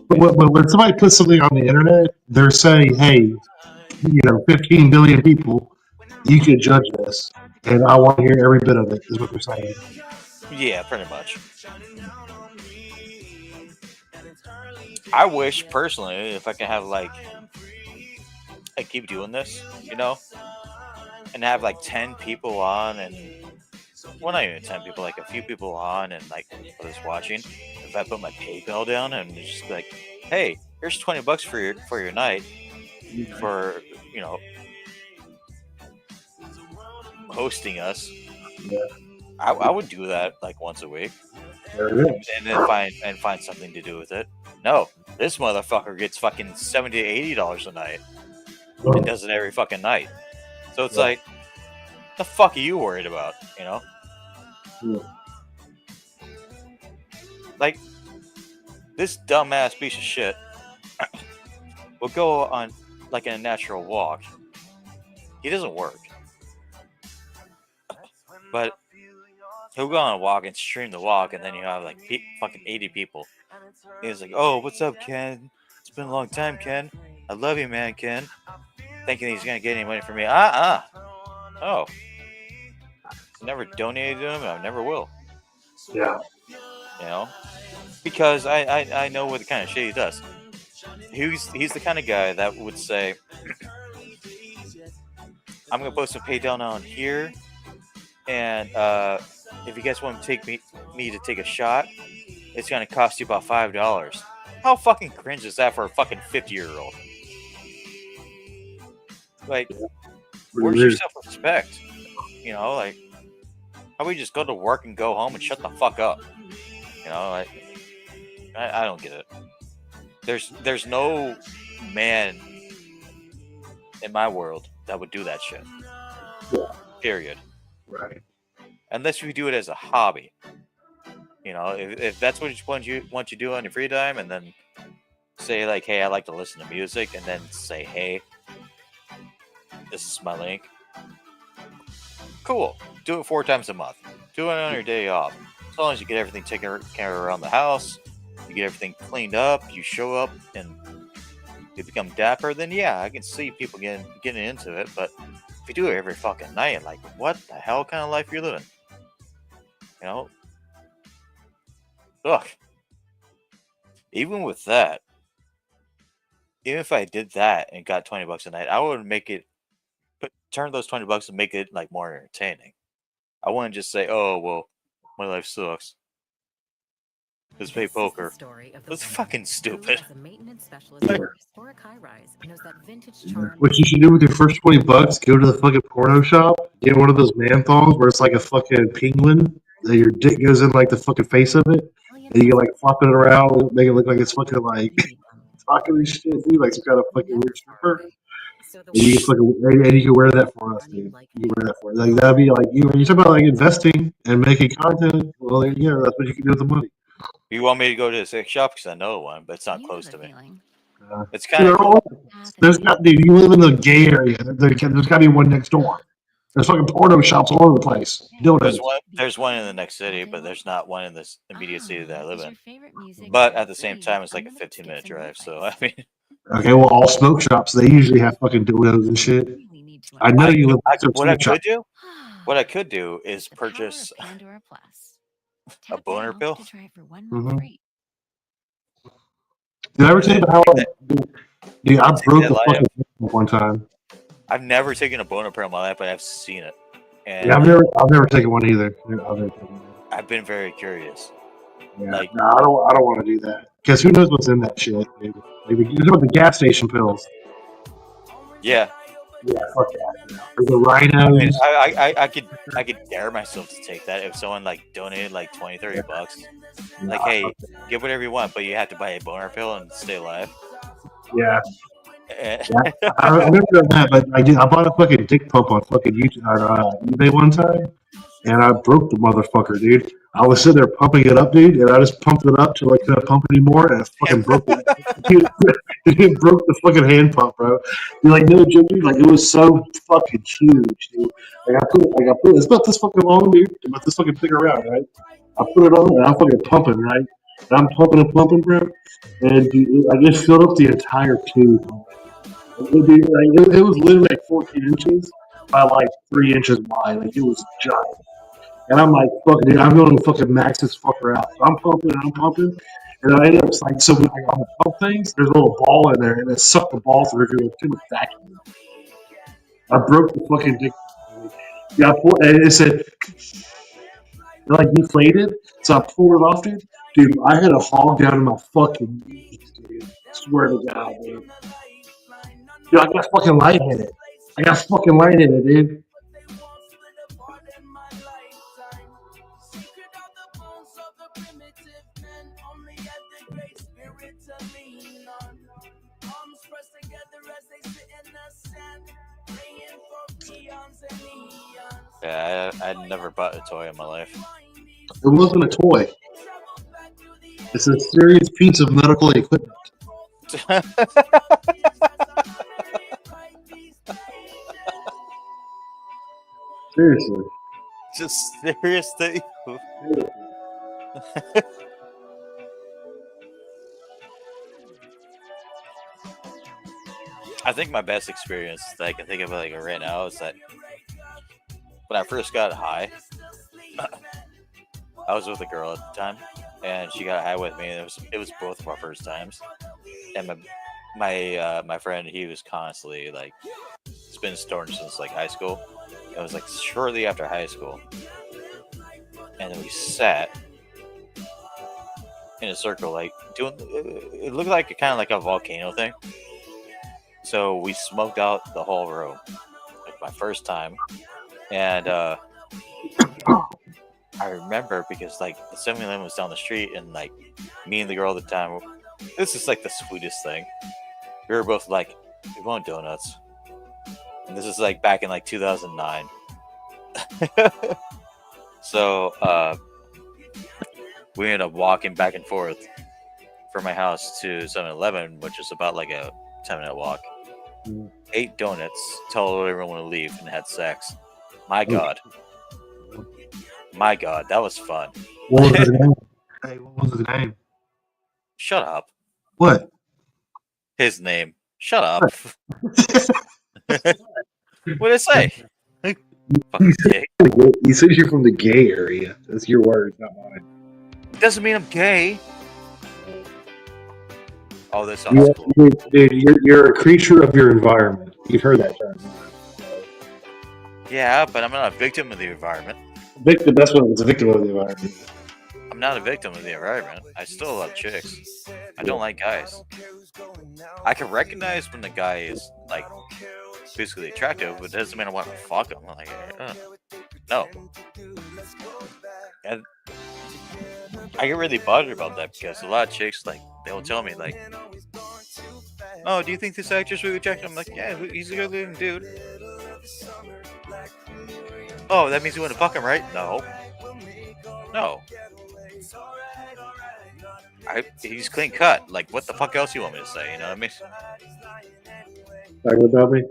But when somebody puts something on the internet, they're saying, hey, 15 billion people, you can judge this, and I want to hear every bit of it, is what they're saying. Yeah, pretty much. I wish personally, if I can have I keep doing this, and have 10 people on, and well, not even 10 people, a few people on, and others watching. If I put my PayPal down and it's just hey, here's $20 for your night for hosting us. Yeah. I would do that once a week. There it is. And then find something to do with it. No, this motherfucker gets fucking $70 to $80 a night and does it every fucking night. So it's the fuck are you worried about? Yeah. This dumbass piece of shit will go on in a natural walk. He doesn't work, but he'll go on a walk and stream the walk, and then you have fucking 80 people. He's like, "Oh, what's up, Ken? It's been a long time, Ken. I love you, man, Ken." Thinking he's gonna get any money from me. Oh, never donated to him. I never will. Yeah. Because I know what the kind of shit he does. He's the kind of guy that would say, "I'm gonna post a pay down on here, and if you guys want to take me to take a shot, it's gonna cost you about $5. How fucking cringe is that for a fucking 50-year-old? Where's your self-respect? How about we just go to work and go home and shut the fuck up? I don't get it. There's no man in my world that would do that shit. Yeah. Period. Right. Unless we do it as a hobby. If that's what you want to do on your free time, and then say hey, I like to listen to music, and then say, hey, this is my link. Cool. Do it 4 times a month. Do it on your day off. As long as you get everything taken care of around the house, you get everything cleaned up, you show up, and you become dapper, then yeah, I can see people getting into it. But if you do it every fucking night, what the hell kind of life you're living? Ugh. Even with that, even if I did that and got $20 a night, I would make it, turn those $20 and make it more entertaining. I wouldn't just say, "Oh, well, my life sucks. Let's play poker." That's fucking stupid. What you should do with your first $20, go to the fucking porno shop, get one of those man thongs where it's like a fucking penguin, that your dick goes in the fucking face of it, and you can flopping it around, make it look like it's fucking talking and shit, dude, some kind of fucking weird stripper. And you can wear that for us, dude. You can wear that for us. That'd be you talk about investing and making content. Well, that's what you can do with the money. You want me to go to the sex shop? Because I know one, but it's not close to me. It's kind of cool. Dude, you live in the gay area. There's got to be one next door. There's fucking porno shops all over the place. There's one in the next city, but there's not one in this immediate city that I live in. But at the same time, it's a 15-minute drive. So I mean. Okay, well, all smoke shops, they usually have fucking dildos and shit. I know you live in What I could do is purchase a boner pill. Mm-hmm. Did I ever tell you how dude, I broke the fucking one time. I've never taken a boner pill in my life, but I've seen it. And yeah, I've never taken one either. I've been very curious. Yeah. No, I don't want to do that. Because who knows what's in that shit? Maybe you know the gas station pills. Yeah. Yeah, fuck that. Or the rhinos. I could dare myself to take that if someone donated $20-$30. Hey, get whatever you want, but you have to buy a boner pill and stay alive. Yeah. I remember that, but I bought a fucking dick pump on fucking YouTube or eBay one time, and I broke the motherfucker, dude. I was sitting there pumping it up, dude, and I just pumped it up till I couldn't pump anymore, and it fucking broke it. Dude, it broke the fucking hand pump, bro. Dude, like no joke, dude. Like it was so fucking huge, dude. Like I put it's about this fucking long, dude. About this fucking big around, right? I put it on, and I'm fucking pumping, right? And I'm pumping, bro. And dude, I just filled up the entire tube. It was literally like 14 inches by like 3 inches wide. Like it was giant. And I'm like, fuck, dude, I'm going to fucking max this fucker out. So I'm pumping. And I ended up like, so when I pump things, there's a little ball in there, and it sucked the ball through it too much vacuum. I broke the fucking dick. Yeah, and it said, like deflated. So I pulled it off, dude. Dude, I had a hog down in my fucking knees, dude. Swear to God, dude. Dude, I got fucking light in it. Dude. Yeah, I'd never bought a toy in my life. It wasn't a toy. It's a serious piece of medical equipment. Seriously. Just serious thing. I think my best experience that I can think of like right now is that when I first got high, I was with a girl at the time, and she got high with me, and it was both of our first times. And my friend, he was constantly like, he's been stoned since like high school. It was like shortly after high school, and then we sat in a circle, like doing. It looked like kind of like a volcano thing. So we smoked out the whole room, like my first time, and I remember because like the 7-Eleven was down the street, and like me and the girl at the time, this is like the sweetest thing. We were both like, we want donuts, and this is like back in like 2009. So we ended up walking back and forth from my house to 7-Eleven, which is about like a 10-minute walk. 8 donuts, told everyone to leave, and had sex. My God, that was fun. What was his name? Hey, what was his name? Shut up. What? His name. Shut up. What did I say? Fucking gay. You said you're from the gay area. That's your word, not mine. Doesn't mean I'm gay. Oh, this sounds Yeah, cool. dude, you're a creature of your environment. You've heard that term. Yeah, but I'm not a victim of the environment. Victim. That's what it's a victim of the environment. I'm not a victim of the environment. I still love chicks. I don't like guys. I can recognize when the guy is like physically attractive, but it doesn't mean I want to fuck him. I'm like, no. And I get really bothered about that because a lot of chicks, like, they'll tell me, like, oh, do you think this actress will reject him? I'm like, yeah, he's a good looking dude. Oh, that means you want to fuck him, right? No. He's clean cut. Like, what the fuck else you want me to say? You know what I mean? Talking about me?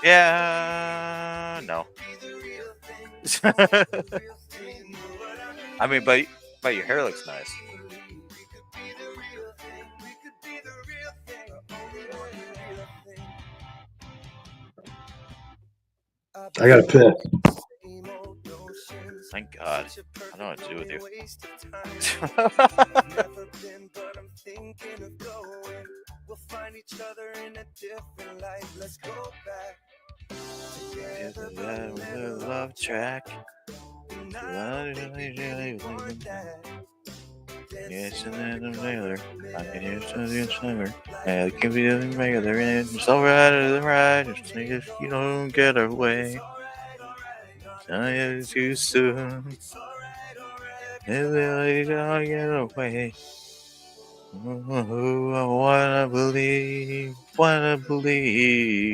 Yeah, no. I mean, but your hair looks nice. I got a piss. Thank God. I don't know what to do with you. We'll find each other in a different light. Let's go back. The love track. Yes, and then I'm regular. I can use the summer. Yeah, it can be doing regular. And it's alright or the right. Just think if you don't get away. Tell you too soon. If you don't get away. I wanna believe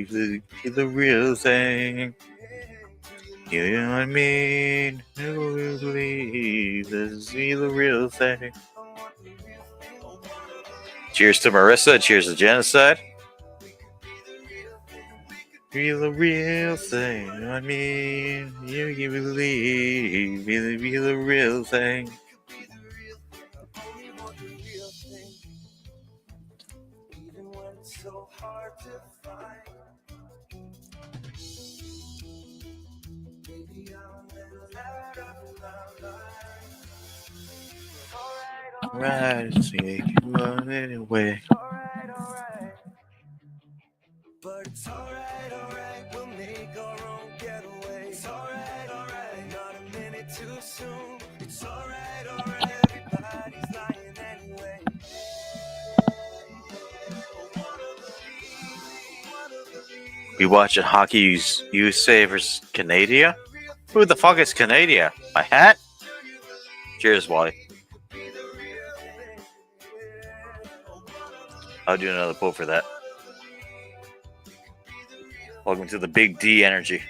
that you're the real thing. You know what I mean? You believe this is the real thing. Cheers to Marissa. Cheers to Genocide. You're the real thing. You know what I mean? You believe you're the real thing. Even when it's so hard to find. Maybe I'm the light of my life. Right, take you on anyway. Alright. But it's alright, we'll make our own getaway. It's alright, not a minute too soon. It's alright, everybody's lying anyway. We watching hockey USA versus Canada? Who the fuck is Canada? My hat? Cheers, Wally. I'll do another pull for that. Welcome to the Big D energy.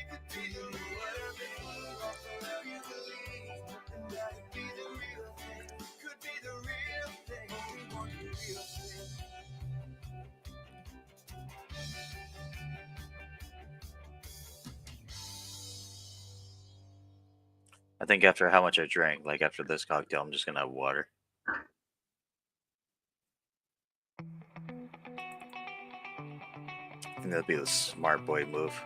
I think after how much I drank, like after this cocktail, I'm just gonna have water. I think that'd be the smart boy move.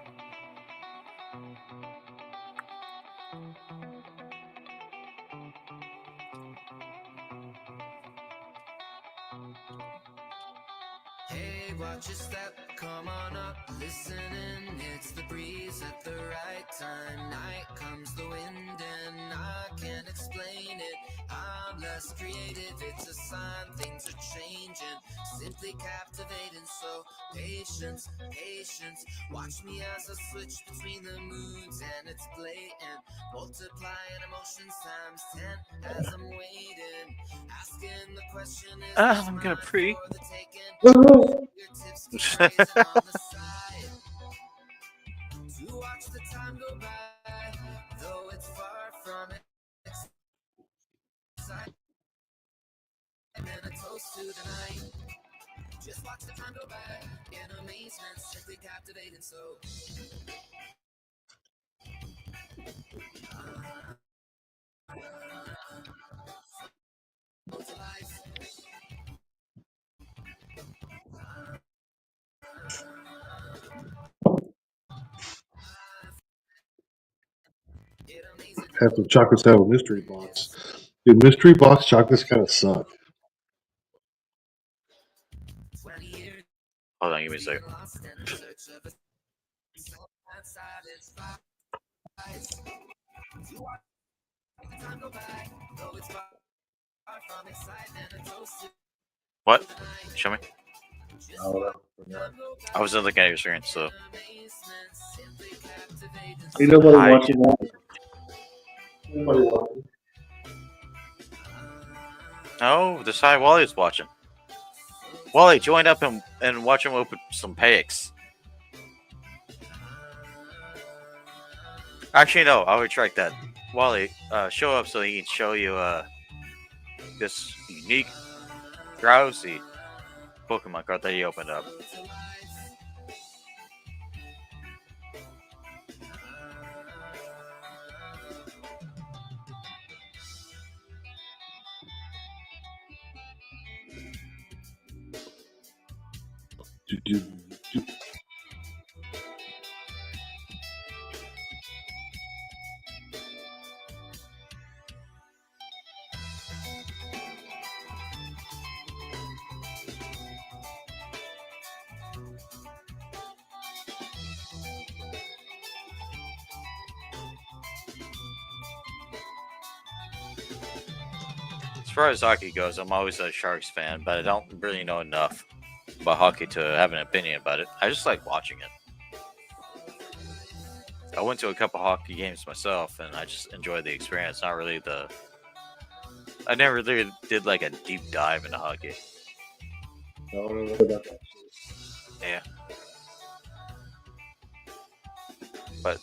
Hey, watch your step, come on up, listening. It's the breeze at the right time. Night comes the wind, and I can't explain it. I'm less creative, it's a sign things are changing. Simply captivating, so patience. Watch me as I switch between the moods, and it's blatant. Multiplying emotions times 10 as I'm waiting. Asking the question is, I'm gonna pre. to watch the time go by, though it's far from exciting. And a toast to the night. Just watch the time go by in amazement, simply captivating. So Have some chocolates out of a mystery box. Dude, mystery box chocolates kind of suck. Hold on, give me a second. What? Show me. I wasn't looking at your screen, so. Ain't nobody Hi. watching that. Nobody watching. Oh, the side Wally's watching. Wally, join up and watch him open some packs. Actually, no, I'll retract that. Wally, show up so he can show you this unique Drowsy Pokemon card that he opened up. As far as hockey goes, I'm always a Sharks fan, but I don't really know enough about hockey to have an opinion about it. I just like watching it. I went to a couple hockey games myself, and I just enjoyed the experience. Not really I never really did like a deep dive into hockey. I don't know what about that. Yeah. But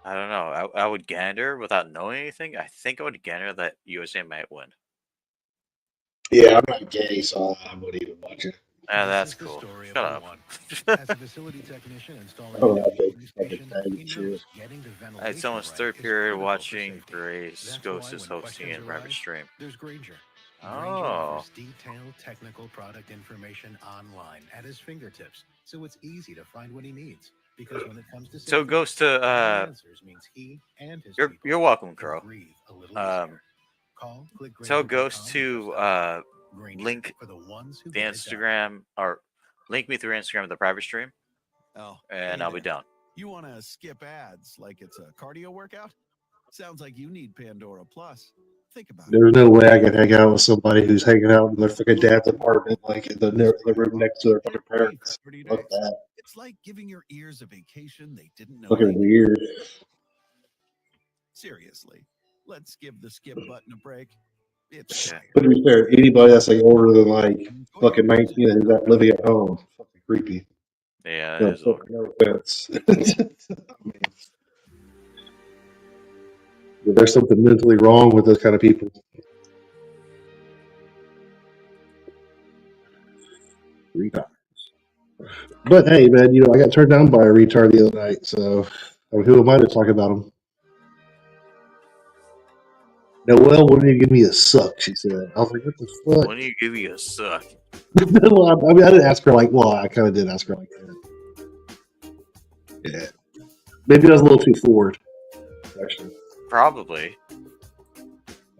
I don't know. I would gander without knowing anything. I think I would gander that USA might win. Yeah, I'm not gay, so I wouldn't even watch it. Yeah, This that's is the cool. story of Shut the up. one. As a facility technician installing Oh, a I think WD fucking station, faggot he shit. knows getting the ventilation It's almost right third is period critical for watching safety. Grace That's Ghost why is when hosting questions in private arise, stream. there's Granger. Granger Oh. offers detailed technical product information online at his fingertips, so it's easy to find what he needs. Because when it comes to So safety, Ghost to finding answers means he and his people you're welcome, can Crow. breathe a little easier. Call, click Tell Grainger.com Ghost or to just stop by. Grainger, link for the ones who the get it done. Instagram or link me through Instagram of the private stream, Oh, and hey I'll be there. down. You want to skip ads like it's a cardio workout? Sounds like you need Pandora Plus. Think about it. There's no way I can hang out with somebody who's hanging out in their freaking dad's apartment, like in the room next to their fucking parents. 30 Fuck days. that. It's like giving your ears a vacation they didn't know. Fucking they weird. needed. Seriously, let's give the skip button a break. It's Yeah. tired. But to be fair, anybody that's like older than like Enjoy fucking your 19 and is not living at home, fucking creepy. Yeah, No, it is over. no offense. There's something mentally wrong with those kind of people. Retards. But hey, man, I got turned down by a retard the other night, so who am I to talk about him? Noelle wouldn't even give me a suck, she said. I was like, what the fuck? When you give you a suck. Well, I mean, I didn't ask her like, well, I kind of did ask her like that. Yeah. Maybe I was a little too forward, actually. Probably.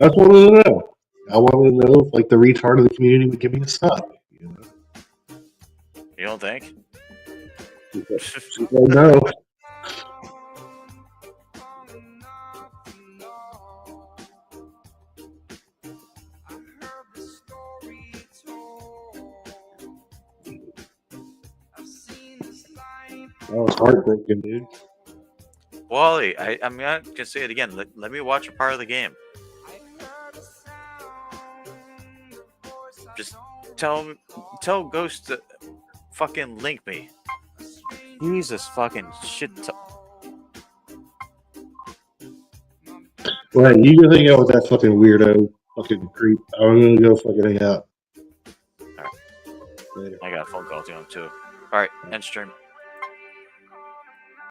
I just wanted to know. I wanted to know if, like, the retard of the community would give me a suck. You don't think? She said no. That was heartbreaking, dude. Wally, I'm not gonna say it again. Let me watch a part of the game. Just tell Ghost to fucking link me. Jesus fucking shit. Well, hey, you go hang out with that fucking weirdo, fucking creep. I'm gonna go fucking hang out. Alright. Later. I got a phone call to him too. Alright, end stream.